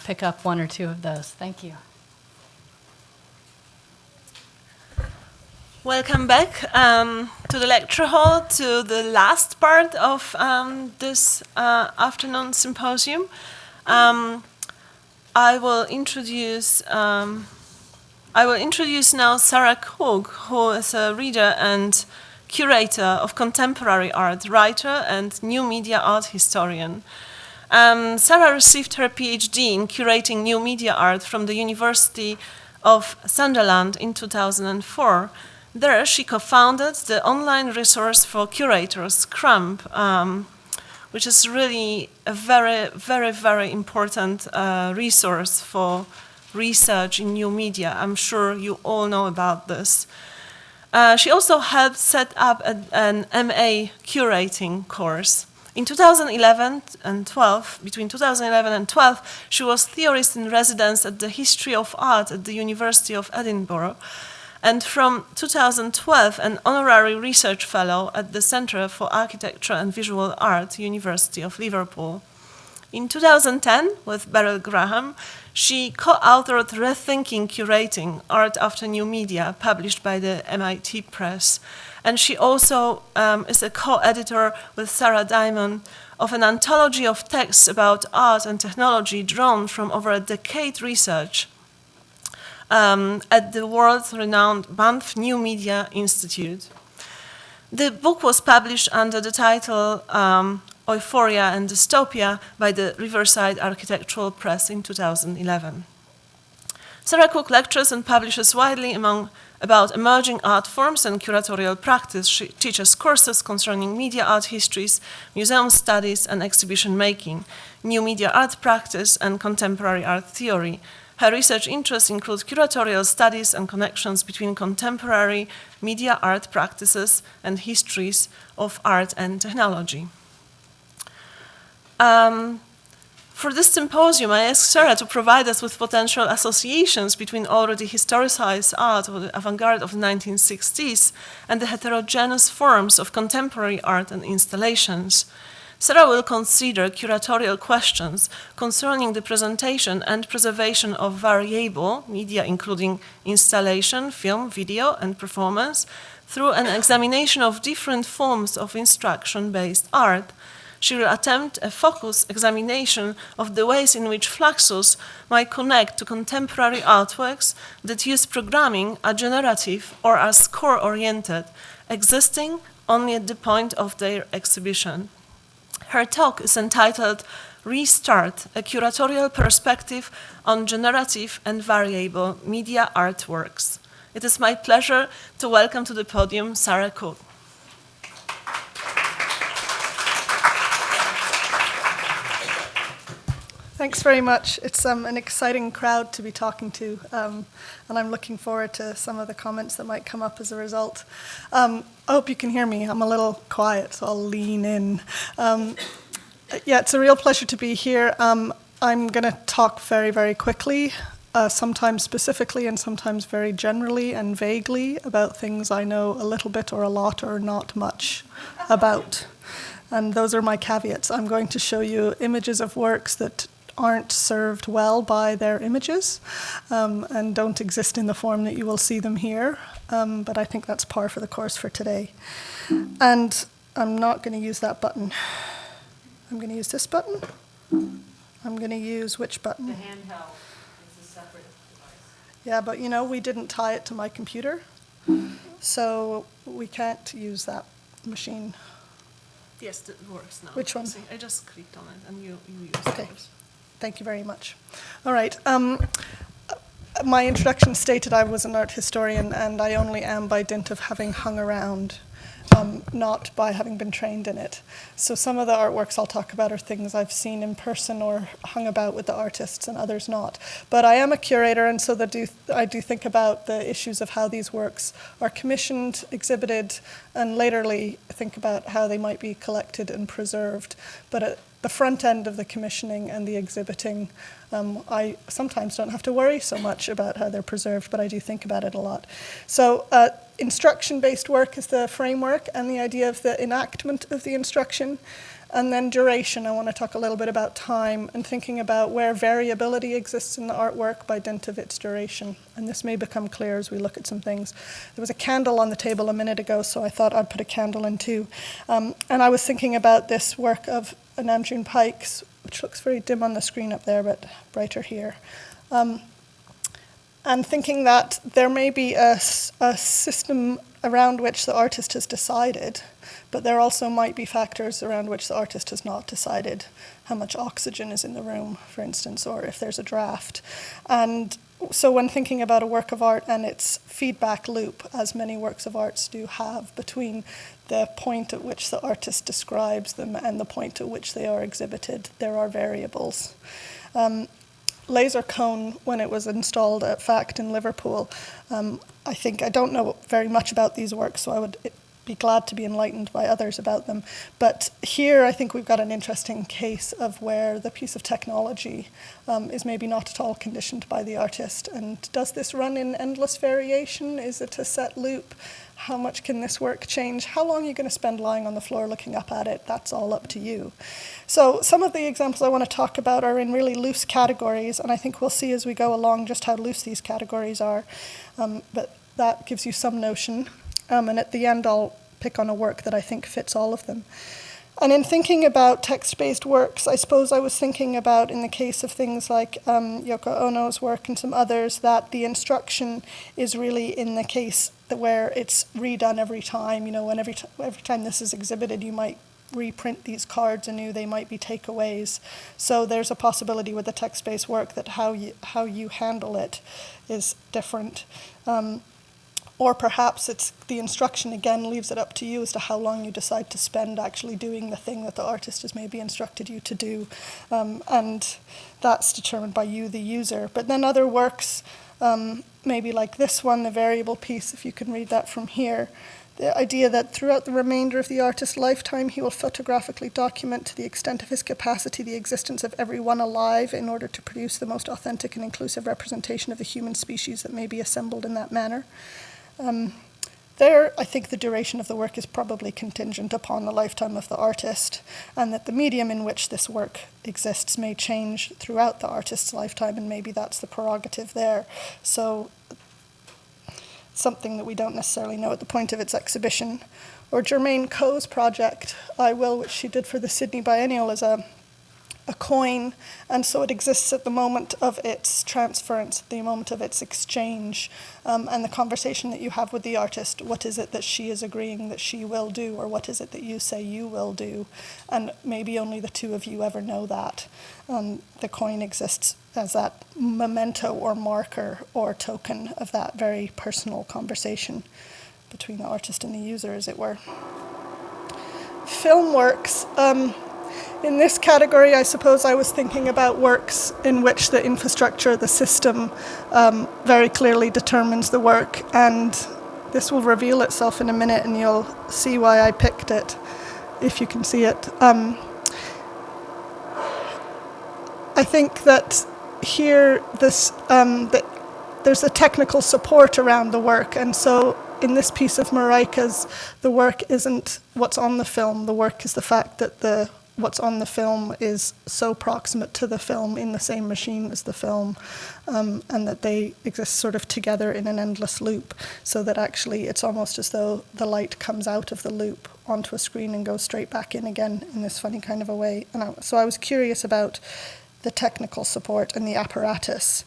pick up one or two of those. Thank you. Welcome back to the lecture hall, to the last part of this afternoon symposium. I will introduce now Sarah Cook, who is a reader and curator of contemporary art, writer, and new media art historian. Sarah received her PhD in curating new media art from the University of Sunderland in 2004. There, she co-founded the online resource for curators, CRUMP, which is really a very, very, very important resource for research in new media. I'm sure you all know about this. She also helped set up an MA curating course. In 2011 and 12, between 2011 and 12, she was theorist in residence at the History of Art at the University of Edinburgh, and from 2012, an honorary research fellow at the Centre for Architecture and Visual Art, University of Liverpool. In 2010, with Beryl Graham, she co-authored Rethinking Curating, Art After New Media, published by the MIT Press. And she also is a co-editor with Sarah Diamond of an anthology of texts about art and technology drawn from over a decade research at the world-renowned Banff New Media Institute. The book was published under the title Euphoria and Dystopia by the Riverside Architectural Press in 2011. Sarah Cook lectures and publishes widely about emerging art forms and curatorial practice. She teaches courses concerning media art histories, museum studies, and exhibition making, new media art practice, and contemporary art theory. Her research interests include curatorial studies and connections between contemporary media art practices and histories of art and technology. For this symposium, I asked Sarah to provide us with potential associations between already historicized art of the avant-garde of the 1960s and the heterogeneous forms of contemporary art and installations. Sarah will consider curatorial questions concerning the presentation and preservation of variable media, including installation, film, video, and performance, through an examination of different forms of instruction-based art. She will attempt a focused examination of the ways in which Fluxus might connect to contemporary artworks that use programming, are generative or are score-oriented, existing only at the point of their exhibition. Her talk is entitled Restart, a curatorial perspective on generative and variable media artworks. It is my pleasure to welcome to the podium Sarah Cook. Thanks very much. It's an exciting crowd to be talking to, and I'm looking forward to some of the comments that might come up as a result. I hope you can hear me. I'm a little quiet, so I'll lean in. Yeah, it's a real pleasure to be here. I'm going to talk very, very quickly, sometimes specifically and sometimes very generally and vaguely about things I know a little bit or a lot or not much about. And those are my caveats. I'm going to show you images of works that aren't served well by their images and don't exist in the form that you will see them here. But I think that's par for the course for today. And I'm not going to use that button. I'm going to use this button. I'm going to use which button? The handheld is a separate device. Yeah, but you know, we didn't tie it to my computer. So we can't use that machine. Yes, it works now. Which one? See, I just clicked on it and you use Okay. yours. Thank you very much. All right. My introduction stated I was an art historian, and I only am by dint of having hung around, not by having been trained in it. So some of the artworks I'll talk about are things I've seen in person or hung about with the artists, and others not. But I am a curator, and so I do think about the issues of how these works are commissioned, exhibited, and laterly think about how they might be collected and preserved. But the front end of the commissioning and the exhibiting, I sometimes don't have to worry so much about how they're preserved, but I do think about it a lot. So instruction-based work is the framework and the idea of the enactment of the instruction. And then duration, I want to talk a little bit about time and thinking about where variability exists in the artwork by dint of its duration. And this may become clear as we look at some things. There was a candle on the table a minute ago, so I thought I'd put a candle in too. And I was thinking about this work of Namjoon Paik's, which looks very dim on the screen up there, but brighter here. And thinking that there may be a system around which the artist has decided, but there also might be factors around which the artist has not decided. How much oxygen is in the room, for instance, or if there's a draft. And so when thinking about a work of art and its feedback loop, as many works of arts do have, between the point at which the artist describes them and the point at which they are exhibited, there are variables. Laser cone, when it was installed at FACT in Liverpool, I don't know very much about these works, so I would be glad to be enlightened by others about them. But here I think we've got an interesting case of where the piece of technology is maybe not at all conditioned by the artist. And does this run in endless variation? Is it a set loop? How much can this work change? How long are you going to spend lying on the floor looking up at it? That's all up to you. So some of the examples I want to talk about are in really loose categories, and I think we'll see as we go along just how loose these categories are. But that gives you some notion. And at the end, I'll pick on a work that I think fits all of them. And in thinking about text-based works, I suppose I was thinking about, in the case of things like Yoko Ono's work and some others, that the instruction is really in the case where it's redone every time. You know, when every time this is exhibited, you might reprint these cards anew. They might be takeaways. So there's a possibility with the text-based work that how you handle it is different. Or perhaps it's the instruction, again, leaves it up to you as to how long you decide to spend actually doing the thing that the artist has maybe instructed you to do. And that's determined by you, the user. But then other works, maybe like this one, the variable piece, if you can read that from here, the idea that throughout the remainder of the artist's lifetime, he will photographically document to the extent of his capacity the existence of everyone alive in order to produce the most authentic and inclusive representation of the human species that may be assembled in that manner. There, I think the duration of the work is probably contingent upon the lifetime of the artist, and that the medium in which this work exists may change throughout the artist's lifetime, and maybe that's the prerogative there. So something that we don't necessarily know at the point of its exhibition. Or Germaine Coe's project, I Will, which she did for the Sydney Biennial, is a coin, and so it exists at the moment of its transference, the moment of its exchange, and the conversation that you have with the artist. What is it that she is agreeing that she will do, or what is it that you say you will do? And maybe only the two of you ever know that. The coin exists as that memento or marker or token of that very personal conversation between the artist and the user, as it were. Film works. In this category, I suppose I was thinking about works in which the infrastructure, the system, very clearly determines the work. And this will reveal itself in a minute, and you'll see why I picked it, if you can see it. I think that here, there's a technical support around the work, and so in this piece of Marika's, the work isn't what's on the film. The work is the fact that what's on the film is so proximate to the film in the same machine as the film, and that they exist sort of together in an endless loop, so that actually it's almost as though the light comes out of the loop onto a screen and goes straight back in again in this funny kind of a way. And so I was curious about the technical support and the apparatus,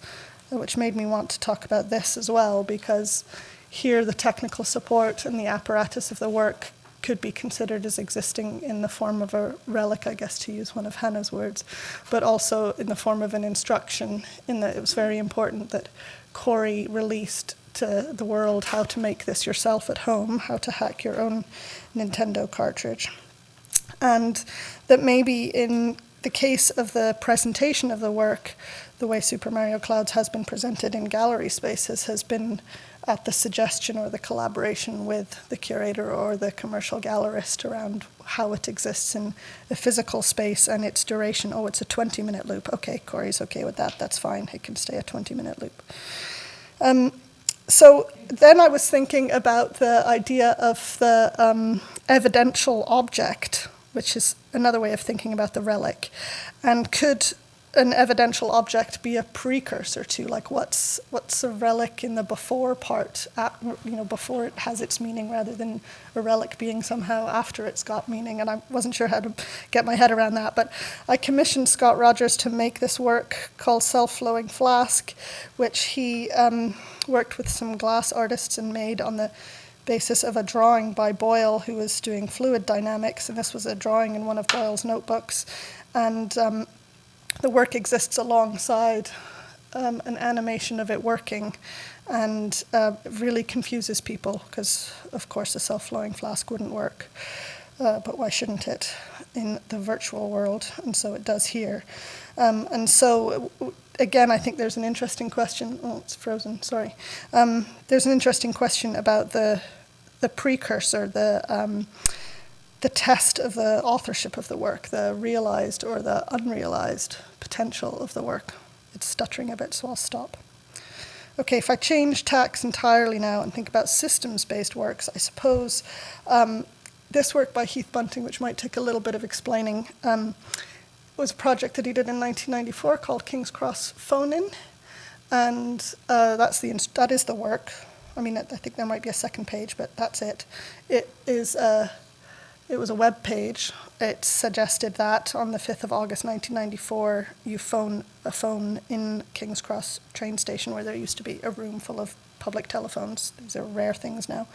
which made me want to talk about this as well, because here the technical support and the apparatus of the work could be considered as existing in the form of a relic, I guess, to use one of Hannah's words, but also in the form of an instruction, in that it was very important that Corey released to the world how to make this yourself at home, how to hack your own Nintendo cartridge. And that maybe in the case of the presentation of the work, the way Super Mario Clouds has been presented in gallery spaces has been at the suggestion or the collaboration with the curator or the commercial gallerist around how it exists in a physical space and its duration. Oh, it's a 20-minute loop. Okay, Corey's okay with that. That's fine. It can stay a 20-minute loop. So then I was thinking about the idea of the evidential object, which is another way of thinking about the relic. And could an evidential object be a precursor to, like, what's a relic in the before part, before it has its meaning, rather than a relic being somehow after it's got meaning? And I wasn't sure how to get my head around that, but I commissioned Scott Rogers to make this work called Self-Flowing Flask, which he worked with some glass artists and made on the basis of a drawing by Boyle, who was doing fluid dynamics, and this was a drawing in one of Boyle's notebooks. And the work exists alongside an animation of it working, and it really confuses people because, of course, a self-flowing flask wouldn't work. But why shouldn't it in the virtual world? And so it does here. And so, again, I think there's an interesting question. Oh, it's frozen, sorry. There's an interesting question about the precursor, the test of the authorship of the work, the realized or the unrealized potential of the work. It's stuttering a bit, so I'll stop. Okay, if I change tacks entirely now and think about systems-based works, I suppose this work by Heath Bunting, which might take a little bit of explaining, was a project that he did in 1994 called King's Cross Phone-In, and that is the work. I mean, I think there might be a second page, but that's it. It was a web page. It suggested that on the 5th of August 1994, you phone a phone in King's Cross train station where there used to be a room full of public telephones. These are rare things now.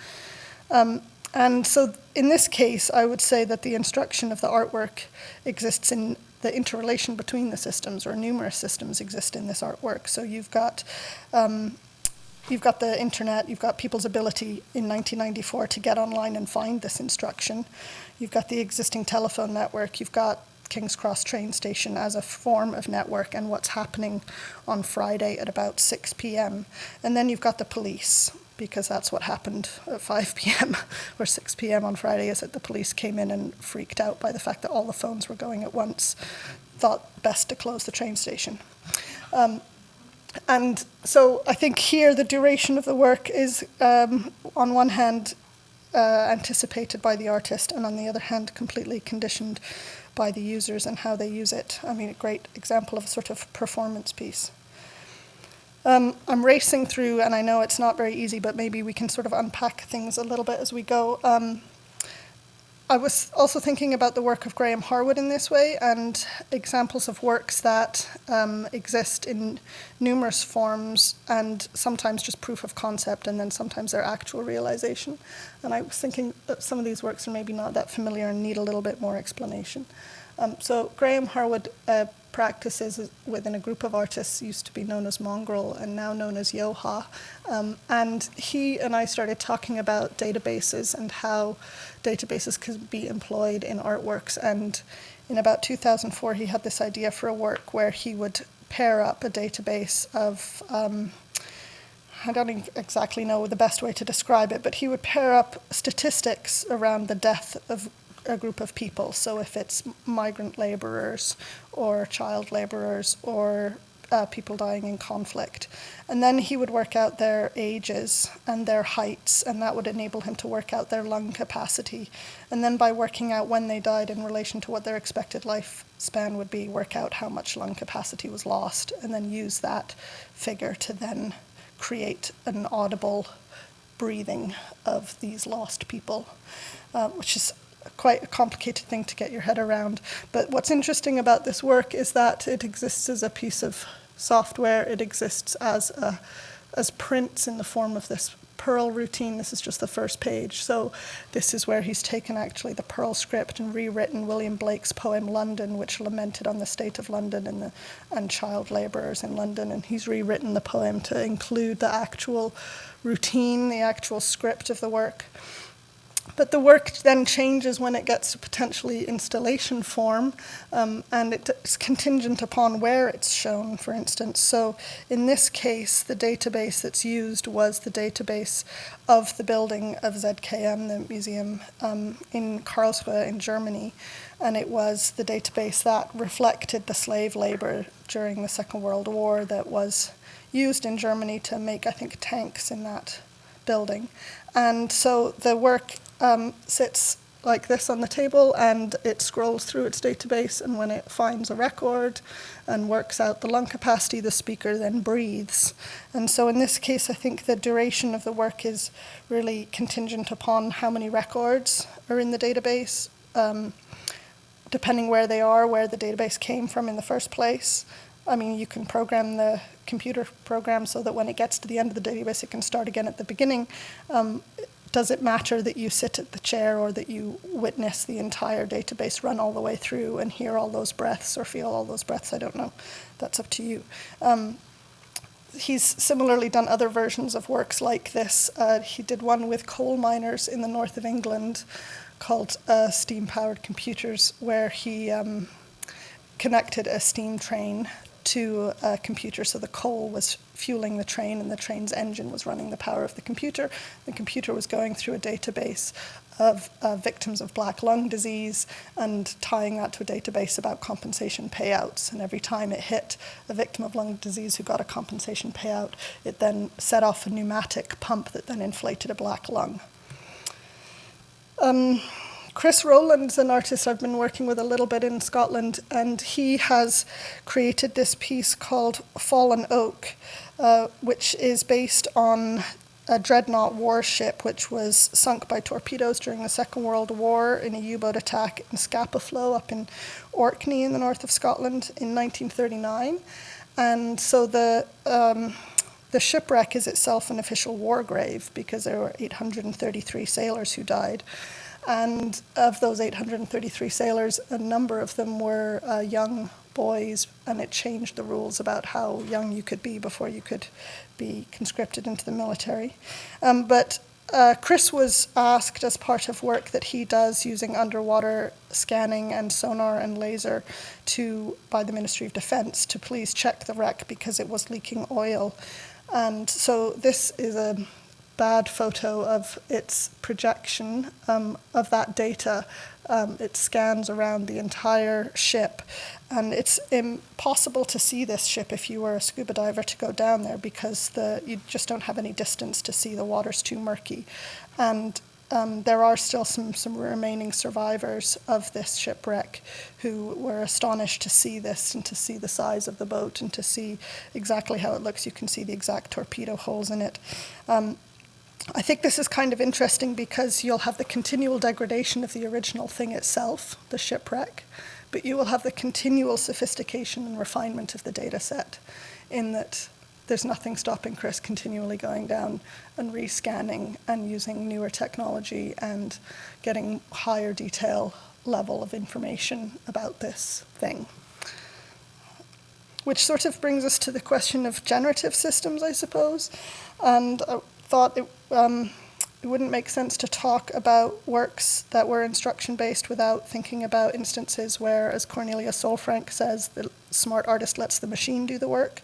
And so in this case, I would say that the instruction of the artwork exists in the interrelation between the systems, or numerous systems exist in this artwork. So you've got the internet, you've got people's ability in 1994 to get online and find this instruction. You've got the existing telephone network, you've got King's Cross train station as a form of network and what's happening on Friday at about 6 p.m. And then you've got the police, because that's what happened at 5 p.m. or 6 p.m. on Friday, is that the police came in and freaked out by the fact that all the phones were going at once, thought best to close the train station. And so I think here the duration of the work is, on one hand, anticipated by the artist, and on the other hand, completely conditioned by the users and how they use it. I mean, a great example of a sort of performance piece. I'm racing through, and I know it's not very easy, but maybe we can sort of unpack things a little bit as we go. I was also thinking about the work of Graham Harwood in this way, and examples of works that exist in numerous forms, and sometimes just proof of concept, and then sometimes their actual realization. And I was thinking that some of these works are maybe not that familiar and need a little bit more explanation. So Graham Harwood practices within a group of artists used to be known as Mongrel and now known as Yoha. And he and I started talking about databases and how databases could be employed in artworks. And in about 2004, he had this idea for a work where he would pair up a database of, I don't exactly know the best way to describe it, but he would pair up statistics around the death of a group of people. So if it's migrant laborers or child laborers or people dying in conflict. And then he would work out their ages and their heights, and that would enable him to work out their lung capacity. And then by working out when they died in relation to what their expected lifespan would be, work out how much lung capacity was lost, and then use that figure to then create an audible breathing of these lost people, which is quite a complicated thing to get your head around. But what's interesting about this work is that it exists as a piece of software. It exists as prints in the form of this Perl routine. This is just the first page. So this is where he's taken actually the Perl script and rewritten William Blake's poem London, which lamented on the state of London and child laborers in London. And he's rewritten the poem to include the actual routine, the actual script of the work. But the work then changes when it gets to potentially installation form, and it's contingent upon where it's shown, for instance. So in this case, the database that's used was the database of the building of ZKM, the museum in Karlsruhe in Germany. And it was the database that reflected the slave labor during the Second World War that was used in Germany to make, I think, tanks in that building. And so the work sits like this on the table, and it scrolls through its database, and when it finds a record and works out the lung capacity, the speaker then breathes. And so in this case, I think the duration of the work is really contingent upon how many records are in the database, depending where they are, where the database came from in the first place. I mean, you can program the computer program so that when it gets to the end of the database, it can start again at the beginning. Does it matter that you sit at the chair or that you witness the entire database run all the way through and hear all those breaths or feel all those breaths? I don't know. That's up to you. He's similarly done other versions of works like this. He did one with coal miners in the north of England called Steam-Powered Computers, where he connected a steam train to a computer, so the coal was fueling the train and the train's engine was running the power of the computer. The computer was going through a database of victims of black lung disease and tying that to a database about compensation payouts. And every time it hit a victim of lung disease who got a compensation payout, it then set off a pneumatic pump that then inflated a black lung. Chris Rowland's an artist I've been working with a little bit in Scotland, and he has created this piece called Fallen Oak, which is based on a dreadnought warship which was sunk by torpedoes during the Second World War in a U-boat attack in Scapa Flow up in Orkney in the north of Scotland in 1939. And so the shipwreck is itself an official war grave because there were 833 sailors who died. And of those 833 sailors, a number of them were young boys, and it changed the rules about how young you could be before you could be conscripted into the military. But Chris was asked, as part of work that he does using underwater scanning and sonar and laser by the Ministry of Defense, to please check the wreck because it was leaking oil. And so this is a bad photo of its projection of that data. It scans around the entire ship, and it's impossible to see this ship if you were a scuba diver to go down there because you just don't have any distance to see. The water's too murky. And there are still some remaining survivors of this shipwreck who were astonished to see this and to see the size of the boat and to see exactly how it looks. You can see the exact torpedo holes in it. I think this is kind of interesting because you'll have the continual degradation of the original thing itself, the shipwreck, but you will have the continual sophistication and refinement of the data set, in that there's nothing stopping Chris continually going down and rescanning and using newer technology and getting higher detail level of information about this thing. Which sort of brings us to the question of generative systems, I suppose. And I thought it wouldn't make sense to talk about works that were instruction-based without thinking about instances where, as Cornelia Solfrank says, the smart artist lets the machine do the work.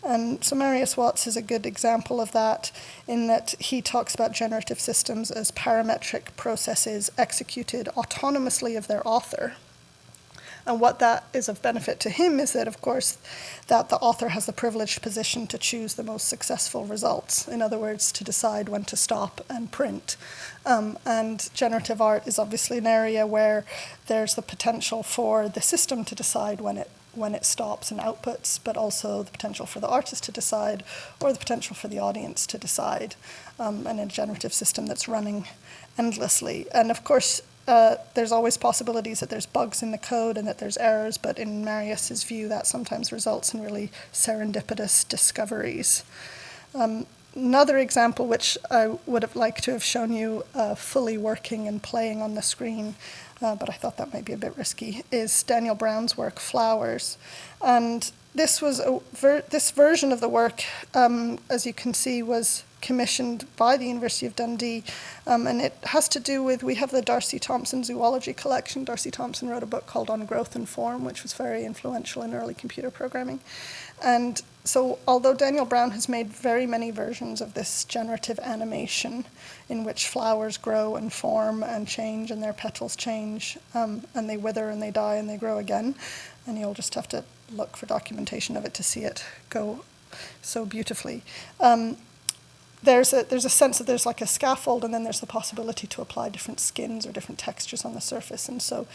And so Marius Watts is a good example of that, in that he talks about generative systems as parametric processes executed autonomously of their author. And what that is of benefit to him is that, of course, that the author has the privileged position to choose the most successful results. In other words, to decide when to stop and print. And generative art is obviously an area where there's the potential for the system to decide when it stops and outputs, but also the potential for the artist to decide, or the potential for the audience to decide, and a generative system that's running endlessly. And of course, there's always possibilities that there's bugs in the code and that there's errors, but in Marius's view, that sometimes results in really serendipitous discoveries. Another example, which I would have liked to have shown you fully working and playing on the screen, but I thought that might be a bit risky, is Daniel Brown's work, Flowers. And this version of the work, as you can see, was commissioned by the University of Dundee, and it has to do with, we have the Darcy Thompson zoology collection. Darcy Thompson wrote a book called On Growth and Form, which was very influential in early computer programming. And so although Daniel Brown has made very many versions of this generative animation in which flowers grow and form and change and their petals change, and they wither and they die and they grow again, and you'll just have to look for documentation of it to see it go so beautifully. There's a sense that there's like a scaffold, and then there's the possibility to apply different skins or different textures on the surface. And so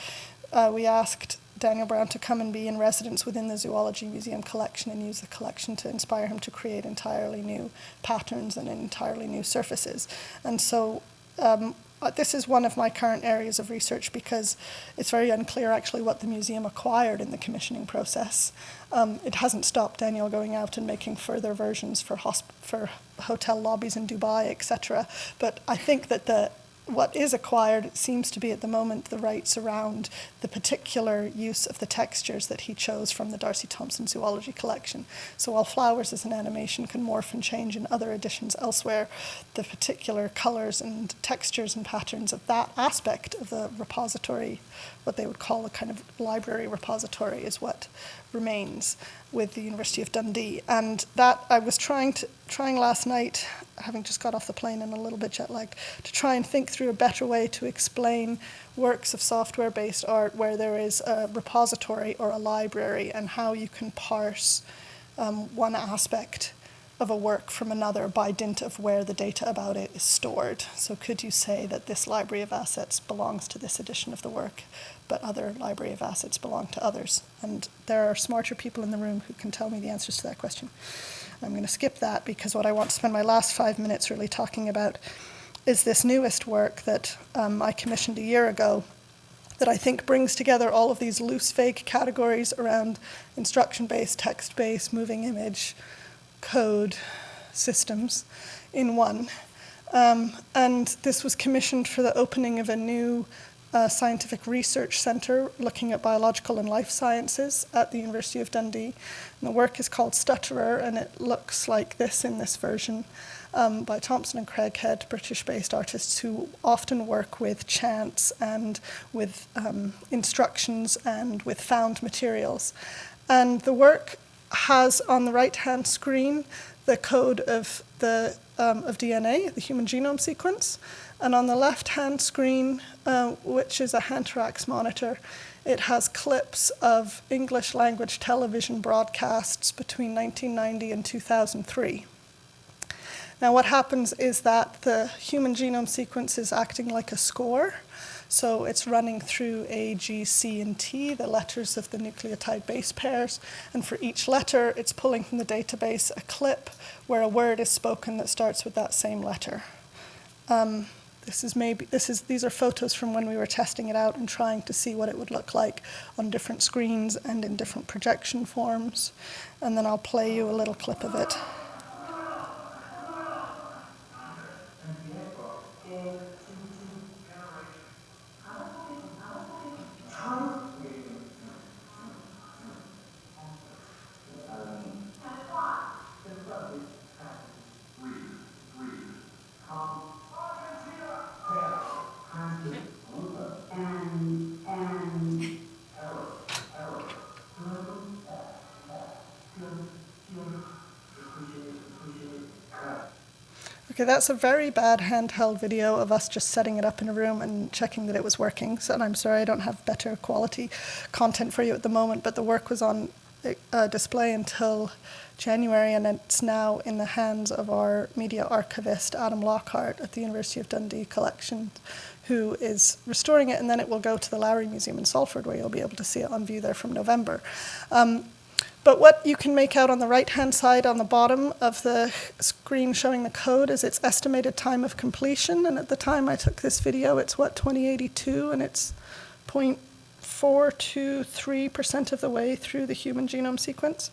we asked Daniel Brown to come and be in residence within the Zoology Museum collection and use the collection to inspire him to create entirely new patterns and entirely new surfaces. And so this is one of my current areas of research because it's very unclear actually what the museum acquired in the commissioning process. It hasn't stopped Daniel going out and making further versions for hotel lobbies in Dubai, etc. But I think that what is acquired seems to be at the moment the rights around the particular use of the textures that he chose from the Darcy Thompson Zoology Collection. So while flowers as an animation can morph and change in other editions elsewhere, the particular colors and textures and patterns of that aspect of the repository, what they would call a kind of library repository, is what remains with the University of Dundee. And that I was trying last night, having just got off the plane and a little bit jet lagged, to try and think through a better way to explain works of software-based art where there is a repository or a library and how you can parse one aspect of a work from another by dint of where the data about it is stored. So could you say that this library of assets belongs to this edition of the work, but other library of assets belong to others? And there are smarter people in the room who can tell me the answers to that question. I'm going to skip that because what I want to spend my last 5 minutes really talking about is this newest work that I commissioned a year ago that I think brings together all of these loose, vague categories around instruction-based, text-based, moving image, code systems in one. And this was commissioned for the opening of a new scientific research center looking at biological and life sciences at the University of Dundee. And the work is called Stutterer, and it looks like this in this version by Thompson and Craighead, British-based artists who often work with chants and with instructions and with found materials. And the work has on the right-hand screen the code of DNA, the human genome sequence, and on the left-hand screen, which is a Hantrax monitor, it has clips of English language television broadcasts between 1990 and 2003. Now what happens is that the human genome sequence is acting like a score. So it's running through A, G, C, and T, the letters of the nucleotide base pairs. And for each letter, it's pulling from the database a clip where a word is spoken that starts with that same letter. These are photos from when we were testing it out and trying to see what it would look like on different screens and in different projection forms. And then I'll play you a little clip of it. Okay, that's a very bad handheld video of us just setting it up in a room and checking that it was working. So, and I'm sorry I don't have better quality content for you at the moment, but the work was on display until January, and it's now in the hands of our media archivist, Adam Lockhart, at the University of Dundee Collection, who is restoring it, and then it will go to the Lowry Museum in Salford, where you'll be able to see it on view there from November. But what you can make out on the right-hand side on the bottom of the screen showing the code is its estimated time of completion. And at the time I took this video, it's 2082, and it's 0.423% of the way through the human genome sequence.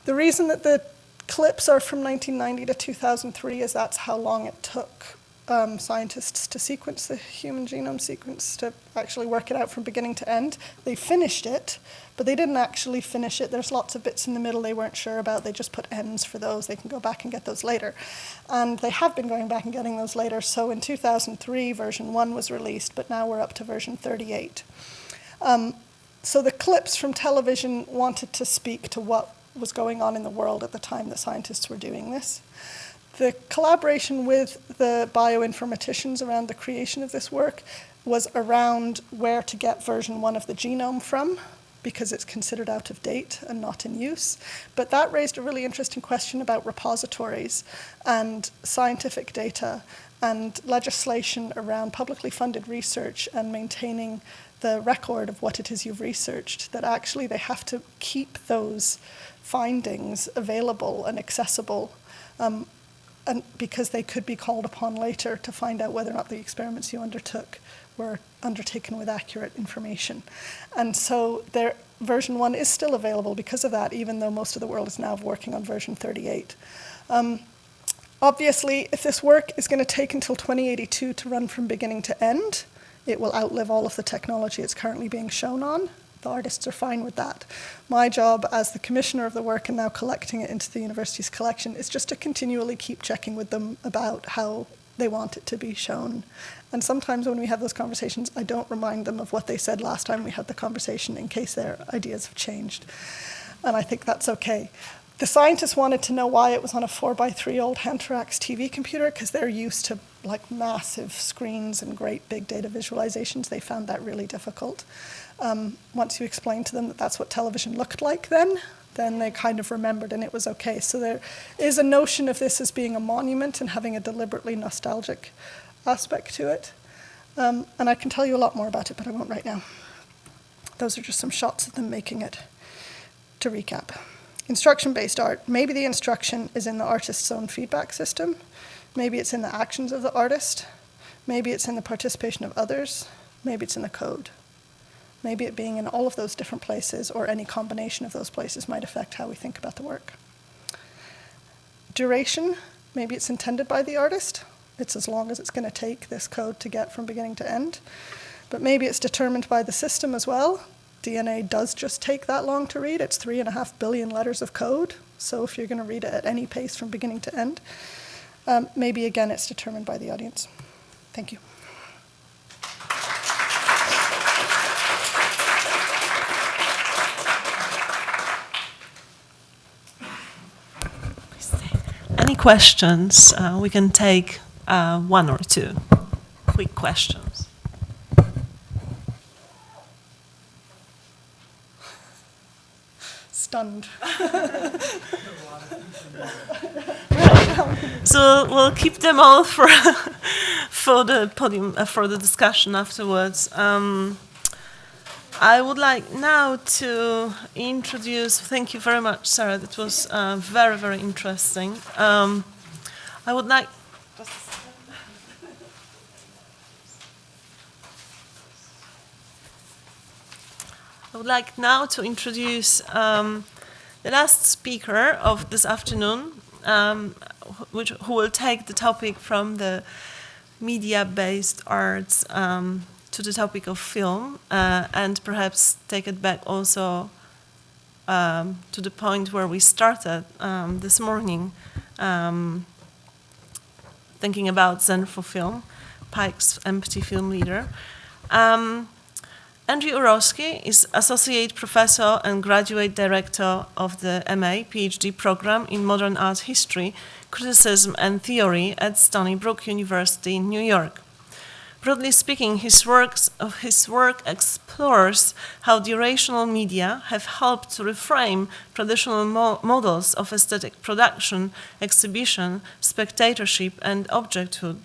The reason that the clips are from 1990 to 2003 is that's how long it took scientists to sequence the human genome sequence, to actually work it out from beginning to end. They finished it, but they didn't actually finish it. There's lots of bits in the middle they weren't sure about. They just put ends for those. They can go back and get those later. And they have been going back and getting those later. So in 2003, version 1 was released, but now we're up to version 38. So the clips from television wanted to speak to what was going on in the world at the time that scientists were doing this. The collaboration with the bioinformaticians around the creation of this work was around where to get version 1 of the genome from, because it's considered out of date and not in use. But that raised a really interesting question about repositories and scientific data and legislation around publicly funded research and maintaining the record of what it is you've researched, that actually they have to keep those findings available and accessible, and because they could be called upon later to find out whether or not the experiments you undertook were undertaken with accurate information. And so their version 1 is still available because of that, even though most of the world is now working on version 38. Obviously, if this work is going to take until 2082 to run from beginning to end, it will outlive all of the technology it's currently being shown on. The artists are fine with that. My job as the commissioner of the work and now collecting it into the university's collection is just to continually keep checking with them about how they want it to be shown. And sometimes when we have those conversations, I don't remind them of what they said last time we had the conversation in case their ideas have changed. And I think that's okay. The scientists wanted to know why it was on a 4x3 old Henterax TV computer, because they're used to like massive screens and great big data visualizations. They found that really difficult. Once you explained to them that that's what television looked like then they kind of remembered and it was okay. So there is a notion of this as being a monument and having a deliberately nostalgic aspect to it. And I can tell you a lot more about it, but I won't right now. Those are just some shots of them making it. To recap, instruction-based art. Maybe the instruction is in the artist's own feedback system. Maybe it's in the actions of the artist. Maybe it's in the participation of others. Maybe it's in the code. Maybe it being in all of those different places or any combination of those places might affect how we think about the work. Duration, maybe it's intended by the artist. It's as long as it's going to take this code to get from beginning to end. But maybe it's determined by the system as well. DNA does just take that long to read. It's 3.5 billion letters of code. So if you're going to read it at any pace from beginning to end, maybe again it's determined by the audience. Thank you. Any questions? We can take one or two quick questions. Stunned. So we'll keep them all for for the podium for the discussion afterwards. I would like now to introduce. Thank you very much, Sarah. That was very, very interesting. I would like. I would like now to introduce the last speaker of this afternoon, who will take the topic from the media-based arts to the topic of film, and perhaps take it back also to the point where we started this morning, thinking about Zen for Film, Pike's empty film leader. Andrew Urowski is Associate Professor and Graduate Director of the MA PhD program in Modern Art History, Criticism and Theory at Stony Brook University in New York. Broadly speaking, his work explores how durational media have helped to reframe traditional models of aesthetic production, exhibition, spectatorship, and objecthood.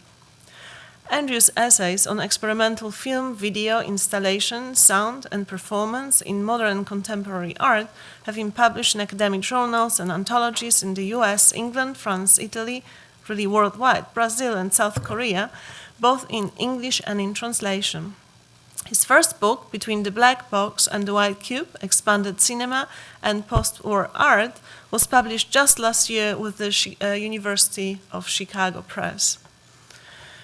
Andrew's essays on experimental film, video, installation, sound, and performance in modern and contemporary art have been published in academic journals and anthologies in the US, England, France, Italy, really worldwide, Brazil, and South Korea, both in English and in translation. His first book, Between the Black Box and the White Cube, Expanded Cinema and Post-War Art, was published just last year with the University of Chicago Press.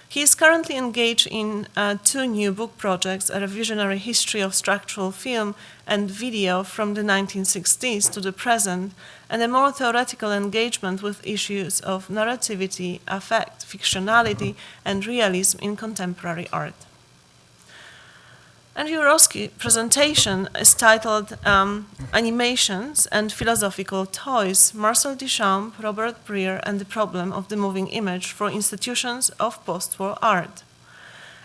He is currently engaged in 2 new book projects, a revisionary history of structural film and video from the 1960s to the present, and a more theoretical engagement with issues of narrativity, affect, fictionality, and realism in contemporary art. Andrew Orowski's presentation is titled Animations and Philosophical Toys, Marcel Duchamp, Robert Breer, and the Problem of the Moving Image for Institutions of Post-War Art.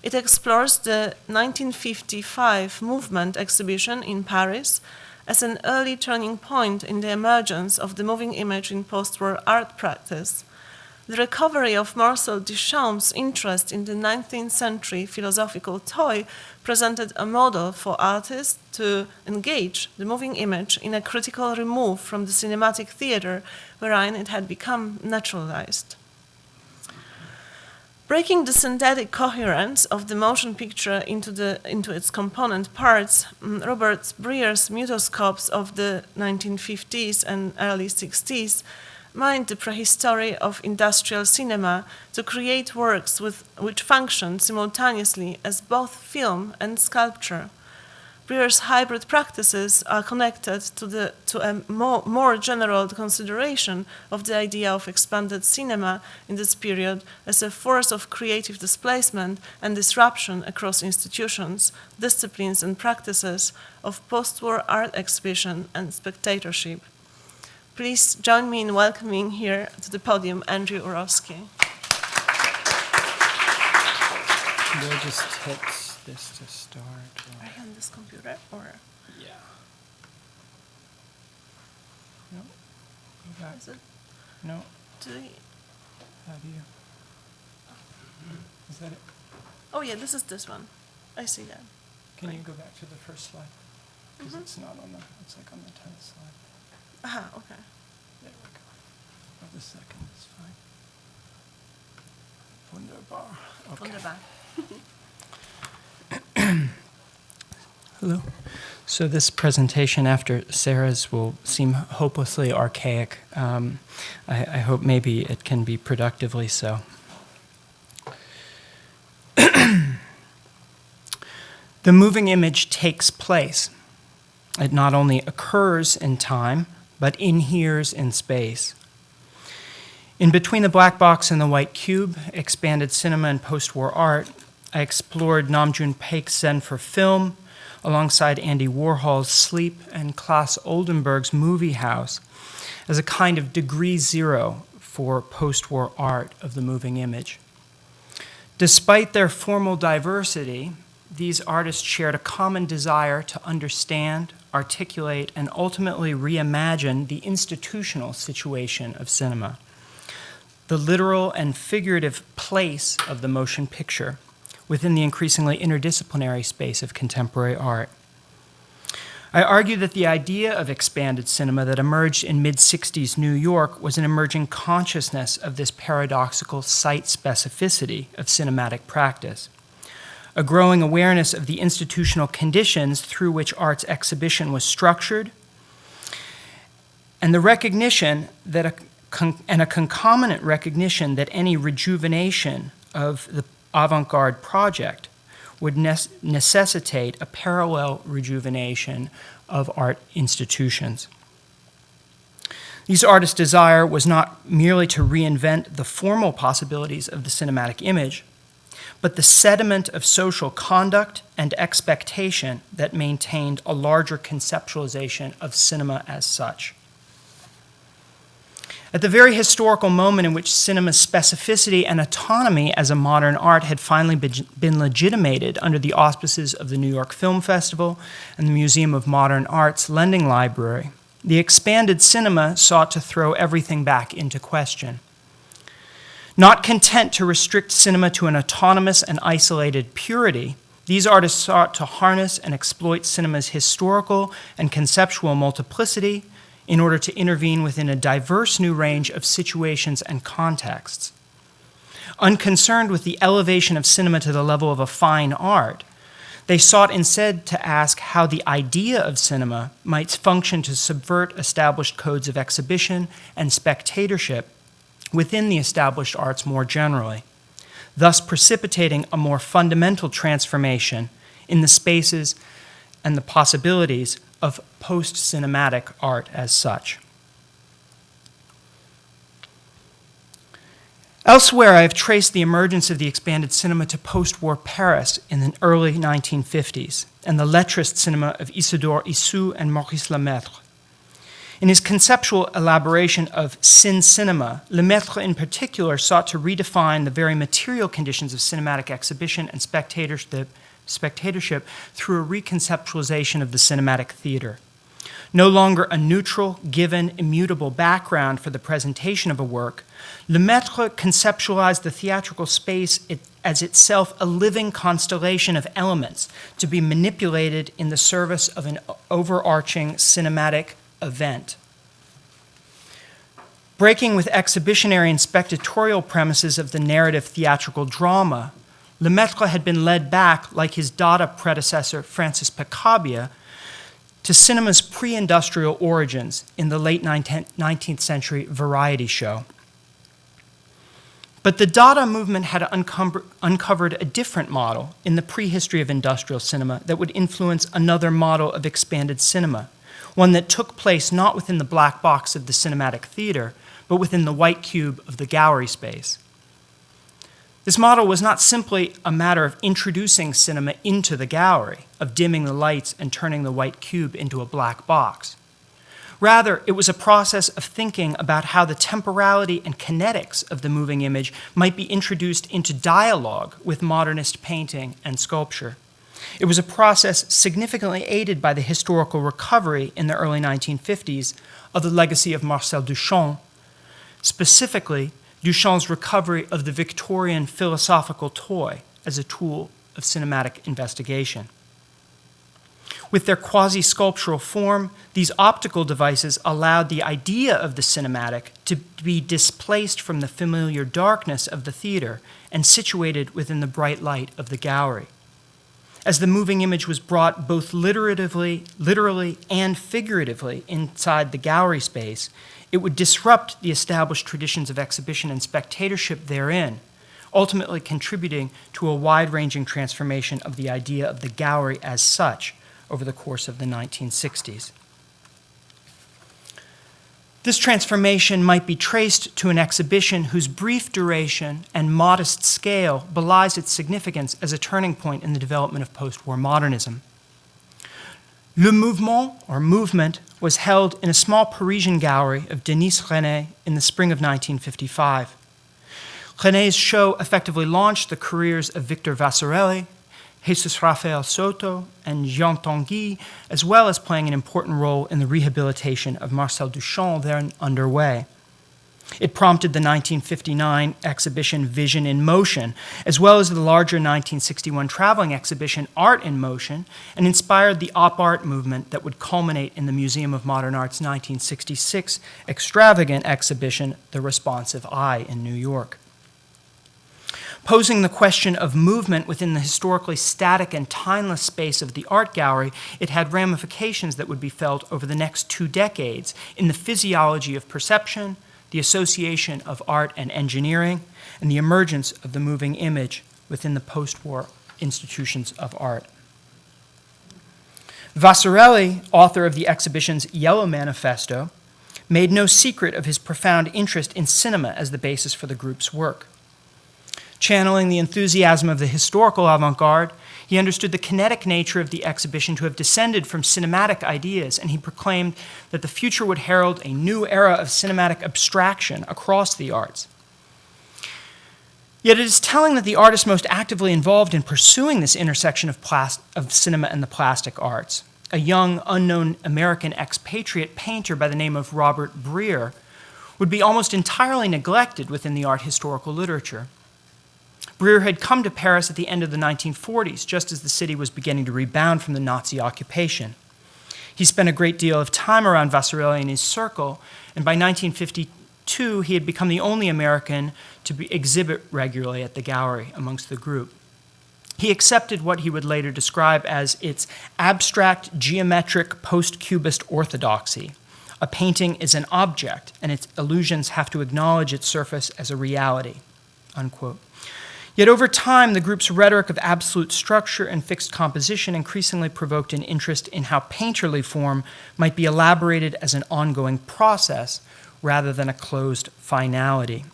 It explores the 1955 movement exhibition in Paris as an early turning point in the emergence of the moving image in post-war art practice. The recovery of Marcel Duchamp's interest in the 19th century philosophical toy presented a model for artists to engage the moving image in a critical remove from the cinematic theater wherein it had become naturalized. Breaking the synthetic coherence of the motion picture into its component parts, Robert Breer's mutoscopes of the 1950s and early 60s mined the prehistory of industrial cinema to create works which function simultaneously as both film and sculpture. Breer's hybrid practices are connected to a more general consideration of the idea of expanded cinema in this period as a force of creative displacement and disruption across institutions, disciplines, and practices of post-war art exhibition and spectatorship. Please join me in welcoming here to the podium Andrew Orowski. We'll just hit this to start. Are you on this computer or? Yeah. No. Go back. Is it? No. Do we? How do you? Is that it? Oh yeah, this is this one. I see that. Can you go back to the first slide? Because it's not on the. It's like on the 10th slide. Aha, okay. There we go. Oh, the second is fine. Wunderbar. Okay. Wunderbar. Hello. So this presentation after Sarah's will seem hopelessly archaic. I hope maybe it can be productively so. The moving image takes place. It not only occurs in time, but inheres in space. In Between the Black Box and the White Cube, Expanded Cinema and Post-War Art, I explored Namjoon Paik's Zen for Film alongside Andy Warhol's Sleep and Claes Oldenburg's Movie House as a kind of degree zero for post-war art of the moving image. Despite their formal diversity, these artists shared a common desire to understand, articulate, and ultimately reimagine the institutional situation of cinema, the literal and figurative place of the motion picture within the increasingly interdisciplinary space of contemporary art. I argue that the idea of expanded cinema that emerged in mid-60s New York was an emerging consciousness of this paradoxical site specificity of cinematic practice, a growing awareness of the institutional conditions through which art's exhibition was structured, and the recognition that a concomitant recognition that any rejuvenation of the avant-garde project would necessitate a parallel rejuvenation of art institutions. These artists' desire was not merely to reinvent the formal possibilities of the cinematic image, but the sediment of social conduct and expectation that maintained a larger conceptualization of cinema as such. At the very historical moment in which cinema's specificity and autonomy as a modern art had finally been legitimated under the auspices of the New York Film Festival and the Museum of Modern Art's Lending Library, the expanded cinema sought to throw everything back into question. Not content to restrict cinema to an autonomous and isolated purity, these artists sought to harness and exploit cinema's historical and conceptual multiplicity in order to intervene within a diverse new range of situations and contexts. Unconcerned with the elevation of cinema to the level of a fine art, they sought instead to ask how the idea of cinema might function to subvert established codes of exhibition and spectatorship within the established arts more generally. thus precipitating a more fundamental transformation in the spaces and the possibilities of post-cinematic art as such. Elsewhere, I have traced the emergence of the expanded cinema to post-war Paris in the early 1950s and the lettrist cinema of Isidore Issou and Maurice Lemaitre. In his conceptual elaboration of Sin Cinema, Lemaitre in particular sought to redefine the very material conditions of cinematic exhibition and spectatorship through a reconceptualization of the cinematic theater. No longer a neutral, given, immutable background for the presentation of a work, Lemaitre conceptualized the theatrical space as itself a living constellation of elements to be manipulated in the service of an overarching cinematic event. Breaking with exhibitionary and spectatorial premises of the narrative theatrical drama, Lemaitre had been led back, like his Dada predecessor Francis Picabia, to cinema's pre-industrial origins in the late 19th century variety show. But the Dada movement had uncovered a different model in the prehistory of industrial cinema that would influence another model of expanded cinema, one that took place not within the black box of the cinematic theater, but within the white cube of the gallery space. This model was not simply a matter of introducing cinema into the gallery, of dimming the lights and turning the white cube into a black box. Rather, it was a process of thinking about how the temporality and kinetics of the moving image might be introduced into dialogue with modernist painting and sculpture. It was a process significantly aided by the historical recovery in the early 1950s of the legacy of Marcel Duchamp, specifically Duchamp's recovery of the Victorian philosophical toy as a tool of cinematic investigation. With their quasi-sculptural form, these optical devices allowed the idea of the cinematic to be displaced from the familiar darkness of the theater and situated within the bright light of the gallery. As the moving image was brought both literally and figuratively inside the gallery space, it would disrupt the established traditions of exhibition and spectatorship therein, ultimately contributing to a wide-ranging transformation of the idea of the gallery as such over the course of the 1960s. This transformation might be traced to an exhibition whose brief duration and modest scale belies its significance as a turning point in the development of post-war modernism. Le Mouvement, or Movement, was held in a small Parisian gallery of Denis René in the spring of 1955. René's show effectively launched the careers of Victor Vasarely, Jesus Rafael Soto, and Jean Tanguy, as well as playing an important role in the rehabilitation of Marcel Duchamp then underway. It prompted the 1959 exhibition Vision in Motion, as well as the larger 1961 traveling exhibition Art in Motion, and inspired the op art movement that would culminate in the Museum of Modern Art's 1966 extravagant exhibition, The Responsive Eye, in New York. Posing the question of movement within the historically static and timeless space of the art gallery, it had ramifications that would be felt over the next 2 decades in the physiology of perception, the association of art and engineering, and the emergence of the moving image within the post-war institutions of art. Vasarely, author of the exhibition's Yellow Manifesto, made no secret of his profound interest in cinema as the basis for the group's work. Channeling the enthusiasm of the historical avant-garde, he understood the kinetic nature of the exhibition to have descended from cinematic ideas, and he proclaimed that the future would herald a new era of cinematic abstraction across the arts. Yet it is telling that the artist most actively involved in pursuing this intersection of cinema and the plastic arts, a young, unknown American expatriate painter by the name of Robert Breer, would be almost entirely neglected within the art historical literature. Breer had come to Paris at the end of the 1940s, just as the city was beginning to rebound from the Nazi occupation. He spent a great deal of time around Vasarely and his circle, and by 1952, he had become the only American to exhibit regularly at the gallery amongst the group. He accepted what he would later describe as its abstract, geometric, post-cubist orthodoxy. A painting is an object, and its illusions have to acknowledge its surface as a reality, unquote. Yet over time, the group's rhetoric of absolute structure and fixed composition increasingly provoked an interest in how painterly form might be elaborated as an ongoing process rather than a closed finality.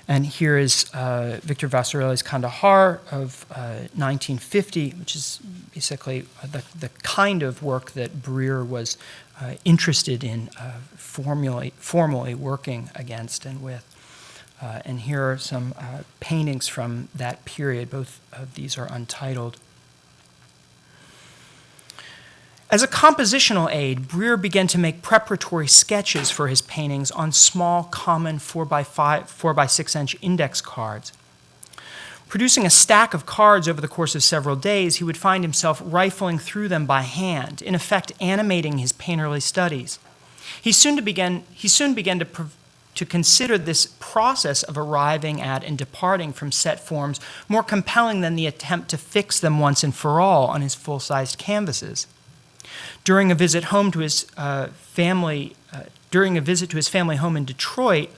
And here is Victor Vasarely's Kandahar of 1950, which is basically the kind of work that Breuer was interested in formally working against and with. And here are some paintings from that period. Both of these are untitled. As a compositional aid, Breuer began to make preparatory sketches for his paintings on small, common 4x6-inch index cards. Producing a stack of cards over the course of several days, he would find himself rifling through them by hand, in effect animating his painterly studies. He soon began to consider this process of arriving at and departing from set forms more compelling than the attempt to fix them once and for all on his full-sized canvases. During a visit to his family home in Detroit,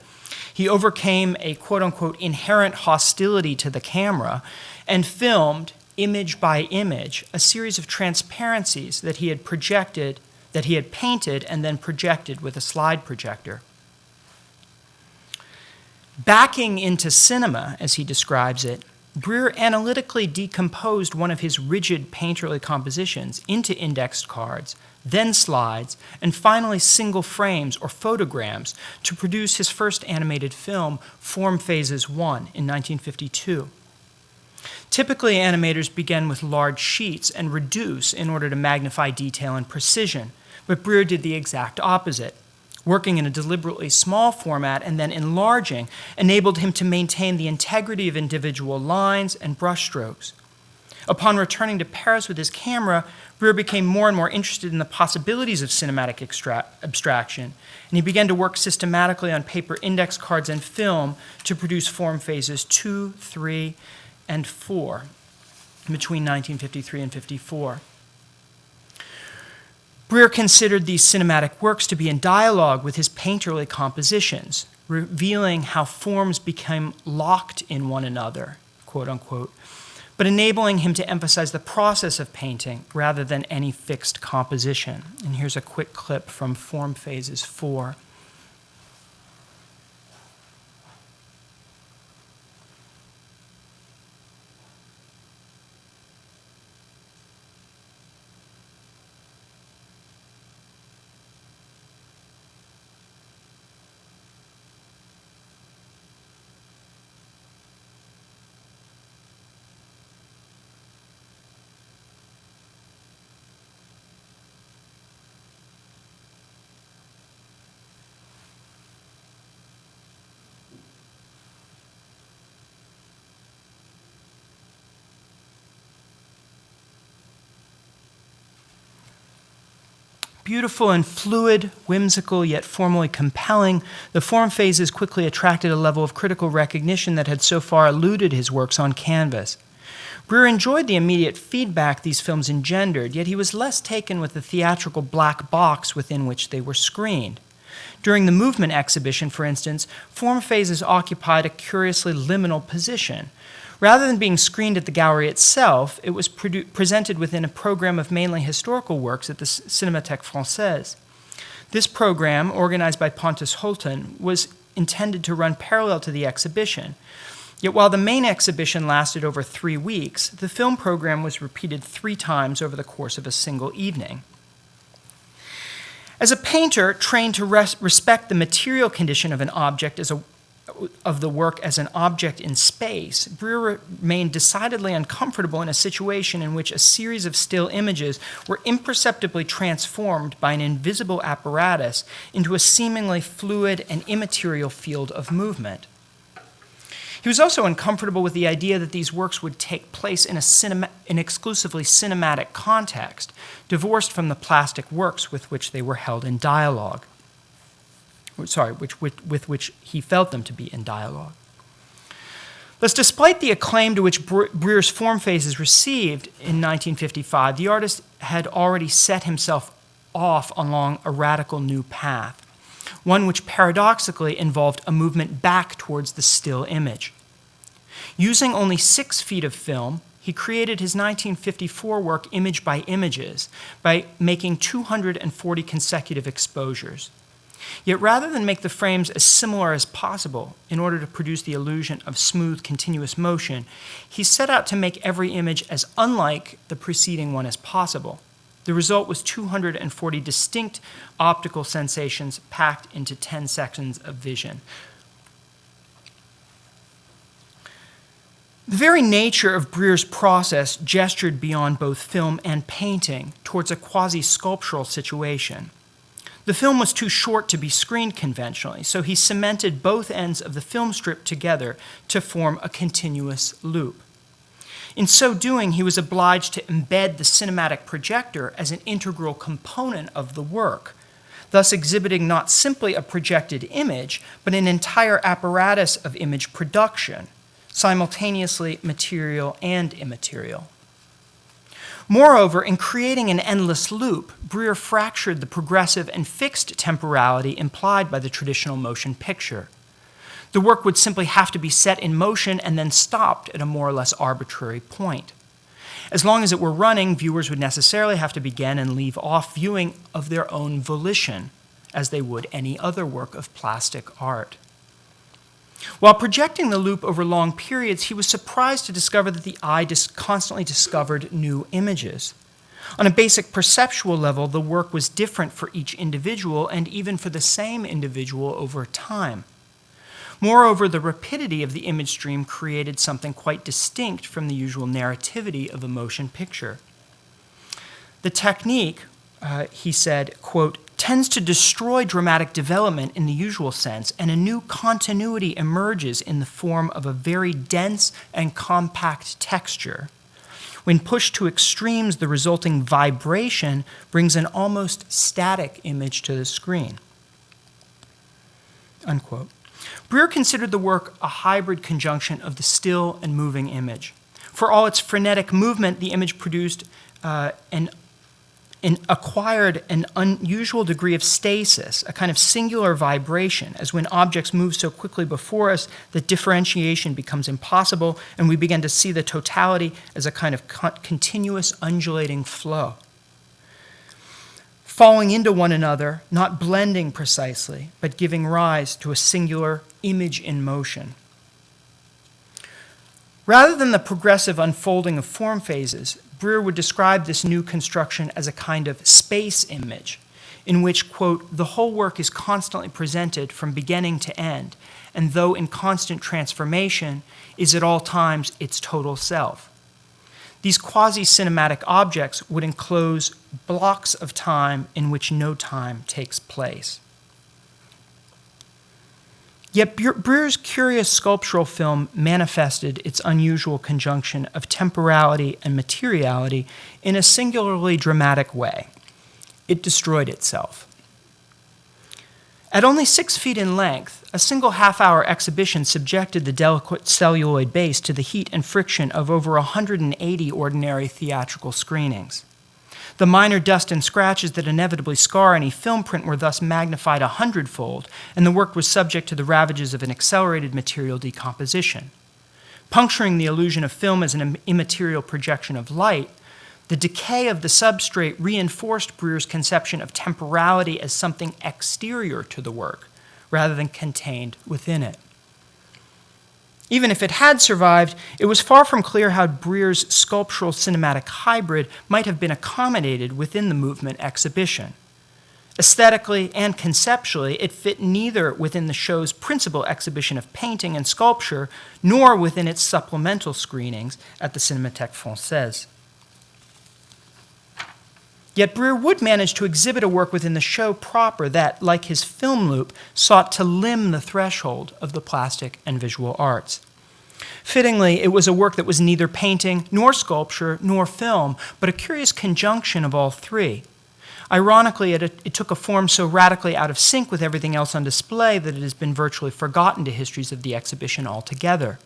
he overcame a quote-unquote inherent hostility to the camera and filmed, image by image, a series of transparencies that he had painted and then projected with a slide projector. Backing into cinema, as he describes it, Breuer analytically decomposed one of his rigid painterly compositions into indexed cards, then slides, and finally single frames or photograms to produce his first animated film, Form Phases 1, in 1952. Typically, animators begin with large sheets and reduce in order to magnify detail and precision, but Breuer did the exact opposite. Working in a deliberately small format and then enlarging enabled him to maintain the integrity of individual lines and brushstrokes. Upon returning to Paris with his camera, Breuer became more and more interested in the possibilities of cinematic abstraction, and he began to work systematically on paper index cards and film to produce Form Phases 2, 3, and 4 between 1953 and 54. Breuer considered these cinematic works to be in dialogue with his painterly compositions, revealing how forms became locked in one another, quote unquote, but enabling him to emphasize the process of painting rather than any fixed composition. And here's a quick clip from Form Phases 4. Beautiful and fluid, whimsical yet formally compelling, the Form Phases quickly attracted a level of critical recognition that had so far eluded his works on canvas. Breuer enjoyed the immediate feedback these films engendered, yet he was less taken with the theatrical black box within which they were screened. During the movement exhibition, for instance, Form Phases occupied a curiously liminal position. Rather than being screened at the gallery itself, it was presented within a program of mainly historical works at the Cinémathèque Française. This program, organized by Pontus Hultén, was intended to run parallel to the exhibition. Yet while the main exhibition lasted over 3 weeks, the film program was repeated 3 times over the course of a single evening. As a painter trained to respect the material condition of an object of the work as an object in space, Breuer remained decidedly uncomfortable in a situation in which a series of still images were imperceptibly transformed by an invisible apparatus into a seemingly fluid and immaterial field of movement. He was also uncomfortable with the idea that these works would take place in an exclusively cinematic context, divorced from the plastic works with which they were held in dialogue. With which he felt them to be in dialogue. Thus, despite the acclaim to which Breuer's Form Phases received in 1955, the artist had already set himself off along a radical new path, one which paradoxically involved a movement back towards the still image. Using only 6 feet of film, he created his 1954 work Image by Images by making 240 consecutive exposures. Yet rather than make the frames as similar as possible in order to produce the illusion of smooth, continuous motion, he set out to make every image as unlike the preceding one as possible. The result was 240 distinct optical sensations packed into 10 seconds of vision. The very nature of Brier's process gestured beyond both film and painting towards a quasi-sculptural situation. The film was too short to be screened conventionally, so he cemented both ends of the film strip together to form a continuous loop. In so doing, he was obliged to embed the cinematic projector as an integral component of the work, thus exhibiting not simply a projected image, but an entire apparatus of image production, simultaneously material and immaterial. Moreover, in creating an endless loop, Brier fractured the progressive and fixed temporality implied by the traditional motion picture. The work would simply have to be set in motion and then stopped at a more or less arbitrary point. As long as it were running, viewers would necessarily have to begin and leave off viewing of their own volition, as they would any other work of plastic art. While projecting the loop over long periods, he was surprised to discover that the eye constantly discovered new images. On a basic perceptual level, the work was different for each individual and even for the same individual over time. Moreover, the rapidity of the image stream created something quite distinct from the usual narrativity of a motion picture. The technique, he said, quote, tends to destroy dramatic development in the usual sense, and a new continuity emerges in the form of a very dense and compact texture. When pushed to extremes, the resulting vibration brings an almost static image to the screen. Unquote. Brier considered the work a hybrid conjunction of the still and moving image. For all its frenetic movement, the image produced acquired an unusual degree of stasis, a kind of singular vibration, as when objects move so quickly before us that differentiation becomes impossible, and we begin to see the totality as a kind of continuous undulating flow. Falling into one another, not blending precisely, but giving rise to a singular image in motion. Rather than the progressive unfolding of form phases, Brier would describe this new construction as a kind of space image, in which, quote, the whole work is constantly presented from beginning to end, and though in constant transformation, is at all times its total self. These quasi-cinematic objects would enclose blocks of time in which no time takes place. Yet Brier's curious sculptural film manifested its unusual conjunction of temporality and materiality in a singularly dramatic way. It destroyed itself. At only 6 feet in length, a single half-hour exhibition subjected the delicate celluloid base to the heat and friction of over 180 ordinary theatrical screenings. The minor dust and scratches that inevitably scar any film print were thus magnified 100-fold, and the work was subject to the ravages of an accelerated material decomposition. Puncturing the illusion of film as an immaterial projection of light, the decay of the substrate reinforced Brier's conception of temporality as something exterior to the work, rather than contained within it. Even if it had survived, it was far from clear how Brier's sculptural cinematic hybrid might have been accommodated within the movement exhibition. Aesthetically and conceptually, it fit neither within the show's principal exhibition of painting and sculpture, nor within its supplemental screenings at the Cinémathèque Française. Yet Brier would manage to exhibit a work within the show proper that, like his film loop, sought to limn the threshold of the plastic and visual arts. Fittingly, it was a work that was neither painting, nor sculpture, nor film, but a curious conjunction of all three. Ironically, it took a form so radically out of sync with everything else on display that it has been virtually forgotten to histories of the exhibition altogether.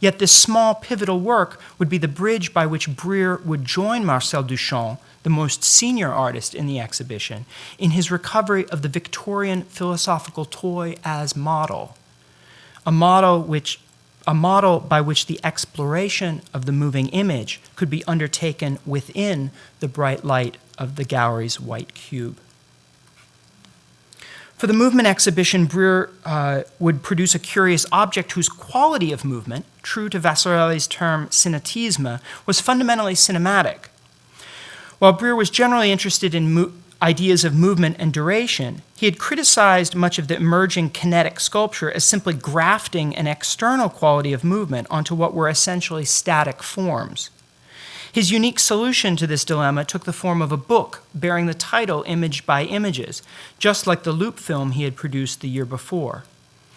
Yet this small pivotal work would be the bridge by which Brier would join Marcel Duchamp, the most senior artist in the exhibition, in his recovery of the Victorian philosophical toy as model, a model which a model by which the exploration of the moving image could be undertaken within the bright light of the gallery's white cube. For the movement exhibition, Breuer would produce a curious object whose quality of movement, true to Vasarely's term cinétisme, was fundamentally cinematic. While Breuer was generally interested in ideas of movement and duration, he had criticized much of the emerging kinetic sculpture as simply grafting an external quality of movement onto what were essentially static forms. His unique solution to this dilemma took the form of a book bearing the title Image by Images, just like the loop film he had produced the year before.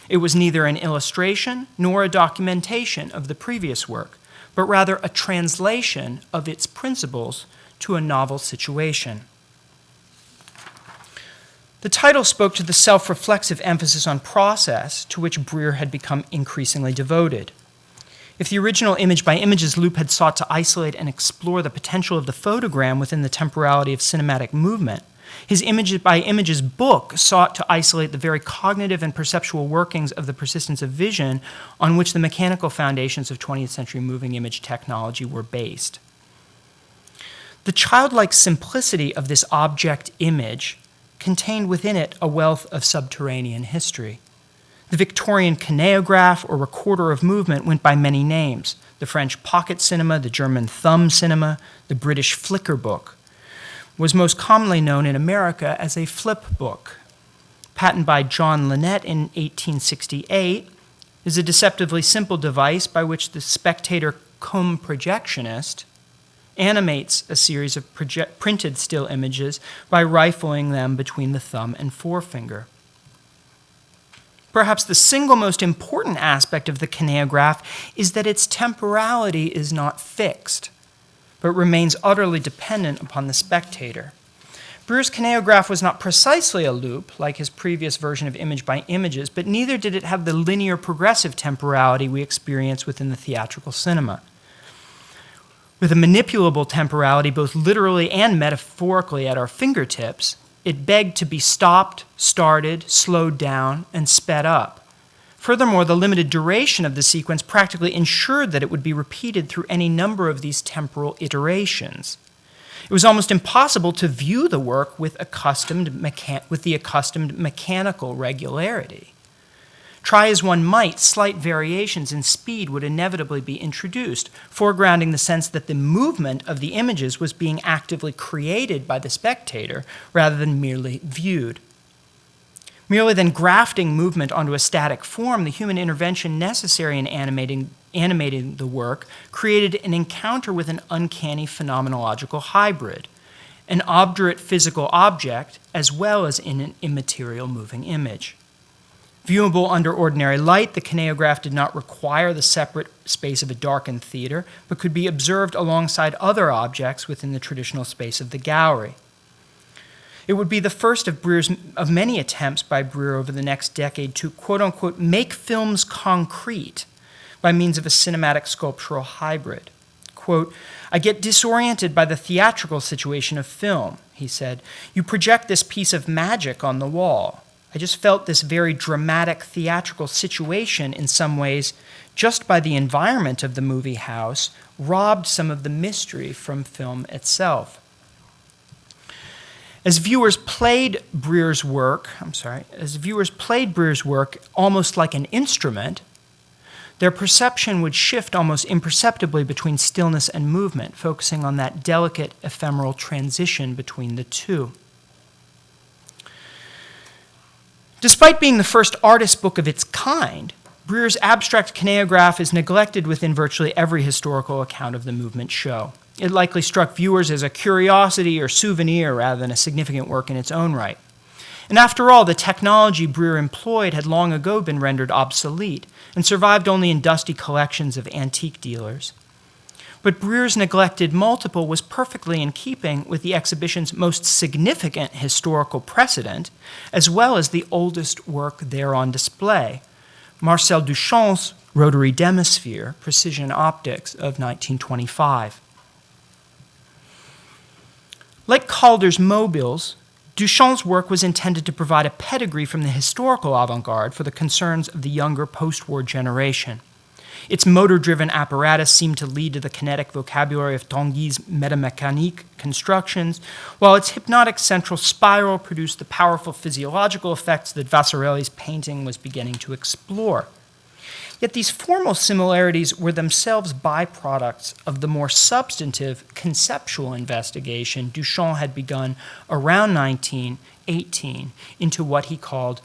It was neither an illustration nor a documentation of the previous work, but rather a translation of its principles to a novel situation. The title spoke to the self-reflexive emphasis on process to which Breuer had become increasingly devoted. If the original Image by Images loop had sought to isolate and explore the potential of the photogram within the temporality of cinematic movement, his Image by Images book sought to isolate the very cognitive and perceptual workings of the persistence of vision on which the mechanical foundations of 20th century moving image technology were based. The childlike simplicity of this object image contained within it a wealth of subterranean history. The Victorian kineograph or recorder of movement went by many names: the French pocket cinema, the German thumb cinema, the British flicker book. Was most commonly known in America as a flip book. Patented by John Linnet in 1868, is a deceptively simple device by which the spectator cum projectionist animates a series of printed still images by rifling them between the thumb and forefinger. Perhaps the single most important aspect of the kineograph is that its temporality is not fixed, but remains utterly dependent upon the spectator. Breuer's kineograph was not precisely a loop, like his previous version of Image by Images, but neither did it have the linear progressive temporality we experience within the theatrical cinema. With a manipulable temporality, both literally and metaphorically at our fingertips, it begged to be stopped, started, slowed down, and sped up. Furthermore, the limited duration of the sequence practically ensured that it would be repeated through any number of these temporal iterations. It was almost impossible to view the work with the accustomed mechanical regularity. Try as one might, slight variations in speed would inevitably be introduced, foregrounding the sense that the movement of the images was being actively created by the spectator rather than merely viewed. Merely than grafting movement onto a static form, the human intervention necessary in animating the work created an encounter with an uncanny phenomenological hybrid, an obdurate physical object as well as in an immaterial moving image. Viewable under ordinary light, the kineograph did not require the separate space of a darkened theater, but could be observed alongside other objects within the traditional space of the gallery. It would be the first of many attempts by Breuer over the next decade to, quote-unquote, make films concrete by means of a cinematic sculptural hybrid. Quote, "I get disoriented by the theatrical situation of film," he said. "You project this piece of magic on the wall. I just felt this very dramatic theatrical situation in some ways, just by the environment of the movie house, robbed some of the mystery from film itself." As viewers played Breuer's work almost like an instrument, their perception would shift almost imperceptibly between stillness and movement, focusing on that delicate ephemeral transition between the two. Despite being the first artist book of its kind, Breuer's abstract kineograph is neglected within virtually every historical account of the movement show. It likely struck viewers as a curiosity or souvenir rather than a significant work in its own right. And after all, the technology Breuer employed had long ago been rendered obsolete and survived only in dusty collections of antique dealers. But Breuer's neglected multiple was perfectly in keeping with the exhibition's most significant historical precedent, as well as the oldest work there on display, Marcel Duchamp's rotary demisphere, precision optics of 1925. Like Calder's mobiles, Duchamp's work was intended to provide a pedigree from the historical avant-garde for the concerns of the younger post-war generation. Its motor-driven apparatus seemed to lead to the kinetic vocabulary of Tanguy's metamécanique constructions, while its hypnotic central spiral produced the powerful physiological effects that Vasarely's painting was beginning to explore. Yet these formal similarities were themselves byproducts of the more substantive conceptual investigation Duchamp had begun around 1918 into what he called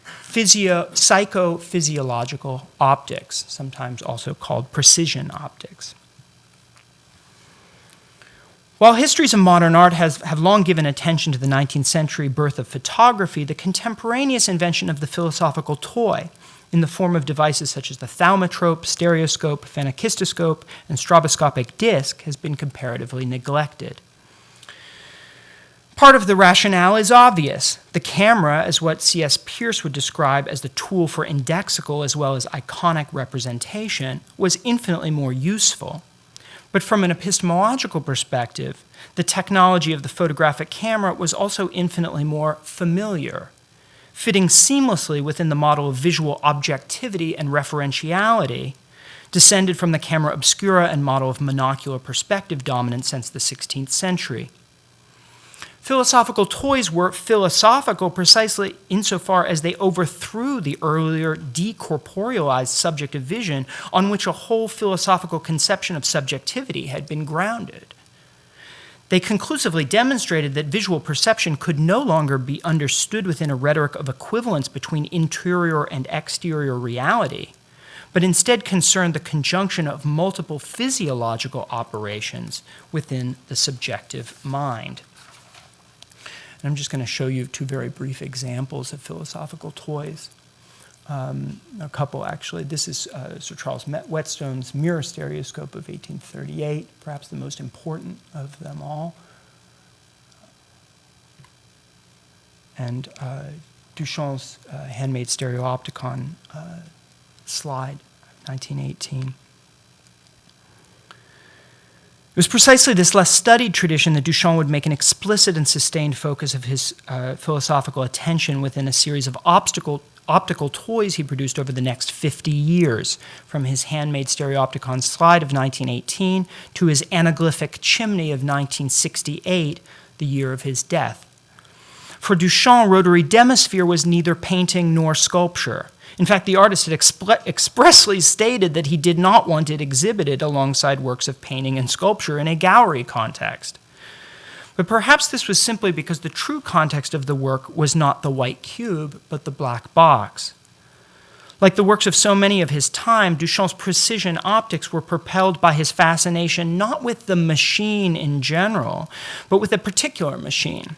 psychophysiological optics, sometimes also called precision optics. While histories of modern art have long given attention to the 19th century birth of photography, the contemporaneous invention of the philosophical toy in the form of devices such as the thaumatrope, stereoscope, phenakistoscope, and stroboscopic disc has been comparatively neglected. Part of the rationale is obvious. The camera, as what C.S. Peirce would describe as the tool for indexical as well as iconic representation, was infinitely more useful. But from an epistemological perspective, the technology of the photographic camera was also infinitely more familiar, fitting seamlessly within the model of visual objectivity and referentiality descended from the camera obscura and model of monocular perspective dominant since the 16th century. Philosophical toys were philosophical precisely insofar as they overthrew the earlier decorporealized subjective vision on which a whole philosophical conception of subjectivity had been grounded. They conclusively demonstrated that visual perception could no longer be understood within a rhetoric of equivalence between interior and exterior reality, but instead concerned the conjunction of multiple physiological operations within the subjective mind. And I'm just going to show you two very brief examples of philosophical toys. A couple, actually. This is Sir Charles Whetstone's mirror stereoscope of 1838, perhaps the most important of them all. And Duchamp's handmade stereopticon slide, 1918. It was precisely this less studied tradition that Duchamp would make an explicit and sustained focus of his philosophical attention within a series of optical toys he produced over the next 50 years, from his handmade stereopticon slide of 1918 to his anaglyphic chimney of 1968, the year of his death. For Duchamp, rotary demisphere was neither painting nor sculpture. In fact, the artist had expressly stated that he did not want it exhibited alongside works of painting and sculpture in a gallery context. But perhaps this was simply because the true context of the work was not the white cube, but the black box. Like the works of so many of his time, Duchamp's precision optics were propelled by his fascination not with the machine in general, but with a particular machine,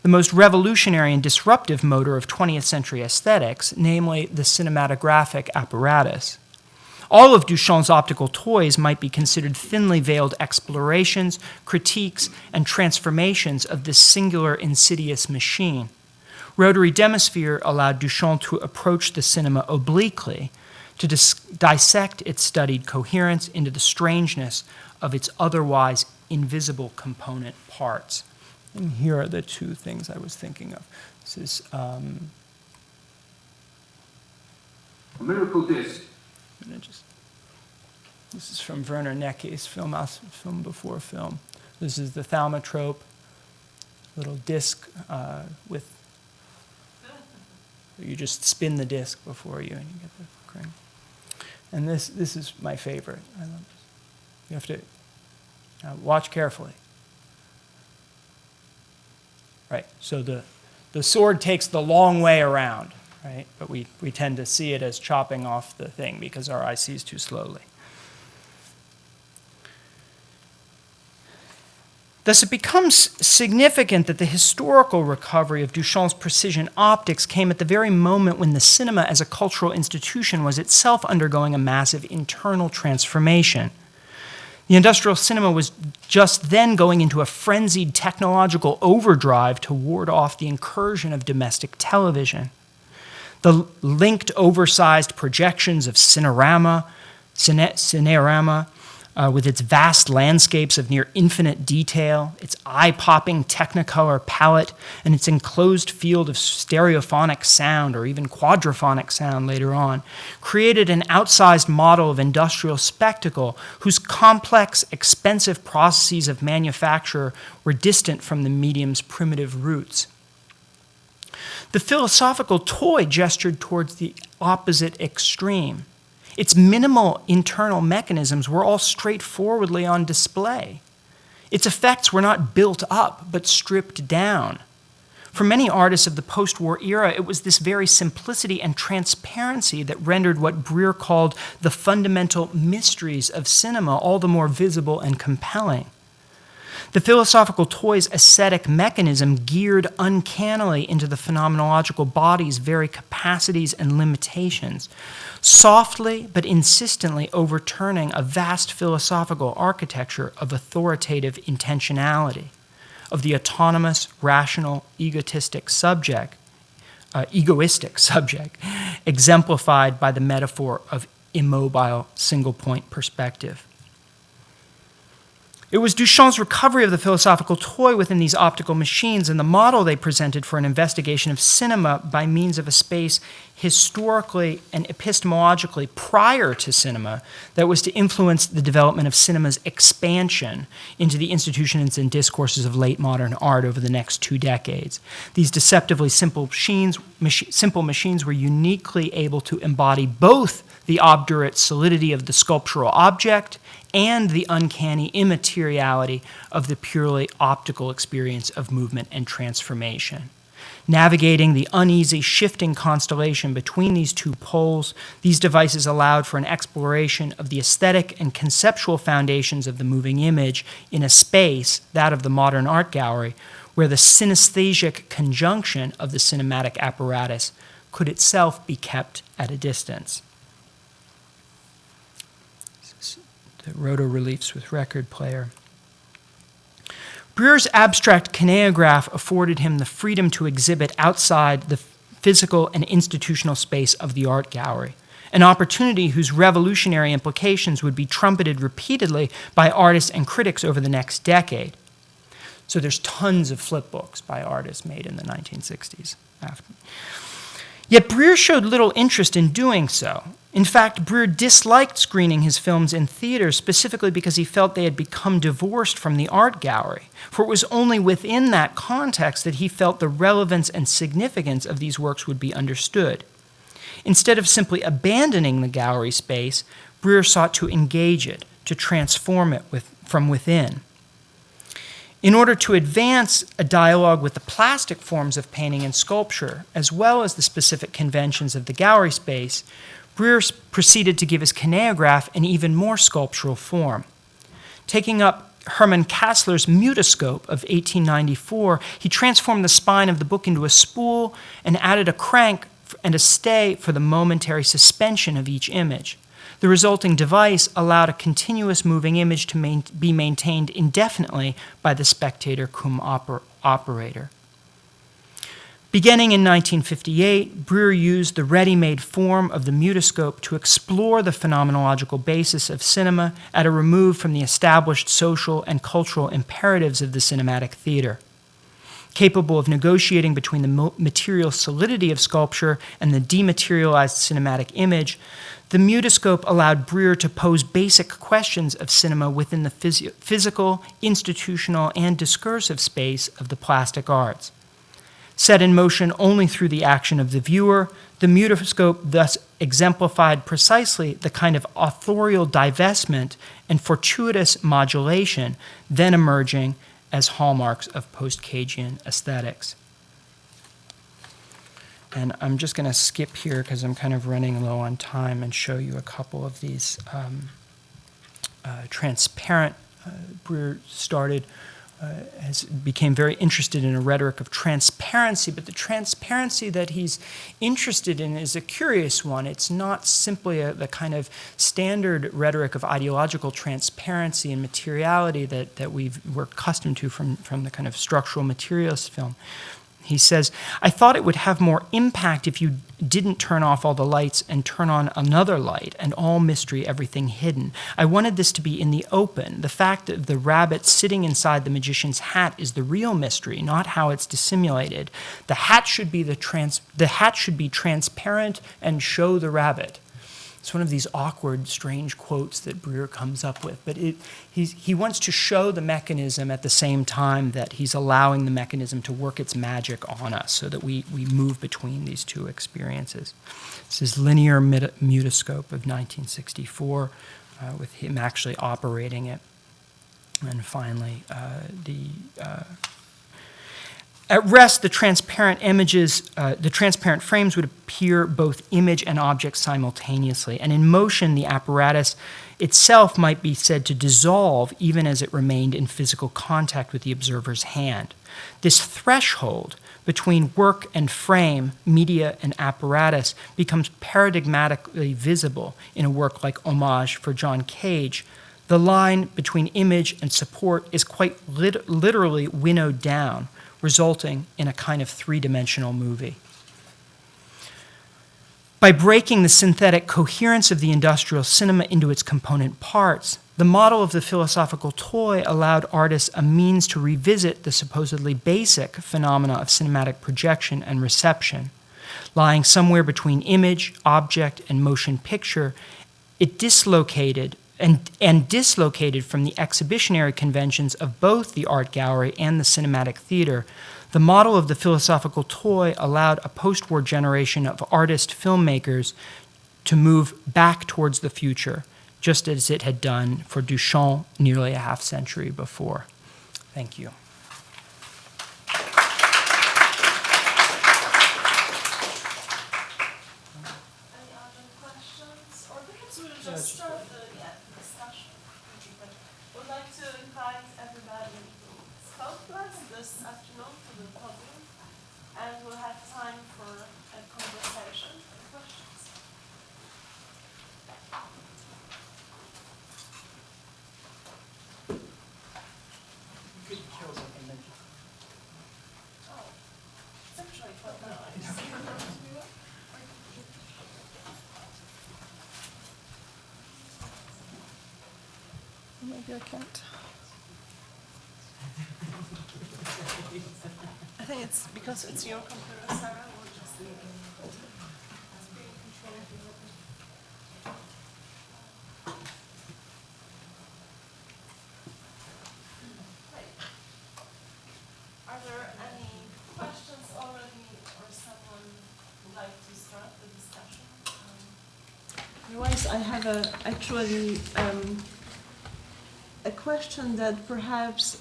the most revolutionary and disruptive motor of 20th century aesthetics, namely the cinematographic apparatus. All of Duchamp's optical toys might be considered thinly veiled explorations, critiques, and transformations of this singular, insidious machine. Rotary demisphere allowed Duchamp to approach the cinema obliquely, to dissect its studied coherence into the strangeness of its otherwise invisible component parts. And here are the two things I was thinking of. This is A miracle disc. This is from Werner Necke's film before film. This is the thaumatrope, little disc with, you just spin the disc before you and you get the ring. And this is my favorite. I love this. You have to watch carefully. Right, so the sword takes the long way around, right? But we tend to see it as chopping off the thing because our eye sees too slowly. Thus, it becomes significant that the historical recovery of Duchamp's precision optics came at the very moment when the cinema as a cultural institution was itself undergoing a massive internal transformation. The industrial cinema was just then going into a frenzied technological overdrive to ward off the incursion of domestic television. The linked, oversized projections of Cinerama, with its vast landscapes of near infinite detail, its eye-popping technicolor palette, and its enclosed field of stereophonic sound, or even quadraphonic sound later on, created an outsized model of industrial spectacle whose complex, expensive processes of manufacture were distant from the medium's primitive roots. The philosophical toy gestured towards the opposite extreme. Its minimal internal mechanisms were all straightforwardly on display. Its effects were not built up, but stripped down. For many artists of the post-war era, it was this very simplicity and transparency that rendered what Breer called the fundamental mysteries of cinema all the more visible and compelling. The philosophical toy's aesthetic mechanism geared uncannily into the phenomenological body's very capacities and limitations, softly but insistently overturning a vast philosophical architecture of authoritative intentionality, of the autonomous, rational, egoistic subject, exemplified by the metaphor of immobile single-point perspective. It was Duchamp's recovery of the philosophical toy within these optical machines and the model they presented for an investigation of cinema by means of a space historically and epistemologically prior to cinema that was to influence the development of cinema's expansion into the institutions and discourses of late modern art over the next 2 decades. These deceptively simple machines were uniquely able to embody both the obdurate solidity of the sculptural object and the uncanny immateriality of the purely optical experience of movement and transformation. Navigating the uneasy shifting constellation between these two poles, these devices allowed for an exploration of the aesthetic and conceptual foundations of the moving image in a space, that of the modern art gallery, where the synesthesic conjunction of the cinematic apparatus could itself be kept at a distance. The roto-reliefs with record player. Breer's abstract kineograph afforded him the freedom to exhibit outside the physical and institutional space of the art gallery, an opportunity whose revolutionary implications would be trumpeted repeatedly by artists and critics over the next decade. So there's tons of flip books by artists made in the 1960s. Yet Breer showed little interest in doing so. In fact, Breer disliked screening his films in theaters specifically because he felt they had become divorced from the art gallery, for it was only within that context that he felt the relevance and significance of these works would be understood. Instead of simply abandoning the gallery space, Breer sought to engage it, to transform it from within. In order to advance a dialogue with the plastic forms of painting and sculpture, as well as the specific conventions of the gallery space, Breer proceeded to give his kineograph an even more sculptural form. Taking up Hermann Kassler's mutoscope of 1894, he transformed the spine of the book into a spool and added a crank and a stay for the momentary suspension of each image. The resulting device allowed a continuous moving image to be maintained indefinitely by the spectator cum operator. Beginning in 1958, Breer used the ready-made form of the mutoscope to explore the phenomenological basis of cinema at a remove from the established social and cultural imperatives of the cinematic theater. Capable of negotiating between the material solidity of sculpture and the dematerialized cinematic image, the mutoscope allowed Breer to pose basic questions of cinema within the physical, institutional, and discursive space of the plastic arts. Set in motion only through the action of the viewer, the mutoscope thus exemplified precisely the kind of authorial divestment and fortuitous modulation then emerging as hallmarks of post-Cagean aesthetics. And I'm just going to skip here because I'm kind of running low on time and show you a couple of these transparent. Breer became very interested in a rhetoric of transparency, but the transparency that he's interested in is a curious one. It's not simply the kind of standard rhetoric of ideological transparency and materiality that we're accustomed to from the kind of structural materialist film. He says, I thought it would have more impact if you didn't turn off all the lights and turn on another light and all mystery, everything hidden. I wanted this to be in the open. The fact of the rabbit sitting inside the magician's hat is the real mystery, not how it's dissimulated. The hat should be transparent and show the rabbit. It's one of these awkward, strange quotes that Breer comes up with. But he wants to show the mechanism at the same time that he's allowing the mechanism to work its magic on us so that we move between these two experiences. This is Linear Mutoscope of 1964, with him actually operating it. And finally, at rest, the transparent frames would appear both image and object simultaneously. And in motion, the apparatus itself might be said to dissolve even as it remained in physical contact with the observer's hand. This threshold between work and frame, media and apparatus, becomes paradigmatically visible in a work like Homage for John Cage. The line between image and support is quite literally winnowed down, resulting in a kind of three-dimensional movie. By breaking the synthetic coherence of the industrial cinema into its component parts, the model of the philosophical toy allowed artists a means to revisit the supposedly basic phenomena of cinematic projection and reception. Lying somewhere between image, object, and motion picture, it dislocated and dislocated from the exhibitionary conventions of both the art gallery and the cinematic theater, the model of the philosophical toy allowed a post-war generation of artist filmmakers to move back towards the future, just as it had done for Duchamp nearly a half-century before. Thank you. Any other questions? Or perhaps we'll just start the discussion. Would like to invite everybody who spoke to us this afternoon to the podium, and we'll have time for a conversation and questions. Oh, it's actually quite nice. Maybe I can't. I think it's because it's your computer, Sarah. We'll just leave it. Great. Are there any questions already, or someone would like to start the discussion? Otherwise, I have actually a question that perhaps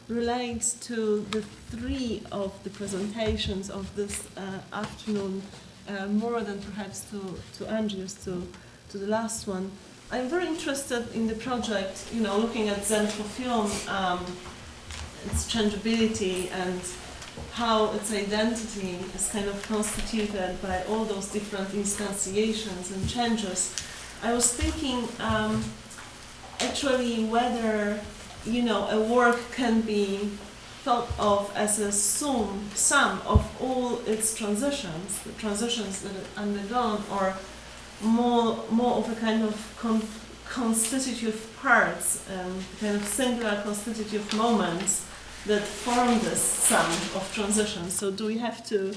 relates to the three of the presentations of this afternoon, more than perhaps to Andrew's, to the last one. I'm very interested in the project, looking at Zen for film, its changeability and how its identity is kind of constituted by all those different instantiations and changes. I was thinking actually whether a work can be thought of as a sum of all its transitions, the transitions that are undergone, or more of a kind of constitutive parts, kind of singular constitutive moments that form this sum of transitions. So do we have to,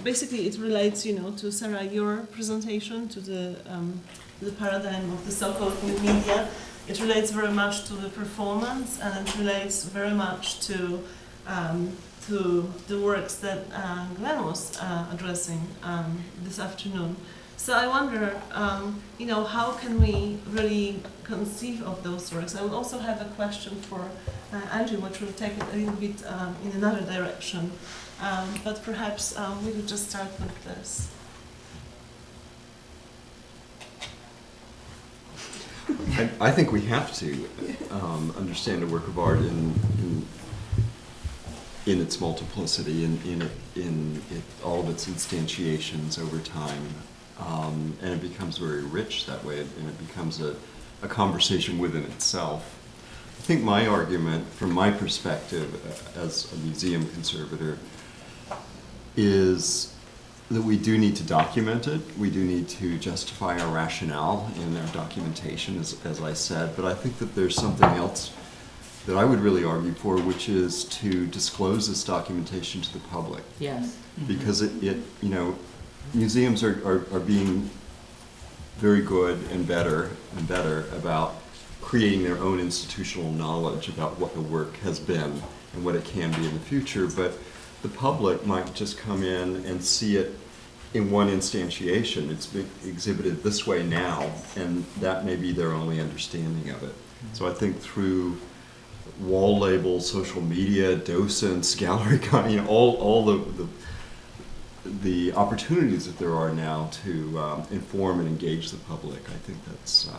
basically it relates, to Sarah, your presentation, to the paradigm of the so-called new media. It relates very much to the performance, and it relates very much to the works that Glenn was addressing this afternoon. So I wonder, how can we really conceive of those works? I would also have a question for Andrew, which will take it a little bit in another direction. But perhaps we could just start with this. I think we have to understand a work of art in its multiplicity, in all of its instantiations over time, and it becomes very rich that way, and it becomes a conversation within itself. think my argument, from my perspective as a museum conservator, is that we do need to document it. We do need to justify our rationale in our documentation, as I said. But I think that there's something else that I would really argue for, which is to disclose this documentation to the public. Yes. Because it museums are being very good and better about creating their own institutional knowledge about what the work has been and what it can be in the future. But the public might just come in and see it in one instantiation. It's been exhibited this way now, and that may be their only understanding of it. So I think through wall labels, social media, docents, gallery, all the opportunities that there are now to inform and engage the public, I think that's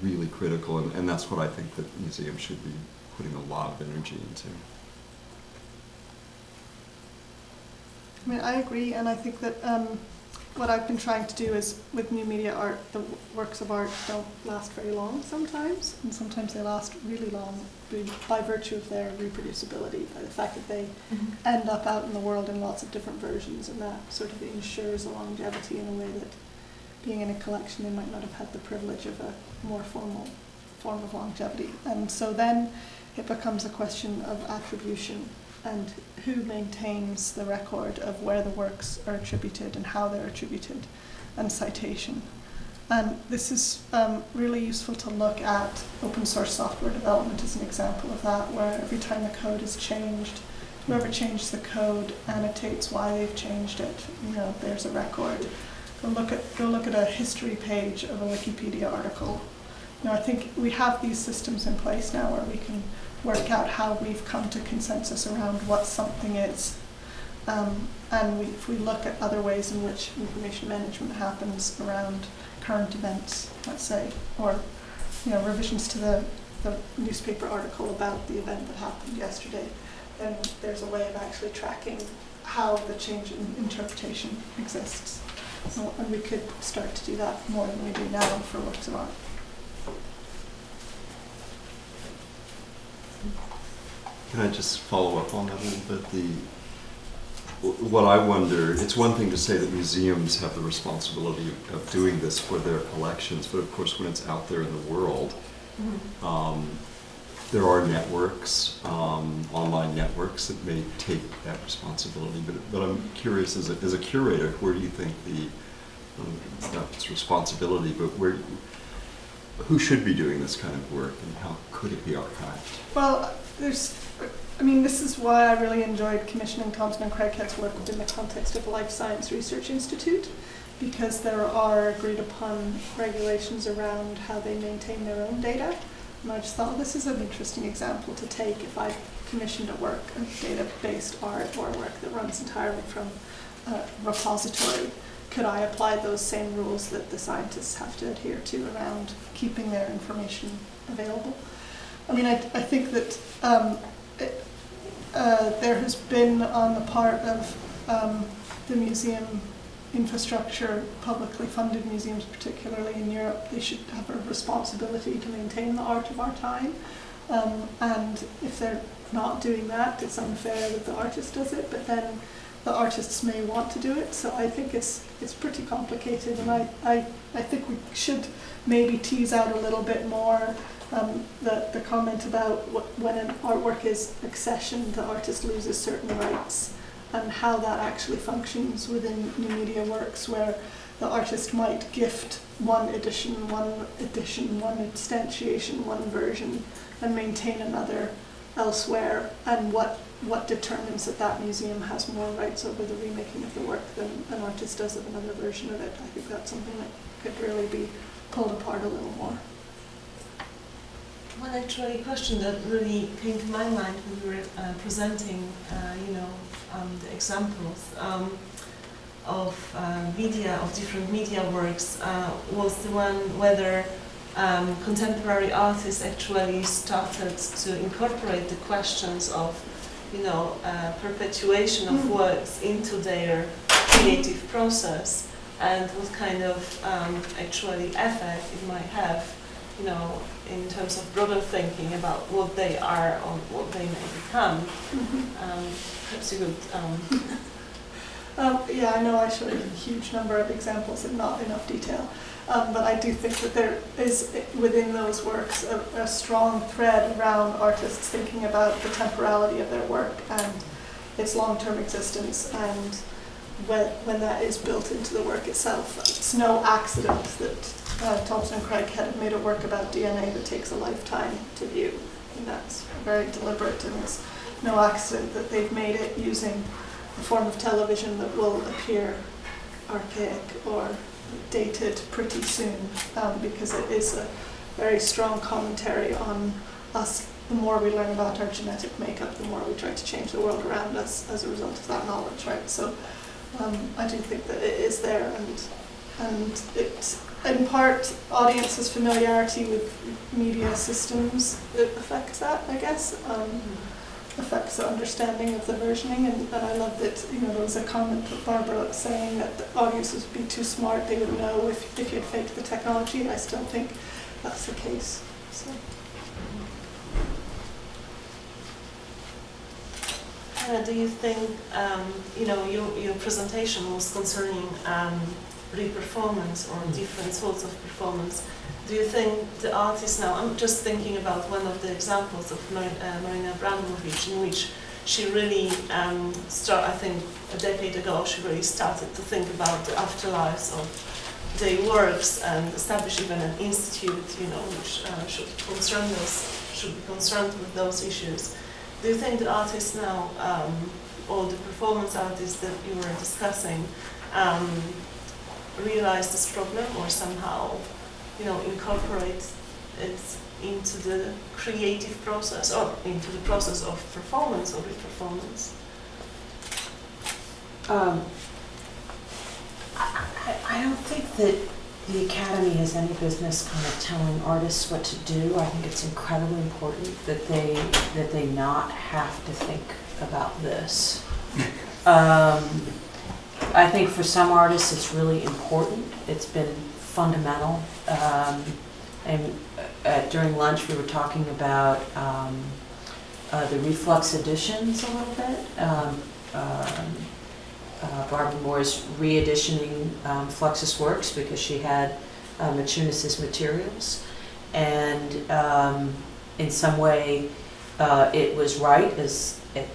really critical, and that's what I think that museums should be putting a lot of energy into. I mean, I agree, and I think that what I've been trying to do is, with new media art, the works of art don't last very long sometimes, and sometimes they last really long by virtue of their reproducibility, by the fact that they end up out in the world in lots of different versions, and that sort of ensures a longevity in a way that, being in a collection, they might not have had the privilege of a more formal form of longevity. And so then it becomes a question of attribution and who maintains the record of where the works are attributed and how they're attributed, and citation. And this is really useful to look at open source software development as an example of that, where every time the code is changed, whoever changed the code annotates why they've changed it. There's a record. Go look at a history page of a Wikipedia article. I think we have these systems in place now where we can work out how we've come to consensus around what something is. And if we look at other ways in which information management happens around current events, let's say, or revisions to the newspaper article about the event that happened yesterday, then there's a way of actually tracking how the change in interpretation exists. And we could start to do that more than we do now for works of art. Can I just follow up on that a little bit? What I wonder, it's one thing to say that museums have the responsibility of doing this for their collections, but of course when it's out there in the world, there are networks, online networks that may take that responsibility. But I'm curious, as a curator, where do you think not its responsibility, but who should be doing this kind of work, and how could it be archived? Well, this is why I really enjoyed commissioning Thompson and Craighead's work within the context of Life Science Research Institute, because there are agreed upon regulations around how they maintain their own data. And I just thought this is an interesting example to take if I commissioned a work of data-based art or a work that runs entirely from a repository. Could I apply those same rules that the scientists have to adhere to around keeping their information available? I think that there has been, on the part of the museum infrastructure, publicly funded museums, particularly in Europe, they should have a responsibility to maintain the art of our time. And if they're not doing that, it's unfair that the artist does it, but then the artists may want to do it. So I think it's pretty complicated, and I think we should maybe tease out a little bit more the comment about when an artwork is accessioned, the artist loses certain rights, and how that actually functions within new media works, where the artist might gift one edition, one instantiation, one version, and maintain another elsewhere, and what determines that museum has more rights over the remaking of the work than an artist does of another version of it. I think that's something that could really be pulled apart a little more. One actually question that really came to my mind when we were presenting, the examples of different media works, was the one whether contemporary artists actually started to incorporate the questions of, perpetuation of works into their creative process, and what kind of actually effect it might have in terms of broader thinking about what they are or what they may become. Perhaps you could. Yeah, I know I showed a huge number of examples in not enough detail, but I do think that there is within those works a strong thread around artists thinking about the temporality of their work and its long-term existence, and when that is built into the work itself. It's no accident that Thompson and Craig had made a work about DNA that takes a lifetime to view, and that's very deliberate, and it's no accident that they've made it using a form of television that will appear archaic or dated pretty soon, because it is a very strong commentary on us. The more we learn about our genetic makeup, the more we try to change the world around us as a result of that knowledge, right? So I do think that it is there, and it, in part, audiences' familiarity with media systems, it affects that, I guess. Affects the understanding of the versioning, and I love that, there was a comment that Barbara was saying that the audiences would be too smart, they would know if you'd faked the technology. I still think that's the case. So. Do you think, your presentation was concerning re-performance or different sorts of performance. Do you think the artist now, I'm just thinking about one of the examples of Marina Abramovich, in which she really I think a decade ago, she really started to think about the afterlives of their works and establish even an institute, which should be concerned with those issues. Do you think the artists now, or the performance artists that you were discussing, realize this problem or somehow, incorporate it into the creative process or into the process of performance or re-performance? I don't think that the Academy has any business kind of telling artists what to do. I think it's incredibly important that they not have to think about this. I think for some artists it's really important. It's been fundamental. During lunch we were talking about the reflux editions a little bit. Barbara Moore's re-editioning Fluxus works because she had Machunis's materials, and in some way it was right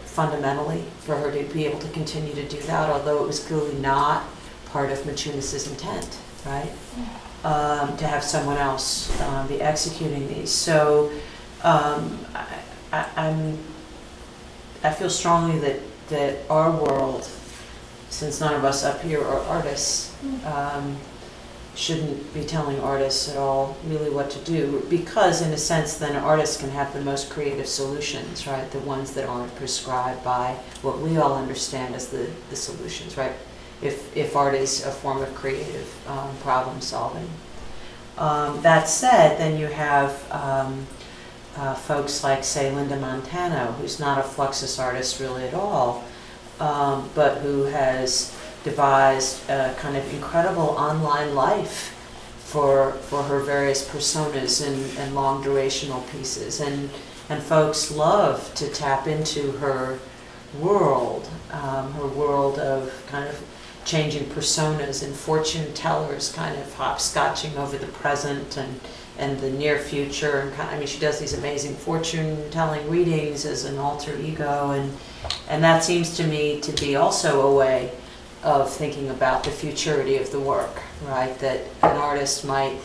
fundamentally for her to be able to continue to do that, although it was clearly not part of Machunis's intent, right? To have someone else be executing these. So I feel strongly that our world, since none of us up here are artists, shouldn't be telling artists at all really what to do, because in a sense then artists can have the most creative solutions, right? The ones that aren't prescribed by what we all understand as the solutions, right? If art is a form of creative problem solving. That said, then you have folks like, say, Linda Montano, who's not a Fluxus artist really at all, but who has devised a kind of incredible online life for her various personas and long durational pieces. And folks love to tap into her world of kind of changing personas and fortune tellers kind of hopscotching over the present and the near future. And she does these amazing fortune telling readings as an alter ego, and that seems to me to be also a way of thinking about the futurity of the work, right? That an artist might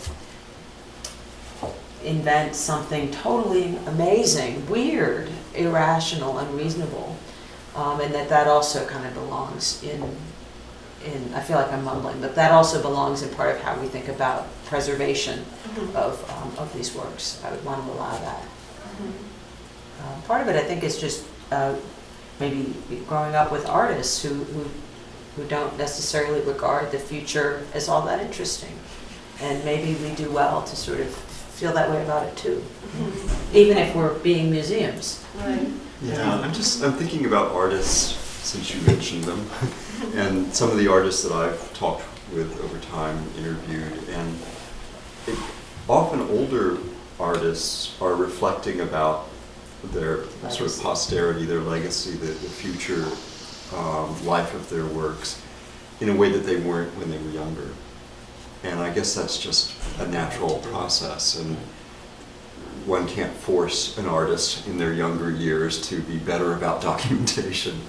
invent something totally amazing, weird, irrational, unreasonable, and that also kind of belongs in, I feel like I'm mumbling, but that also belongs in part of how we think about preservation of these works. I would want to allow that. Part of it, I think, is just maybe growing up with artists who don't necessarily regard the future as all that interesting. And maybe we do well to sort of feel that way about it too, even if we're being museums. Right. Yeah, I'm thinking about artists, since you mentioned them, and some of the artists that I've talked with over time, interviewed, and often older artists are reflecting about their sort of posterity, their legacy, the future life of their works in a way that they weren't when they were younger. And I guess that's just a natural process, and one can't force an artist in their younger years to be better about documentation.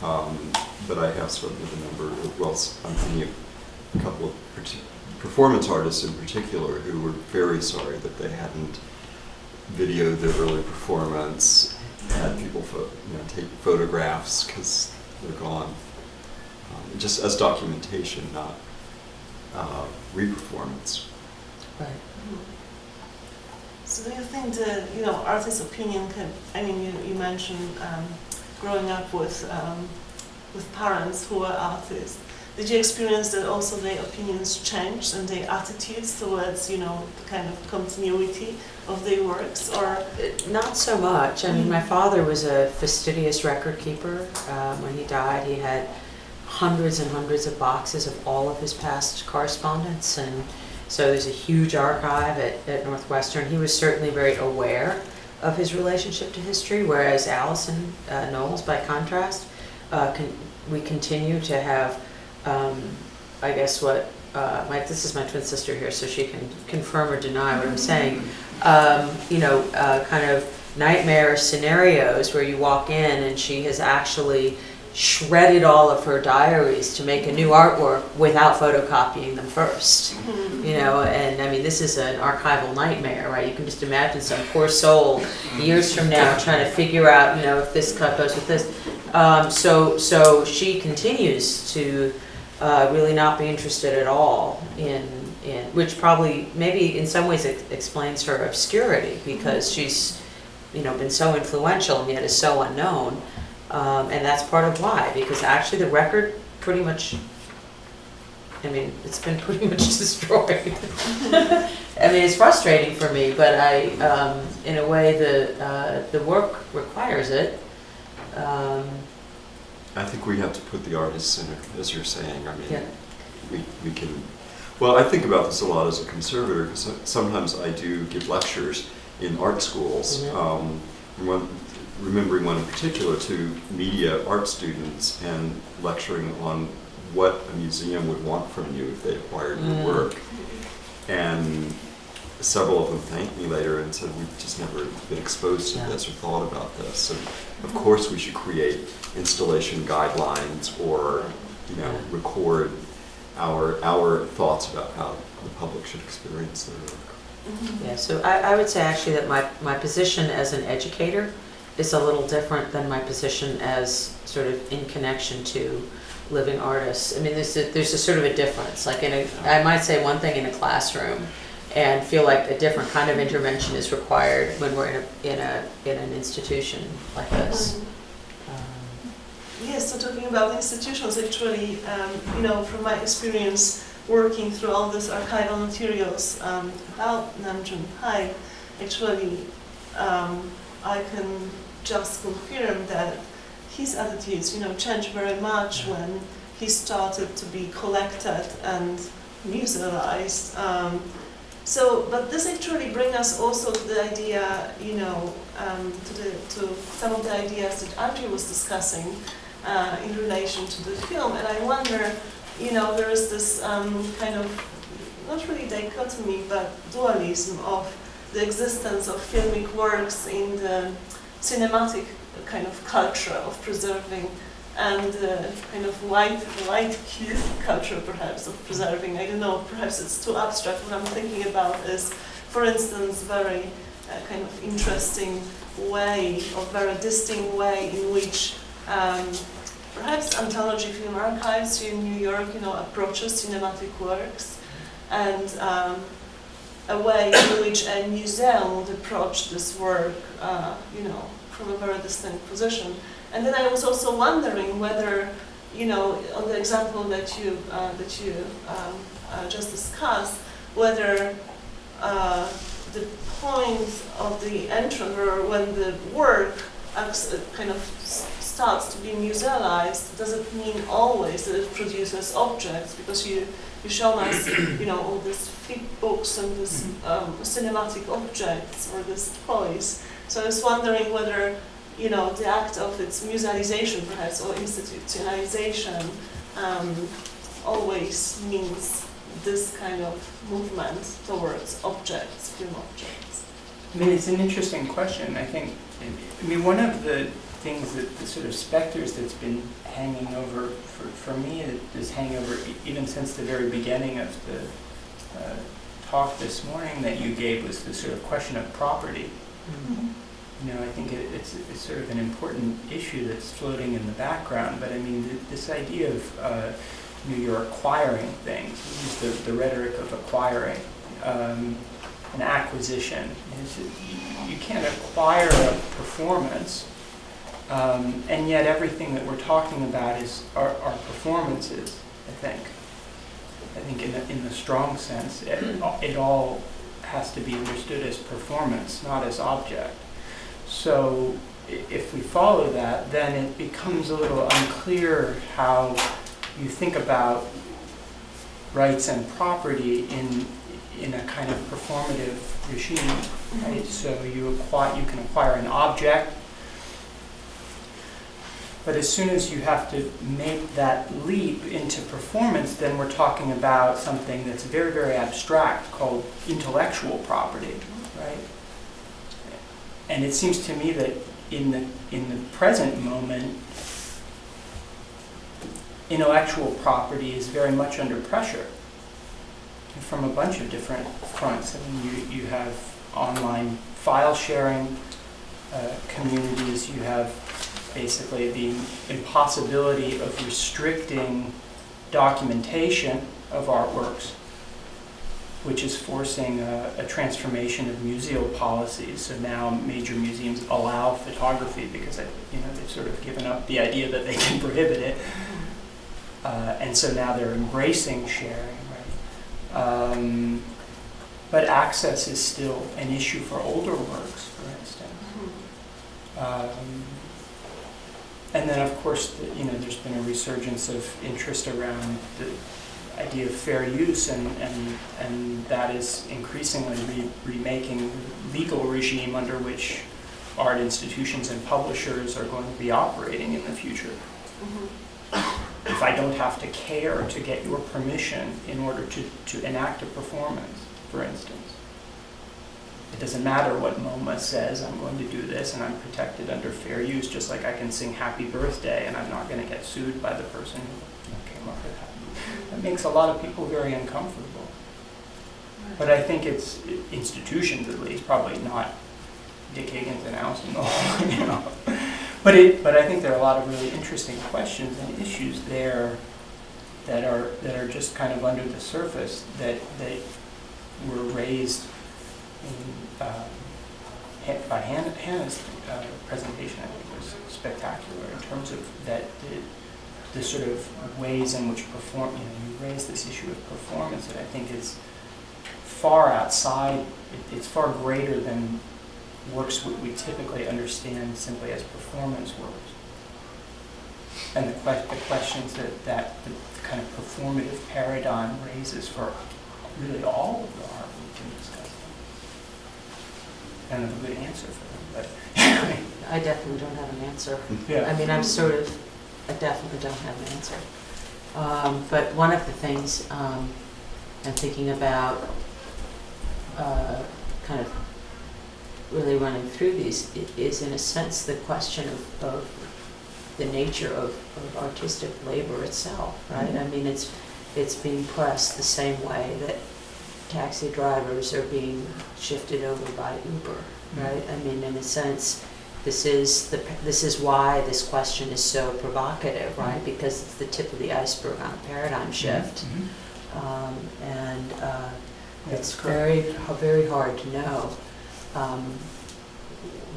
But I have spoken with a number of, well, I'm thinking of a couple of performance artists in particular who were very sorry that they hadn't videoed their early performance, had people take photographs because they're gone. Just as documentation, not re-performance. Right. So do you think the artist's opinion can? I mean, you mentioned growing up with parents who were artists. Did you experience that also their opinions changed and their attitudes towards the kind of continuity of their works, or? Not so much. I mean, my father was a fastidious record keeper. When he died, he had hundreds and hundreds of boxes of all of his past correspondence, and so there's a huge archive at Northwestern. He was certainly very aware of his relationship to history, whereas Allison Knowles, by contrast, we continue to have, I guess what, this is my twin sister here, so she can confirm or deny what I'm saying, kind of nightmare scenarios where you walk in and she has actually shredded all of her diaries to make a new artwork without photocopying them first. And I mean, this is an archival nightmare, right? You can just imagine some poor soul years from now trying to figure out, if this cut goes with this. So she continues to really not be interested at all in which probably maybe in some ways explains her obscurity, because she's been so influential and yet is so unknown. And that's part of why, because actually the record pretty much, it's been pretty much destroyed. It's frustrating for me, but in a way, the work requires it. I think we have to put the artists in it, as you're saying. Yeah. We can. Well, I think about this a lot as a conservator, because sometimes I do give lectures in art schools. Remembering one in particular to media art students and lecturing on what a museum would want from you if they acquired your work. And several of them thanked me later and said, we've just never been exposed to this or thought about this. And of course we should create installation guidelines or record our thoughts about how the public should experience their work. Yeah, so I would say actually that my position as an educator is a little different than my position as sort of in connection to living artists. There's a sort of a difference. Like I might say one thing in a classroom and feel like a different kind of intervention is required when we're in an institution like this. Yes, so talking about institutions, actually, from my experience working through all these archival materials about Namjoon Paik, actually, I can just confirm that his attitudes, changed very much when he started to be collected and musealized. But this actually brings us also to the idea, to some of the ideas that Andrew was discussing in relation to the film, and I wonder, there is this kind of not really dichotomy, but dualism of the existence of filmic works in the cinematic kind of culture of preserving, and kind of white cube culture perhaps of preserving. I don't know, perhaps it's too abstract. What I'm thinking about is, for instance, very kind of interesting way, or very distinct way in which perhaps Anthology Film Archives here in New York, approaches cinematic works, and a way in which a museum would approach this work, from a very distinct position. And then I was also wondering whether, on the example that you just discussed, whether the point of the entrance, or when the work kind of starts to be musealized, does it mean always that it produces objects? Because you shown us, all these flip books and these cinematic objects or these toys. So I was wondering whether, the act of its musealization perhaps or institutionalization always means this kind of movement towards objects, film objects. I mean, it's an interesting question. I think, one of the things that the sort of specters that's been hanging over, for me, is hanging over even since the very beginning of the talk this morning that you gave, was the sort of question of property. Mm-hmm. I think it's sort of an important issue that's floating in the background, but I mean, this idea of you're acquiring things, use the rhetoric of acquiring, an acquisition. You can't acquire a performance, and yet everything that we're talking about are performances, I think. I think in the strong sense, it all has to be understood as performance, not as object. So if we follow that, then it becomes a little unclear how you think about rights and property in a kind of performative regime, right? So you can acquire an object, but as soon as you have to make that leap into performance, then we're talking about something that's very, very abstract called intellectual property, right? And it seems to me that in the present moment, intellectual property is very much under pressure from a bunch of different fronts. I mean, you have online file sharing communities, you have basically the impossibility of restricting documentation of artworks, which is forcing a transformation of museal policies. So now major museums allow photography because they've sort of given up the idea that they can prohibit it. And so now they're embracing sharing, right? But access is still an issue for older works, for instance. And then, of course, there's been a resurgence of interest around the idea of fair use, and that is increasingly remaking the legal regime under which art institutions and publishers are going to be operating in the future. Mm-hmm. If I don't have to care to get your permission in order to enact a performance, for instance. It doesn't matter what MoMA says, I'm going to do this and I'm protected under fair use, just like I can sing happy birthday and I'm not going to get sued by the person who came up with that. That makes a lot of people very uncomfortable. But I think it's institutions, at least, probably not Dick Higgins announcing the whole, But I think there are a lot of really interesting questions and issues there that are just kind of under the surface that were raised by Hannah's presentation. I think was spectacular in terms of that the sort of ways in which you raise this issue of performance that I think is far outside. It's far greater than works we typically understand simply as performance works. And the questions that the kind of performative paradigm raises for really all of the art we can discuss. I don't have a good answer for them, but I definitely don't have an answer. Yeah. I mean, I definitely don't have an answer. But one of the things I'm thinking about kind of really running through these is, in a sense, the question of the nature of artistic labor itself, right? Mm-hmm. I mean, it's being pressed the same way that taxi drivers are being shifted over by Uber, right? I mean, in a sense, this is why this question is so provocative, right? Because it's the tip of the iceberg on a paradigm shift, and it's very, very hard to know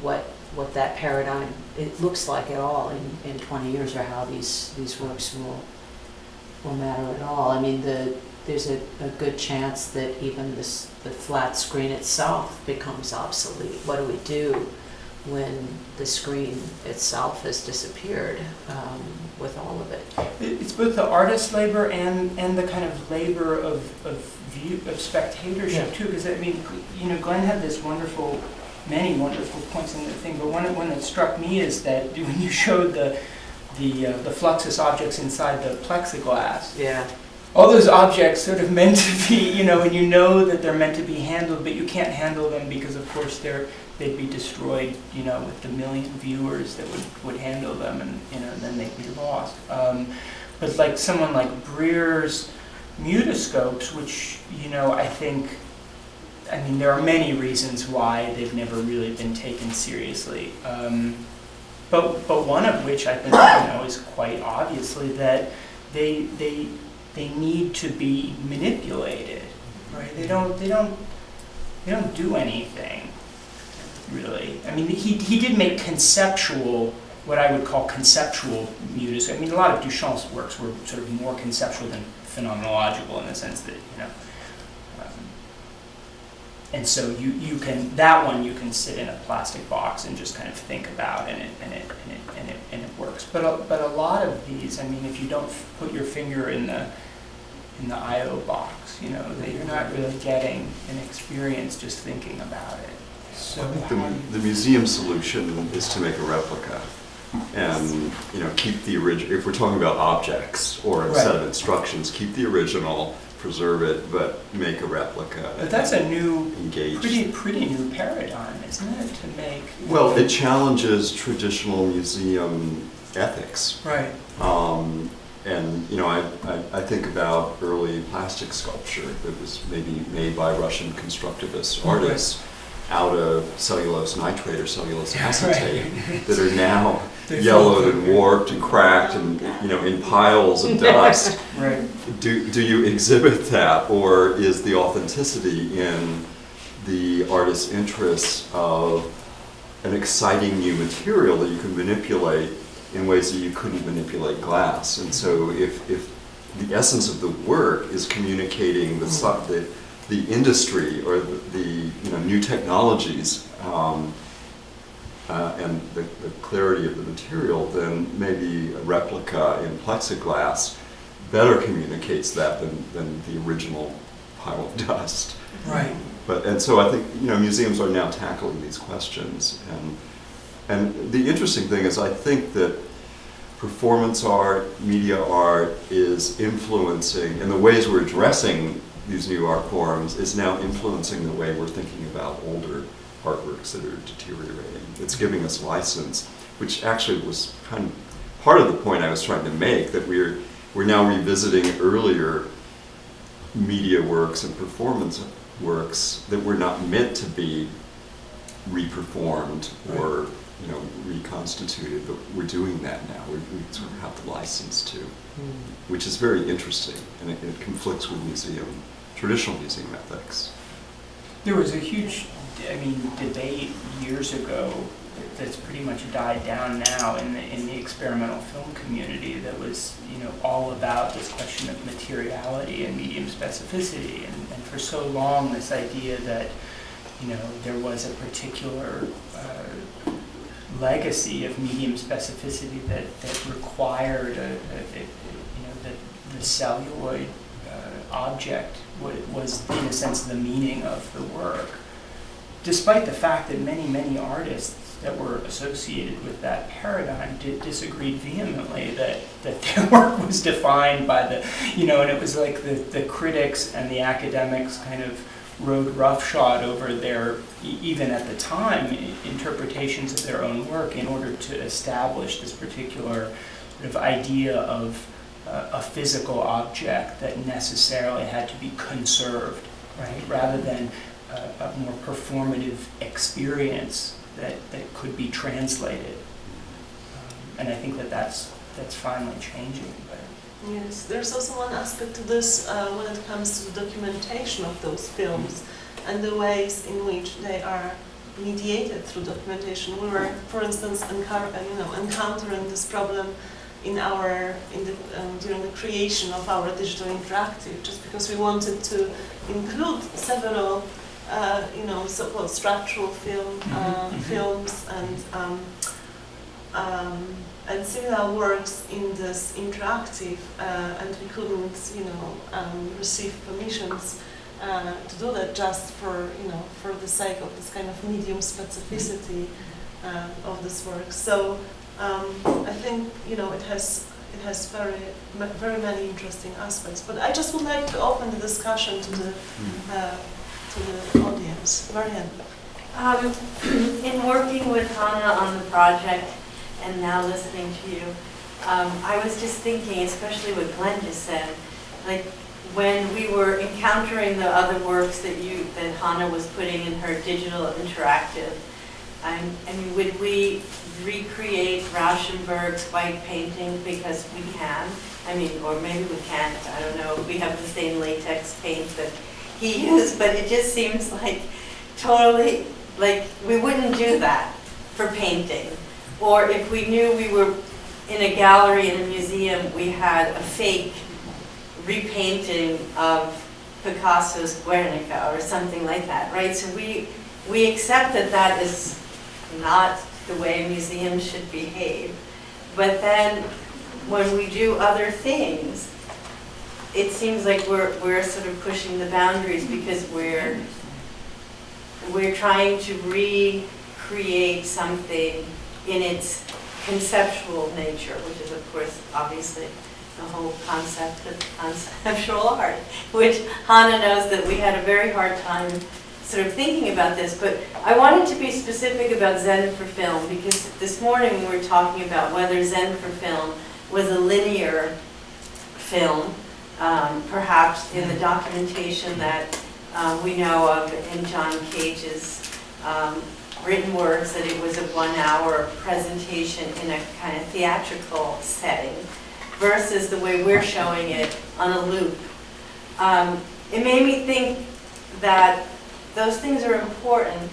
what that paradigm it looks like at all in 20 years, or how these works will matter at all. I mean, there's a good chance that even the flat screen itself becomes obsolete. What do we do when the screen itself has disappeared with all of it. It's both the artist's labor and the kind of labor of view, of spectatorship too, because I mean, you know, Glenn had this many wonderful points in the thing, but one that struck me is that when you showed the Fluxus objects inside the plexiglass, Yeah. all those objects sort of meant to be, you know, and you know that they're meant to be handled, but you can't handle them because, of course, they'd be destroyed, you know, with the million viewers that would handle them, and you know, then they'd be lost. But like someone like Breer's mutoscopes, which, you know, I mean, there are many reasons why they've never really been taken seriously. But one of which I think, you know, is quite obviously that they need to be manipulated, right? They don't do anything, really. I mean, he did make what I would call conceptual mutoscopes. I mean, a lot of Duchamp's works were sort of more conceptual than phenomenological in the sense that, you know, and so you can sit in a plastic box and just kind of think about, and it works. But a lot of these, I mean, if you don't put your finger in the I/O box, you know, that you're not really getting an experience just thinking about it. So I think the museum solution is to make a replica, and you know, keep the original. If we're talking about objects or a set of instructions, keep the original, preserve it, but make a replica. But that's a new, engaged. pretty new paradigm, isn't it? To make. Well, it challenges traditional museum ethics. Right. And you know, I think about early plastic sculpture that was maybe made by Russian constructivist artists out of cellulose nitrate or cellulose acetate that are now yellowed and warped and cracked and, you know, in piles of dust. Right. Do you exhibit that, or is the authenticity in the artist's interests of an exciting new material that you can manipulate in ways that you couldn't manipulate glass? And so if the essence of the work is communicating the industry or the you know, new technologies and the clarity of the material, then maybe a replica in plexiglass better communicates that than the original pile of dust. Right. And so I think, you know, museums are now tackling these questions, and the interesting thing is I think that performance art, media art is influencing, and the ways we're addressing these new art forms is now influencing the way we're thinking about older artworks that are deteriorating. It's giving us license, which actually was kind of part of the point I was trying to make, that we're now revisiting earlier media works and performance works that were not meant to be reperformed or, you know, reconstituted, but we're doing that now. We sort of have the license to, which is very interesting, and it conflicts with traditional museum ethics. There was a huge, debate years ago that's pretty much died down now in the experimental film community that was, you know, all about this question of materiality and medium specificity, and for so long this idea that, you know, there was a particular legacy of medium specificity that required the celluloid object was in a sense the meaning of the work, despite the fact that many artists that were associated with that paradigm disagreed vehemently that their work was defined by the, you know, and it was like the critics and the academics kind of rode roughshod over their, even at the time, interpretations of their own work in order to establish this particular sort of idea of a physical object that necessarily had to be conserved, right, rather than a more performative experience that could be translated. And I think that's finally changing. But yes, there's also one aspect to this when it comes to the documentation of those films and the ways in which they are mediated through documentation. We were, for instance, encountering this problem during the creation of our digital interactive, just because we wanted to include several so-called structural films and and similar works in this interactive, and we couldn't, receive permissions to do that just for, for the sake of this kind of medium specificity of this work. So I think, it has very many interesting aspects. But I just would like to open the discussion to the audience. Marianne. In working with Hannah on the project and now listening to you, I was just thinking, especially what Glenn just said, like when we were encountering the other works that Hannah was putting in her digital interactive, I mean, would we recreate Rauschenberg's white painting because we can? I mean, or maybe we can't, I don't know. We have the same latex paint that he used, but it just seems like totally, like we wouldn't do that for painting. Or if we knew we were in a gallery in a museum, we had a fake repainting of Picasso's Guernica or something like that, right? So we accept that that is not the way museums should behave. But then when we do other things, it seems like we're sort of pushing the boundaries because we're trying to recreate something in its conceptual nature, which is of course obviously the whole concept of conceptual art, which Hannah knows that we had a very hard time sort of thinking about this, but I wanted to be specific about Zen for film because this morning we were talking about whether Zen for film was a linear film, perhaps in the documentation that we know of in John Cage's written words, that it was a 1-hour presentation in a kind of theatrical setting versus the way we're showing it on a loop. It made me think that those things are important,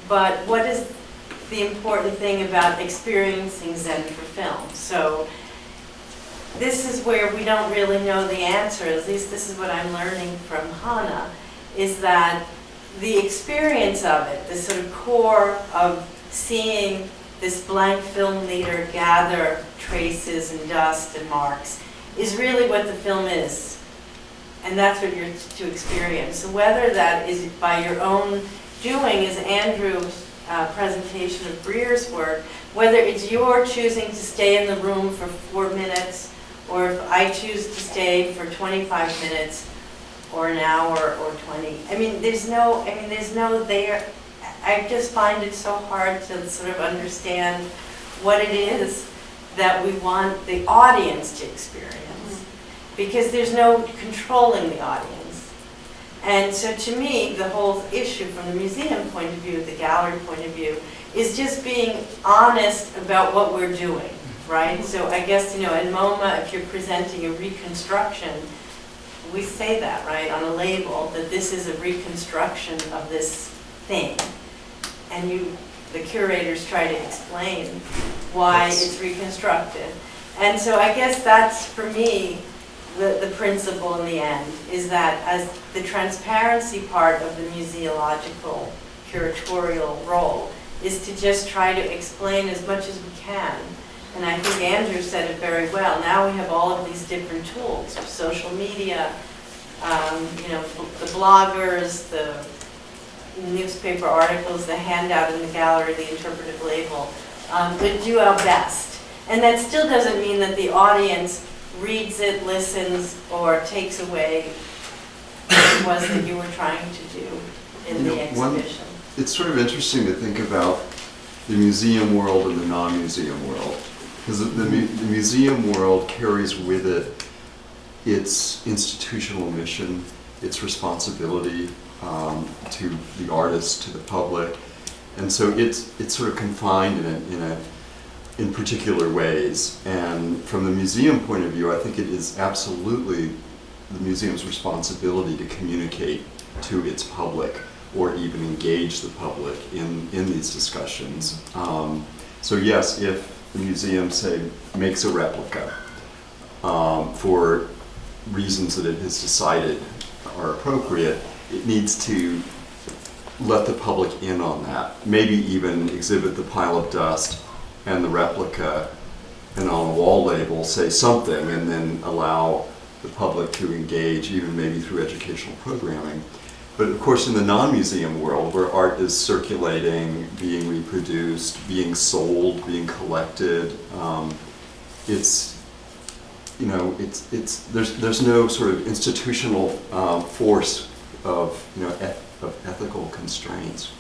but what is the important thing about experiencing Zen for film? So this is where we don't really know the answer, at least this is what I'm learning from Hannah, is that the experience of it, the sort of core of seeing this blank film leader gather traces and dust and marks, is really what the film is. And that's what you're to experience. So whether that is by your own doing, as Andrew's presentation of Breer's work, whether it's your choosing to stay in the room for 4 minutes, or if I choose to stay for 25 minutes, or an hour, or 20. I mean, there's no there. I just find it so hard to sort of understand what it is that we want the audience to experience. Because there's no controlling the audience. And so to me, the whole issue from the museum point of view, the gallery point of view, is just being honest about what we're doing, right? So I guess, in MoMA, if you're presenting a reconstruction, we say that, right, on a label, that this is a reconstruction of this thing. And the curators try to explain why it's reconstructed. And so I guess that's, for me, the principle in the end, is that as the transparency part of the museological curatorial role is to just try to explain as much as we can. And I think Andrew said it very well. Now we have all of these different tools, social media, the bloggers, the newspaper articles, the handout in the gallery, the interpretive label, to do our best. And that still doesn't mean that the audience reads it, listens, or takes away what it was that you were trying to do in the exhibition. It's sort of interesting to think about the museum world and the non-museum world, because the museum world carries with it its institutional mission, its responsibility to the artist, to the public, and so it's sort of confined in particular ways. And from the museum point of view, I think it is absolutely the museum's responsibility to communicate to its public or even engage the public in these discussions. So yes, if the museum, say, makes a replica for reasons that it has decided are appropriate, it needs to let the public in on that. Maybe even exhibit the pile of dust and the replica, and on a wall label say something, and then allow the public to engage, even maybe through educational programming. But of course, in the non-museum world, where art is circulating, being reproduced, being sold, being collected, it's, you know, there's no sort of institutional force of, you know, of ethical constraints,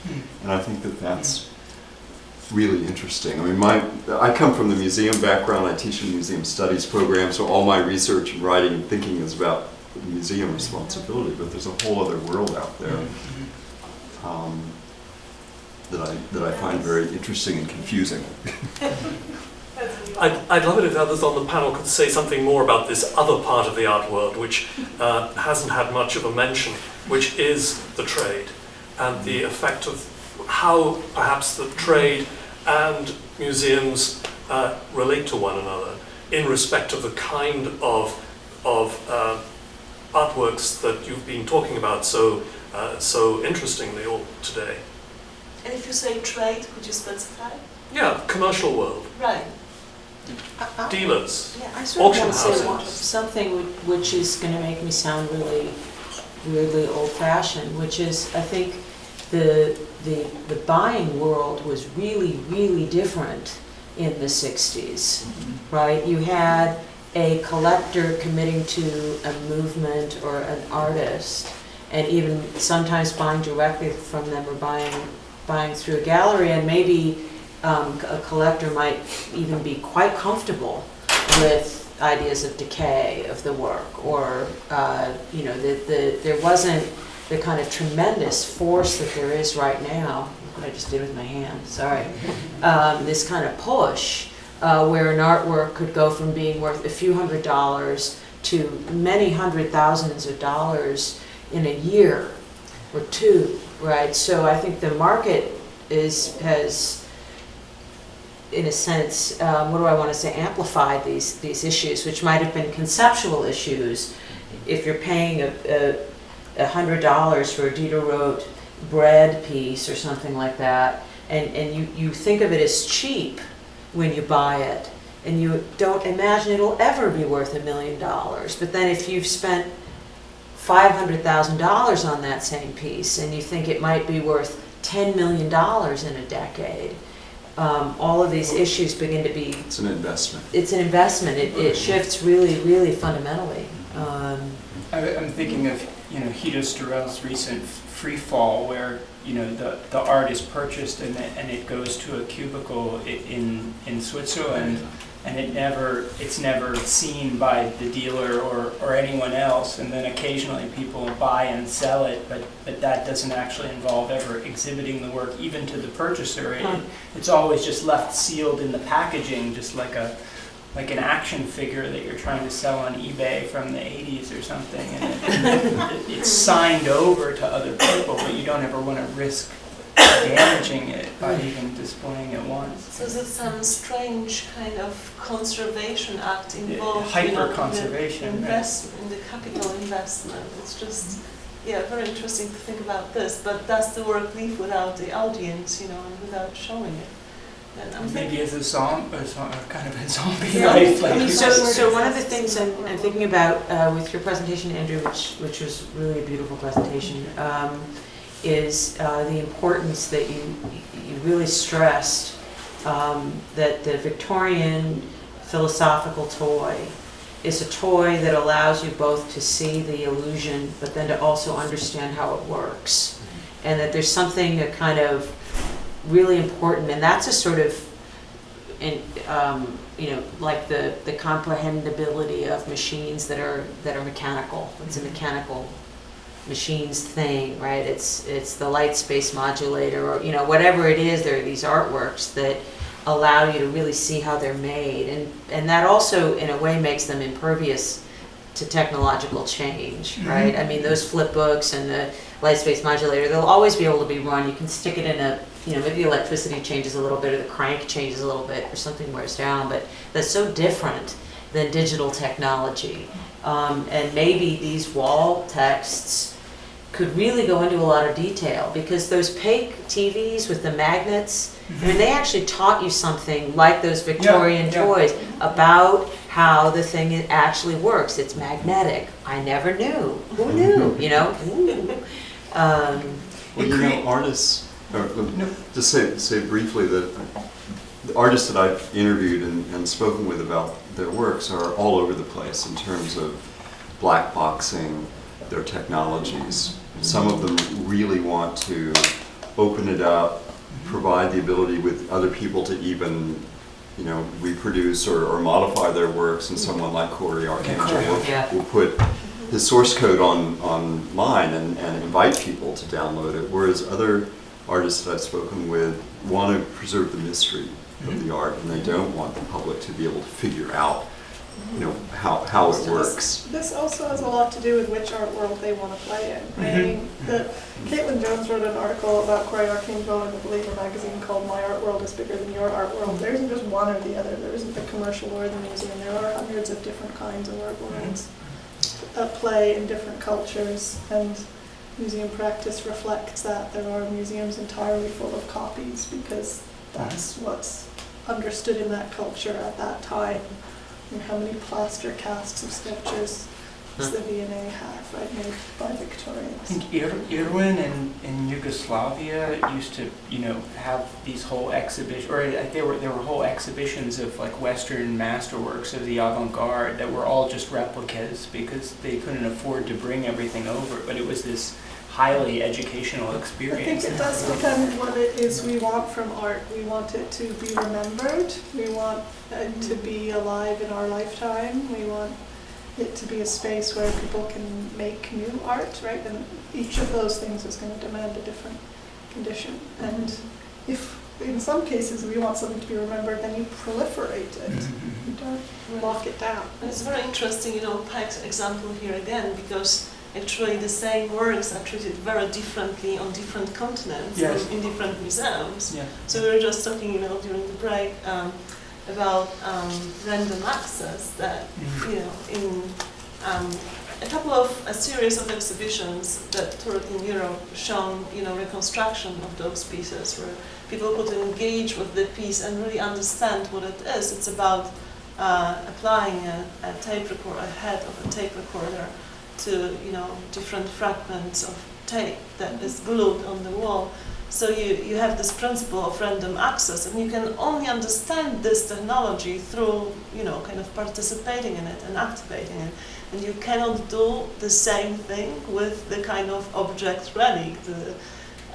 and I think that that's really interesting. I mean, I come from the museum background. I teach a museum studies program, so all my research and writing and thinking is about museum responsibility. But there's a whole other world out there that I find very interesting and confusing. I'd love it if others on the panel could say something more about this other part of the art world, which hasn't had much of a mention, which is the trade, and the effect of how perhaps the trade and museums relate to one another in respect of the kind of artworks that you've been talking about so interestingly all today. And if you say trade, could you specify? Yeah, commercial world. Right. Dealers, I sort of auction want to say houses. something which is going to make me sound really, really old-fashioned, which is, I think, the buying world was really, really different in the 60s, right? You had a collector committing to a movement or an artist, and even sometimes buying directly from them or buying through a gallery, and maybe a collector might even be quite comfortable with ideas of decay of the work, or you know, there wasn't the kind of tremendous force that there is right now. What I just did with my hand, sorry. This kind of push where an artwork could go from being worth a few $100s to many hundred thousands of dollars in a year or two, right? So I think the market has, in a sense, what do I want to say, amplified these issues, which might have been conceptual issues. If you're paying $100 for a Diderot bread piece or something like that, and you think of it as cheap when you buy it, and you don't imagine it'll ever be worth $1 million. But then if you've spent $500,000 on that same piece, and you think it might be worth $10 million in a decade, all of these issues begin to be... It's an investment. It's an investment. It shifts really, really fundamentally. I'm thinking of, you know, Hito Starrell's recent Free Fall, where, you know, the art is purchased and it goes to a cubicle in Switzerland, and it's never seen by the dealer or anyone else, and then occasionally people buy and sell it, but that doesn't actually involve ever exhibiting the work even to the purchaser. It's always just left sealed in the packaging, just like an action figure that you're trying to sell on eBay from the 80s or something, and it's signed over to other people, but you don't ever want to risk damaging it by even displaying it once. So there's some strange kind of conservation act involved, hyper-conservation, in the capital investment. It's just, yeah, very interesting to think about this, but does the work leave without the audience, you know, and without showing it? Maybe as a kind of a zombie Yeah. life. I mean, so one of the things I'm thinking about with your presentation, Andrew, which was really a beautiful presentation, is the importance that you really stressed that the Victorian philosophical toy is a toy that allows you both to see the illusion, but then to also understand how it works, and that there's something that kind of really important, and that's a sort of, you know, like the comprehensibility of machines that are mechanical. It's a mechanical machines thing, right? It's the light space modulator, or, you know, whatever it is. There are these artworks that allow you to really see how they're made, and that also in a way makes them impervious to technological change, right? I mean, those flip books and the light space modulator, they'll always be able to be run. You can stick it in a, you know, maybe the electricity changes a little bit, or the crank changes a little bit, or something wears down, but that's so different than digital technology. And maybe these wall texts could really go into a lot of detail, because those Paik TVs with the magnets, I mean, they actually taught you something like those Victorian toys about how the thing actually works. It's magnetic. I never knew. Who knew? You know? Well, you know, artists, just say briefly that the artists that I've interviewed and spoken with about their works are all over the place in terms of black boxing their technologies. Some of them really want to open it up, provide the ability with other people to even, you know, reproduce or modify their works, and someone like Corey Archangel will put his source code online and invite people to download it, whereas other artists that I've spoken with want to preserve the mystery of the art, and they don't want the public to be able to figure out, you know, how it works. This also has a lot to do with which art world they want to play in. Right? I mean, Caitlin Jones wrote an article about Corey Archangel in the Believer magazine called "My Art World is Bigger Than Your Art World." There isn't just one or the other. There isn't the commercial or the museum. There are hundreds of different kinds of art worlds at play in different cultures, and museum practice reflects that. There are museums entirely full of copies because that's what's understood in that culture at that time. And how many plaster casts of sculptures does the V&A have, right, made by Victorians? I think Irwin in Yugoslavia used to, you know, have these whole exhibitions, or there were whole exhibitions of like Western masterworks of the avant-garde that were all just replicas because they couldn't afford to bring everything over. But it was this highly educational experience. I think it does depend what it is we want from art. We want it to be remembered. We want it to be alive in our lifetime. We want it to be a space where people can make new art, right? And each of those things is going to demand a different condition. And if in some cases we want something to be remembered, then you proliferate it. You don't lock it down. And it's very interesting, you know, Paik's example here again, because actually the same works are treated very differently on different continents in different museums. Yeah. So we were just talking, you know, during the break about random access that, you know, in a series of exhibitions that toured in Europe shown, you know, reconstruction of those pieces where people could engage with the piece and really understand what it is. It's about applying a tape recorder, a head of a tape recorder to, you know, different fragments of tape that is glued on the wall. So you have this principle of random access, and you can only understand this technology through, you know, kind of participating in it and activating it. And you cannot do the same thing with the kind of object relic, the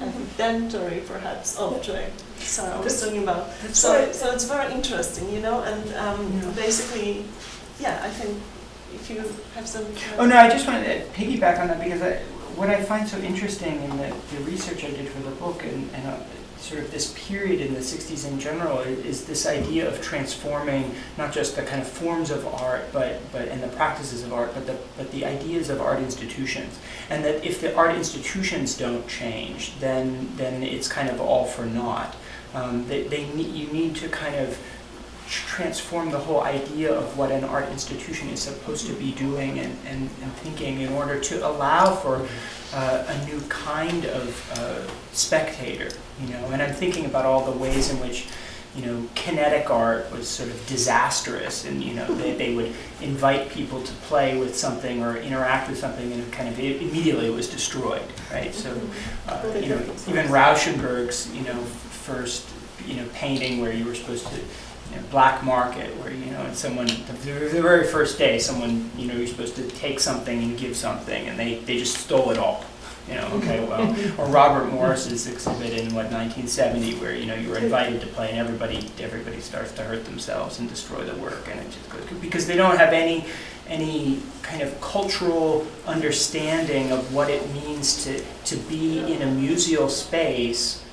inventory perhaps object. So I was talking about. So it's very interesting, you know, and basically, yeah, I think. If you have some... Oh no, I just wanted to piggyback on that because what I find so interesting in the research I did for the book and sort of this period in the 60s in general is this idea of transforming not just the kind of forms of art and the practices of art, but the ideas of art institutions. And that if the art institutions don't change, then it's kind of all for naught. You need to kind of transform the whole idea of what an art institution is supposed to be doing and thinking in order to allow for a new kind of spectator, you know. And I'm thinking about all the ways in which, you know, kinetic art was sort of disastrous, and, you know, they would invite people to play with something or interact with something, and kind of immediately it was destroyed, right? So, you know, even Rauschenberg's, you know, first, you know, painting where you were supposed to, you know, black market, where, you know, and someone, the very first day, someone, you know, you're supposed to take something and give something, and they just stole it all. You know, okay, well, or Robert Morris's exhibit in 1970, where, you know, you were invited to play, and everybody starts to hurt themselves and destroy the work, and it just goes because they don't have any kind of cultural understanding of what it means to be in a museal space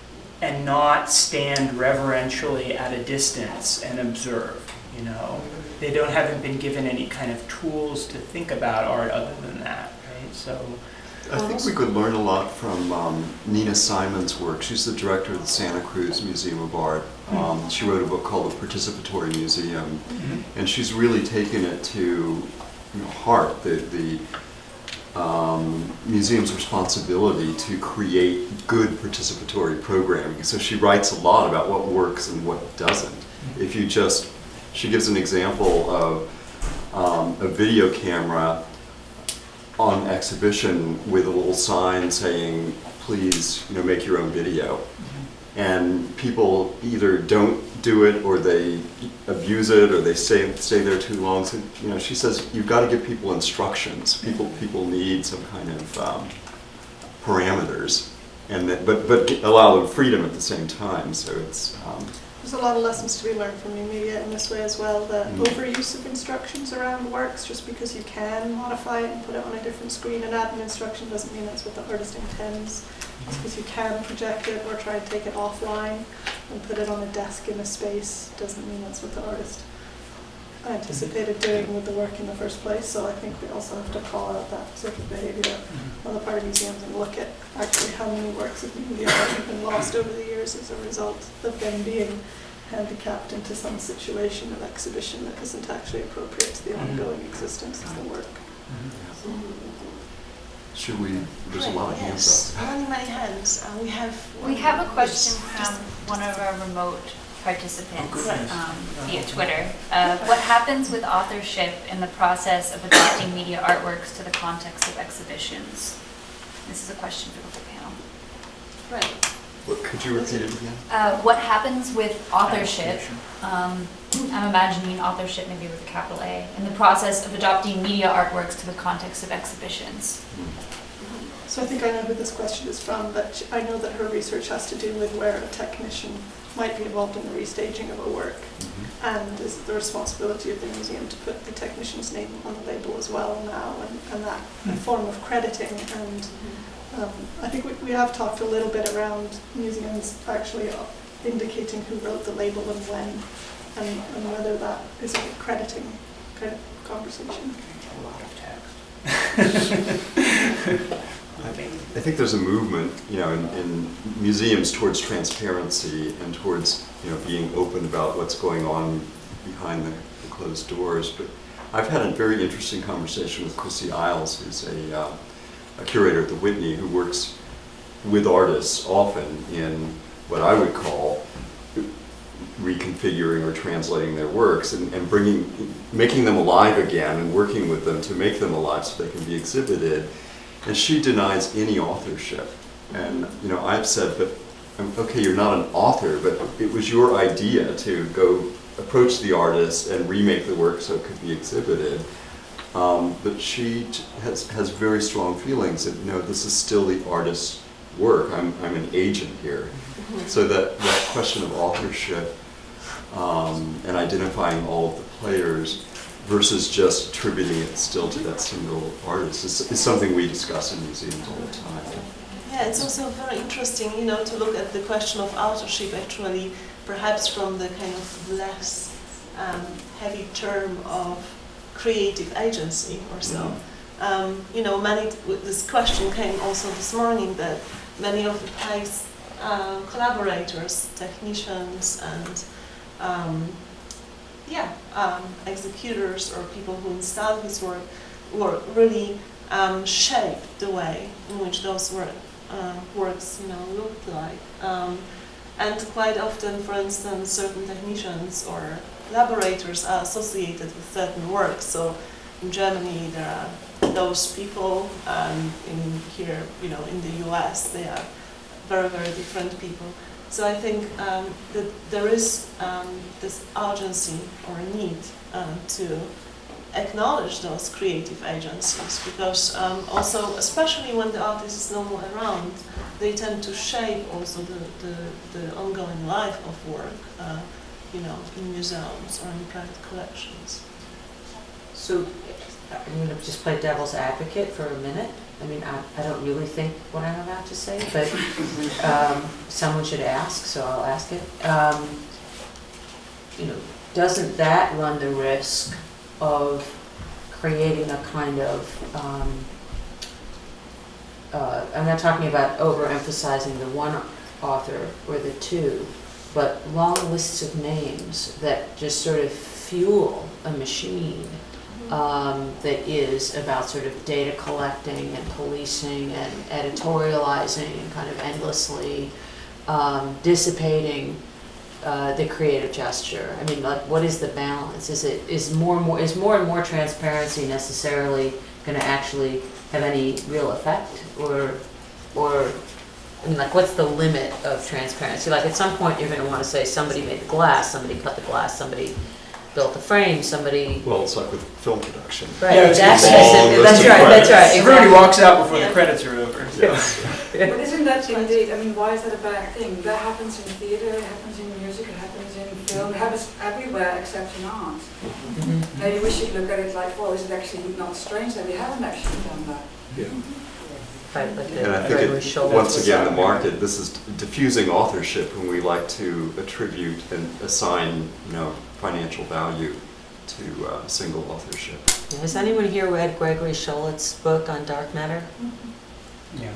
and not stand reverentially at a distance and observe, you know. They haven't been given any kind of tools to think about art other than that, right? So I think we could learn a lot from Nina Simon's work. She's the director of the Santa Cruz Museum of Art. She wrote a book called The Participatory Museum, and she's really taken it to, you know, heart, the museum's responsibility to create good participatory programming. So she writes a lot about what works and what doesn't. If you just, she gives an example of a video camera on exhibition with a little sign saying, please, make your own video. And people either don't do it, or they abuse it, or they stay there too long. So, she says you've got to give people instructions. People need some kind of parameters, and but allow them freedom at the same time. So it's. There's a lot of lessons to be learned from new media in this way as well. The overuse of instructions around works, just because you can modify it and put it on a different screen and add an instruction doesn't mean that's what the artist intends. Just because you can project it or try and take it offline and put it on a desk in a space doesn't mean that's what the artist anticipated doing with the work in the first place. So I think we also have to call out that sort of behavior on the part of museums and look at actually how many works of media have been lost over the years as a result of them being handicapped into some situation of exhibition that isn't actually appropriate to the ongoing existence of the work. Should we? There's a lot of hands up. Many hands. We have a question from one of our remote participants via Twitter. What happens with authorship in the process of adapting media artworks to the context of exhibitions? This is a question for the whole panel. Right. Could you repeat it again? What happens with authorship, I'm imagining authorship maybe with a capital A, in the process of adopting media artworks to the context of exhibitions? So I think I know who this question is from, but I know that her research has to do with where a technician might be involved in the restaging of a work, and is the responsibility of the museum to put the technician's name on the label as well now, and that a form of crediting. And I think we have talked a little bit around museums actually indicating who wrote the label and when, and whether that is a crediting kind of conversation. A lot of text. I think there's a movement, in museums towards transparency and towards, being open about what's going on behind the closed doors. But I've had a very interesting conversation with Chrissy Isles, who's a curator at the Whitney, who works with artists often in what I would call reconfiguring or translating their works and making them alive again and working with them to make them alive so they can be exhibited. And she denies any authorship. And I've said, but okay, you're not an author, but it was your idea to go approach the artist and remake the work so it could be exhibited. But she has very strong feelings that this is still the artist's work. I'm an agent here. So that question of authorship and identifying all of the players versus just attributing it still to that single artist is something we discuss in museums all the time. Yeah, it's also very interesting, to look at the question of authorship actually, perhaps from the kind of less heavy term of creative agency or so. This question came also this morning that many of the play's collaborators, technicians, and executors or people who install his work really shaped the way in which those works looked like. And quite often, for instance, certain technicians or collaborators are associated with certain works. So in Germany, there are those people, in the US, they are very, very different people. So I think that there is this urgency or need to acknowledge those creative agencies, because also, especially when the artist is no more around, they tend to shape also the ongoing life of work, in museums or in private collections. So I'm going to just play devil's advocate for a minute. I don't really think what I'm about to say, but someone should ask, so I'll ask it. Doesn't that run the risk of creating a kind of, I'm not talking about overemphasizing the one author or the two, but long lists of names that just sort of fuel a machine that is about sort of data collecting and policing and editorializing and kind of endlessly dissipating the creative gesture? I mean, like, what is the balance? Is more and more transparency necessarily going to actually have any real effect, or I mean, like, what's the limit of transparency? Like, at some point, you're going to want to say somebody made the glass, somebody cut the glass, somebody built the frame, somebody. Well, it's like with film production. Right, Yeah, exactly. that's Right. Everybody walks out before the credits are over. Yes. But isn't that indeed, I mean, why is that a bad thing? That happens in theater, it happens in music, it happens in film, it happens everywhere except in art. Maybe we should look at it like, well, is it actually not strange that we haven't actually done that? Yeah. Right, like And I think once again, the market, this is diffusing authorship when we like to attribute and assign, financial value to single authorship. Has anyone here read Gregory Sholitz's book on dark matter? Yeah.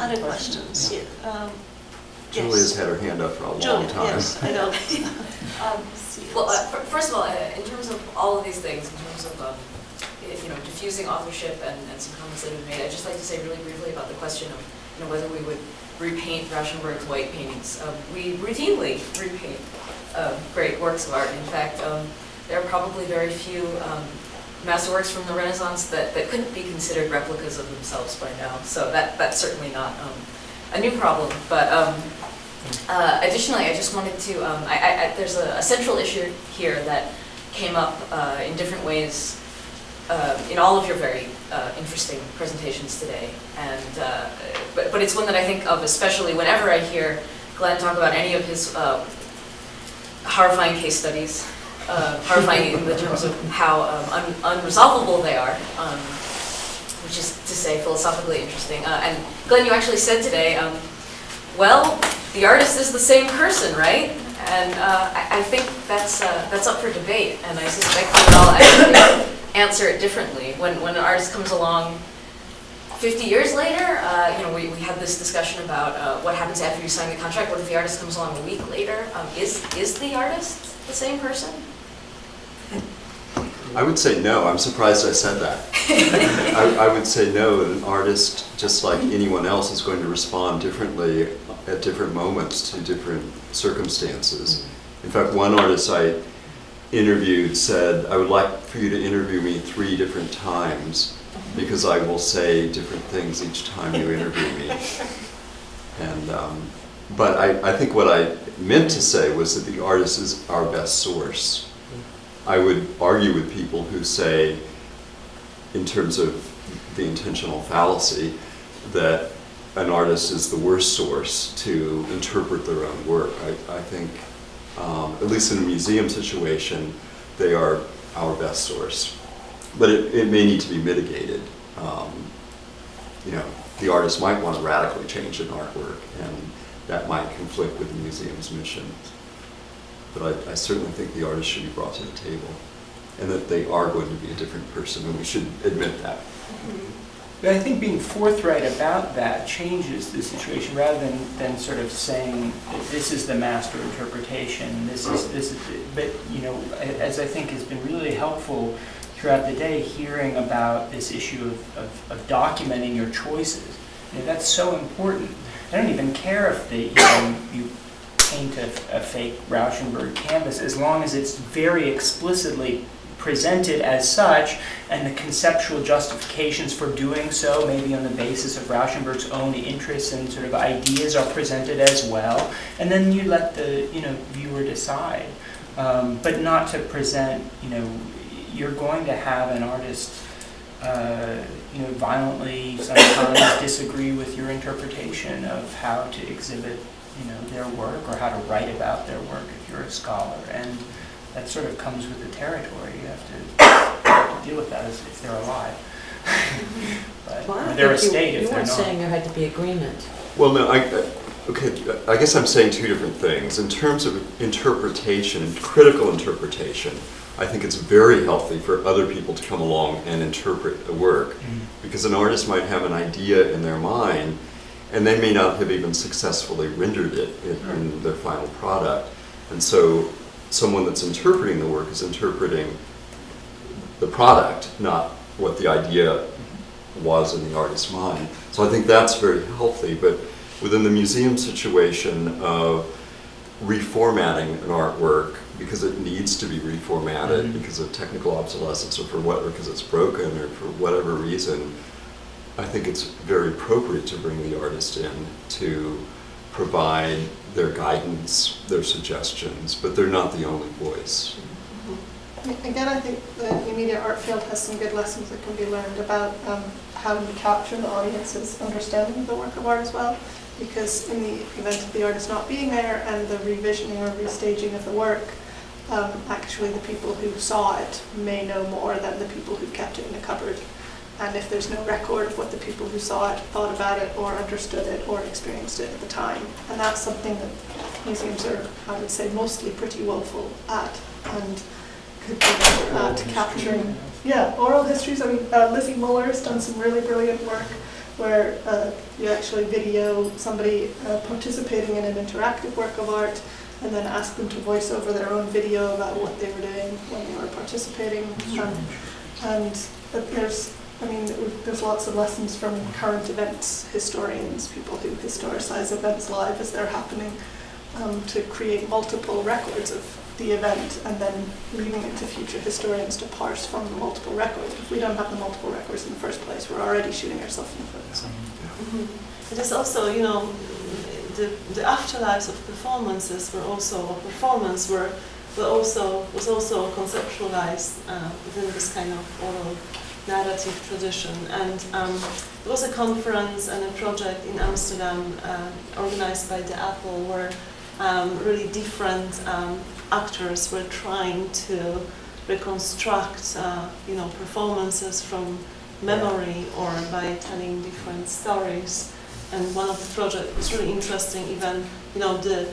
Other questions? Yeah. Julia's had her hand up for a long time. Yes, I know. First of all, in terms of all of these things, in terms of diffusing authorship and some comments that have been made, I'd just like to say really briefly about the question of whether we would repaint Rauschenberg's white paintings. We routinely repaint great works of art. In fact, there are probably very few masterworks from the Renaissance that couldn't be considered replicas of themselves by now. So that's certainly not a new problem. But additionally, I just wanted to, there's a central issue here that came up in different ways in all of your very interesting presentations today, and but it's one that I think of especially whenever I hear Glenn talk about any of his horrifying case studies, horrifying in the terms of how unresolvable they are, which is to say philosophically interesting. And Glenn, you actually said today, well, the artist is the same person, right? And I think that's up for debate, and I suspect we all actually answer it differently. When an artist comes along 50 years later, we had this discussion about what happens after you sign the contract. What if the artist comes along a week later? Is the artist the same person? I would say no. I'm surprised I said that. I would say no. An artist, just like anyone else, is going to respond differently at different moments to different circumstances. In fact, one artist I interviewed said, I would like for you to interview me 3 different times because I will say different things each time you interview me. And, but I think what I meant to say was that the artist is our best source. I would argue with people who say, in terms of the intentional fallacy, that an artist is the worst source to interpret their own work. I think, at least in a museum situation, they are our best source. But it may need to be mitigated. The artist might want to radically change an artwork, and that might conflict with the museum's mission. But I certainly think the artist should be brought to the table, and that they are going to be a different person, and we should admit that. But I think being forthright about that changes the situation, rather than sort of saying that this is the master interpretation. This is. But as I think has been really helpful throughout the day, hearing about this issue of documenting your choices. That's so important. I don't even care if you paint a fake Rauschenberg canvas, as long as it's very explicitly presented as such, and the conceptual justifications for doing so, maybe on the basis of Rauschenberg's own interests and sort of ideas, are presented as well, and then you let the viewer decide, but not to present. You're going to have an artist, violently sometimes disagree with your interpretation of how to exhibit, their work, or how to write about their work if you're a scholar, and that sort of comes with the territory. You have to deal with that as if they're alive. But they're a state if they're not. You weren't saying there had to be agreement. Well, no, I guess I'm saying 2 different things. In terms of interpretation, critical interpretation, I think it's very healthy for other people to come along and interpret a work, because an artist might have an idea in their mind, and they may not have even successfully rendered it in their final product. And so someone that's interpreting the work is interpreting the product, not what the idea was in the artist's mind. So I think that's very healthy, but within the museum situation of reformatting an artwork because it needs to be reformatted because of technical obsolescence or because it's broken or for whatever reason, I think it's very appropriate to bring the artist in to provide their guidance, their suggestions, but they're not the only voice. Again, I think the immediate art field has some good lessons that can be learned about how you capture the audience's understanding of the work of art as well. Because in the event of the artist not being there and the revisioning or restaging of the work, actually the people who saw it may know more than the people who kept it in a cupboard. And if there's no record of what the people who saw it thought about it or understood it or experienced it at the time. And that's something that museums are, I would say, mostly pretty woeful at and could be better at capturing. Yeah, oral histories. I mean, Lizzie Muller's done some really brilliant work where you actually video somebody participating in an interactive work of art and then ask them to voice over their own video about what they were doing when they were participating. And there's lots of lessons from current events historians, people who historicize events live as they're happening, to create multiple records of the event and then leaving it to future historians to parse from the multiple records. If we don't have the multiple records in the first place, we're already shooting ourselves in the foot. So. It is also, the afterlives of performances were also, or performance was also conceptualized within this kind of oral narrative tradition. And there was a conference and a project in Amsterdam organized by the Apple where really different actors were trying to reconstruct, performances from memory or by telling different stories. And one of the projects was really interesting, even, the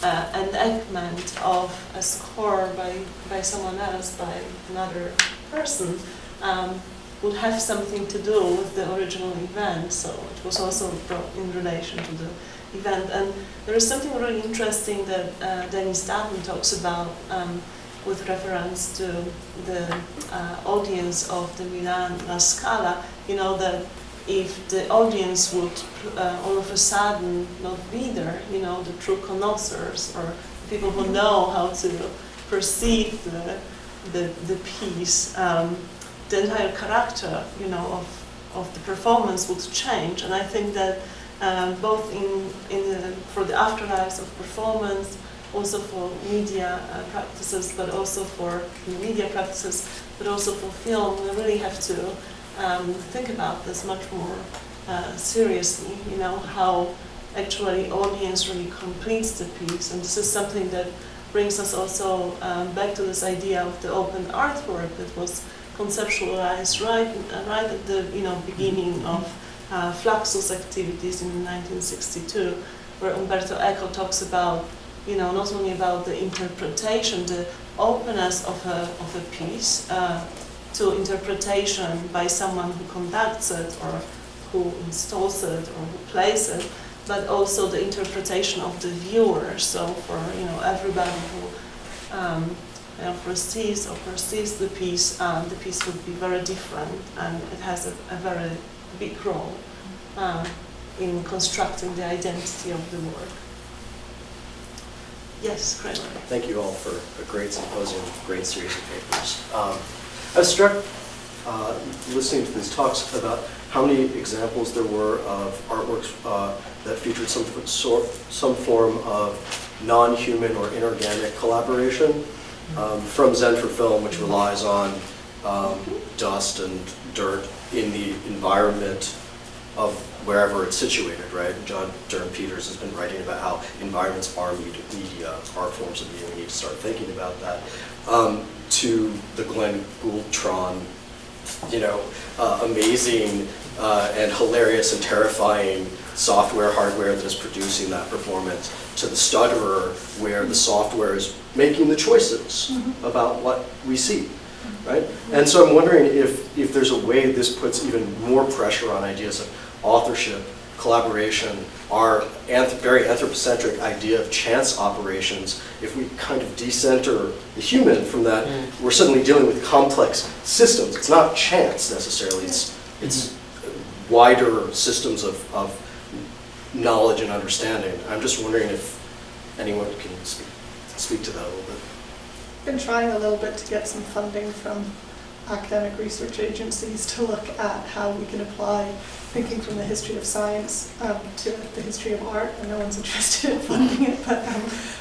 enactment of a score by someone else, by another person, would have something to do with the original event. So it was also brought in relation to the event. And there is something really interesting that Dennis Dutton talks about with reference to the audience of the Milan La Scala, that if the audience would all of a sudden not be there, the true connoisseurs or people who know how to perceive the piece, the entire character, of the performance would change. And I think that both for the afterlives of performance, also for media practices, but also for media practices, but also for film, we really have to think about this much more seriously. How actually audience really completes the piece, and this is something that brings us also back to this idea of the open artwork that was conceptualized right at the beginning of Fluxus activities in 1962, where Umberto Eco talks about not only about the interpretation, the openness of a piece to interpretation by someone who conducts it or who installs it or who plays it, but also the interpretation of the viewer. So for everybody who perceives the piece would be very different, and it has a very big role in constructing the identity of the work. Yes, Kramer. Thank you all for a great symposium, great series of papers. I was struck listening to these talks about how many examples there were of artworks that featured some form of non-human or inorganic collaboration, from Zen for Film, which relies on dust and dirt in the environment of wherever it's situated, right? John Durham Peters has been writing about how environments are media, are forms of media. We need to start thinking about that. To the Glenn Gould-Tron, amazing and hilarious and terrifying software, hardware that is producing that performance, to the stutterer, where the software is making the choices about what we see, right? And so I'm wondering if there's a way this puts even more pressure on ideas of authorship collaboration, our very anthropocentric idea of chance operations, if we kind of decenter the human from that, we're suddenly dealing with complex systems. It's not chance necessarily, it's wider systems of knowledge and understanding. I'm just wondering if anyone can speak to that a little bit. I've been trying a little bit to get some funding from academic research agencies to look at how we can apply thinking from the history of science to the history of art, and no one's interested in funding it,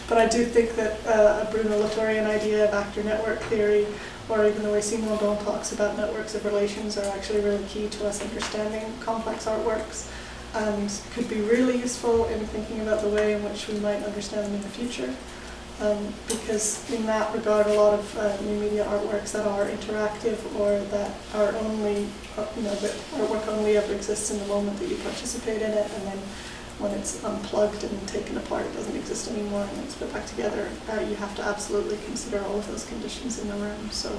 but I do think that a Bruno Latourian idea of actor network theory, or even the way Simon Don talks about networks of relations, are actually really key to us understanding complex artworks, and could be really useful in thinking about the way in which we might understand them in the future. Because in that regard, a lot of new media artworks that are interactive or that are only, the artwork only ever exists in the moment that you participate in it, and then when it's unplugged and taken apart, it doesn't exist anymore, and it's put back together. You have to absolutely consider all of those conditions in the room. So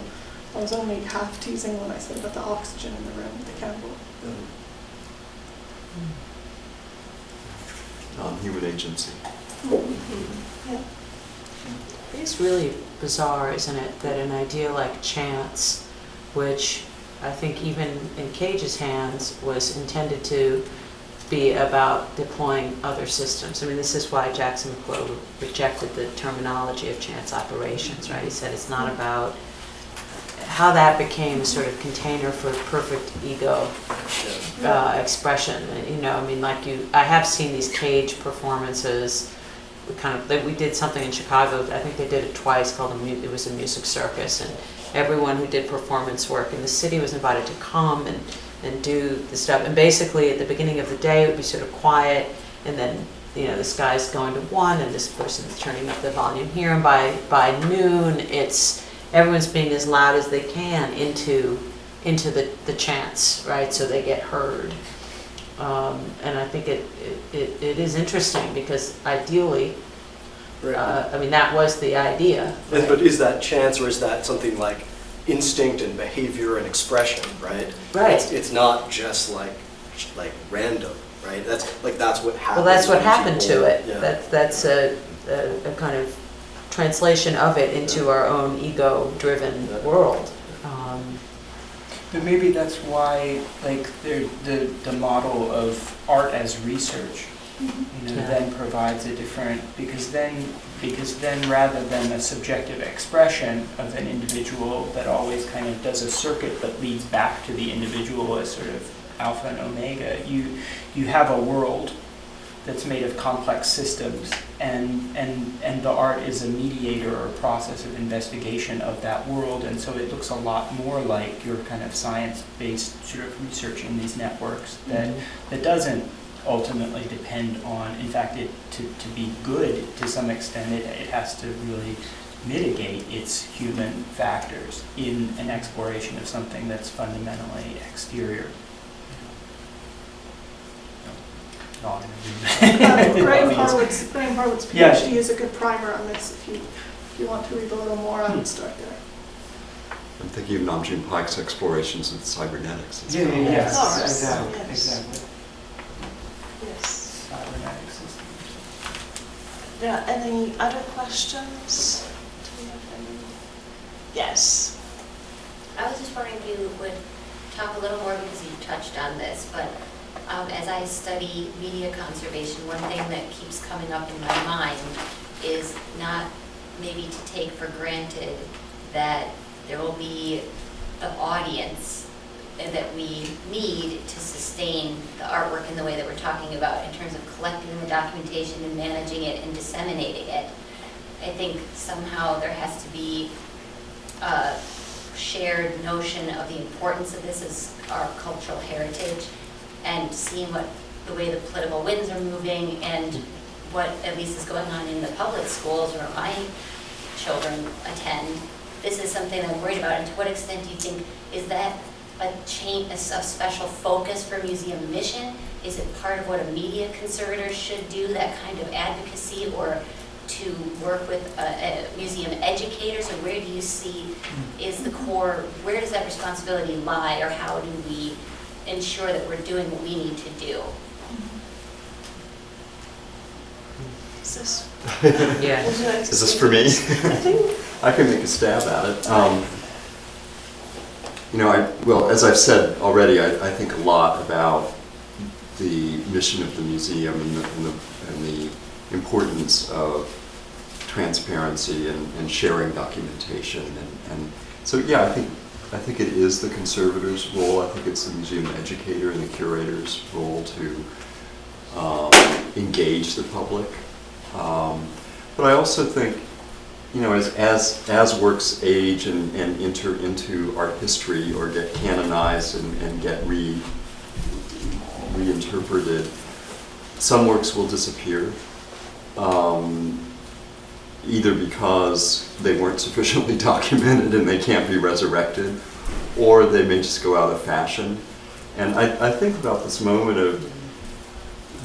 I was only half teasing when I said about the oxygen in the room with the candle. Non-human agency. Yeah. It's really bizarre, isn't it, that an idea like chance, which I think even in Cage's hands was intended to be about deploying other systems. I mean, this is why Jackson McClough rejected the terminology of chance operations, right? He said it's not about how that became a sort of container for perfect ego expression. I have seen these Cage performances. We did something in Chicago. I think they did it twice. It was a music circus, and everyone who did performance work in the city was invited to come and do the stuff. And basically, at the beginning of the day, it would be sort of quiet, and then this guy's going to one, and this person's turning up the volume here, and by noon, everyone's being as loud as they can into the chants, right? So they get heard. And I think it is interesting because ideally, that was the idea. Right? But is that chance, or is that something like instinct and behavior and expression, right? Right. It's not just like random, right? That's what happened. Well, that's what happened people, to it. Yeah. That's a kind of translation of it into our own ego-driven world. But maybe that's why, the model of art as research, then provides a different, because then rather than a subjective expression of an individual that always kind of does a circuit but leads back to the individual as sort of alpha and omega, you have a world that's made of complex systems, and the art is a mediator or process of investigation of that world, and so it looks a lot more like your kind of science-based sort of research in these networks that doesn't ultimately depend on, in fact, to be good to some extent, it has to really mitigate its human factors in an exploration of something that's fundamentally exterior. Graham Harwood's PhD is a good primer on this. If you want to read a little more, I would start there. I'm thinking of Namjoon Paik's explorations of cybernetics. Yes. Exactly. Yes. Cybernetic systems. There are any other questions? Do we have any? Yes. I was just wondering if you would talk a little more, because you touched on this, but as I study media conservation, one thing that keeps coming up in my mind is not maybe to take for granted that there will be the audience that we need to sustain the artwork in the way that we're talking about in terms of collecting the documentation and managing it and disseminating it. I think somehow there has to be a shared notion of the importance of this as our cultural heritage, and seeing the way the political winds are moving and what at least is going on in the public schools where my children attend. This is something I'm worried about, and to what extent do you think, is that a special focus for museum mission? Is it part of what a media conservator should do, that kind of advocacy, or to work with museum educators, or where do you see is the core, where does that responsibility lie, or how do we ensure that we're doing what we need to do? this? Yeah. Would you like to Is this say for me? I think. I can make a stab at it. Well, as I've said already, I think a lot about the mission of the museum and the importance of transparency and sharing documentation. And so, yeah, I think it is the conservator's role. I think it's the museum educator and the curator's role to engage the public. But I also think, as works age and enter into art history or get canonized and get reinterpreted, some works will disappear, either because they weren't sufficiently documented and they can't be resurrected, or they may just go out of fashion. And I think about this moment of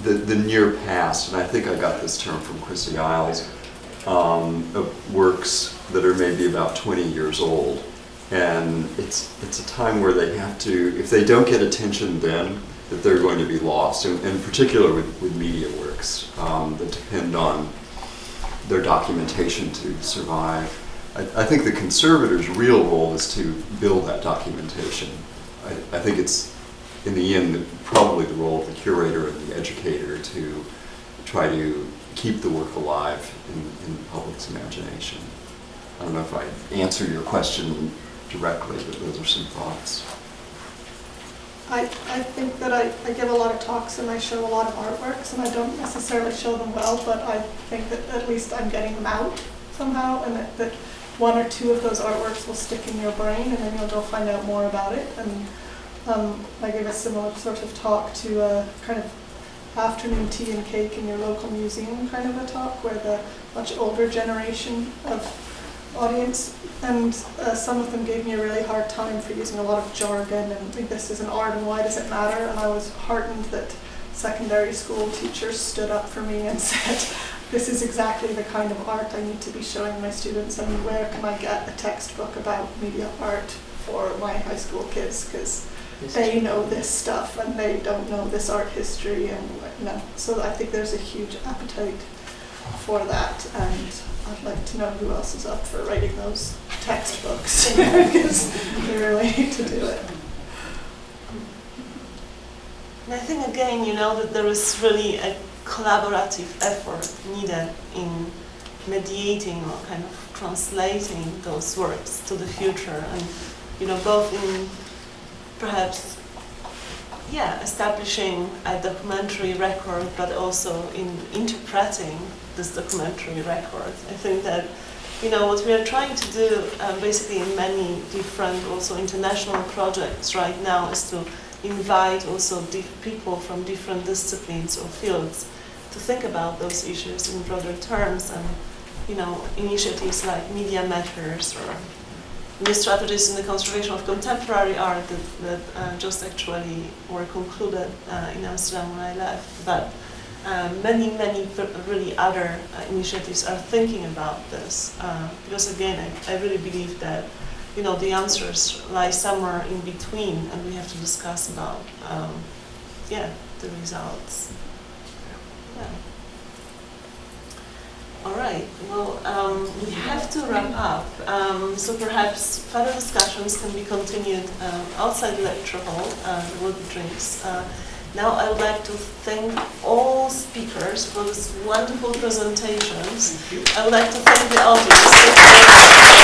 the near past, and I think I got this term from Chrissy Isles, of works that are maybe about 20 years old. And it's a time where they have to, if they don't get attention then, that they're going to be lost, and in particular with media works that depend on their documentation to survive. I think the conservator's real role is to build that documentation. I think it's, in the end, probably the role of the curator and the educator to try to keep the work alive in the public's imagination. I don't know if I answer your question directly, but those are some thoughts. I think that I give a lot of talks and I show a lot of artworks, and I don't necessarily show them well, but I think that at least I'm getting them out somehow, and that one or two of those artworks will stick in your brain, and then you'll go find out more about it. And I gave a similar sort of talk to a kind of afternoon tea and cake in your local museum kind of a talk, where the much older generation of audience, and some of them gave me a really hard time for using a lot of jargon and think this is an art and why does it matter, and I was heartened that secondary school teachers stood up for me and said, this is exactly the kind of art I need to be showing my students, and where can I get a textbook about media art for my high school kids, because they know this stuff and they don't know this art history, and so I think there's a huge appetite for that, and I'd like to know who else is up for writing those textbooks because they really need to do it. And I think again, that there is really a collaborative effort needed in mediating or kind of translating those works to the future, and both in perhaps establishing a documentary record, but also in interpreting this documentary record. I think that what we are trying to do basically in many different also international projects right now is to invite also people from different disciplines or fields to think about those issues in broader terms, and initiatives like Media Matters or new strategies in the conservation of contemporary art that just actually were concluded in Amsterdam when I left. But many really other initiatives are thinking about this, because again, I really believe that the answers lie somewhere in between, and we have to discuss about the results. Yeah. All right, well, we have to wrap up, so perhaps further discussions can be continued outside the lecture hall. There will be drinks. Now I would like to thank all speakers for these wonderful presentations. I would like to thank the audience.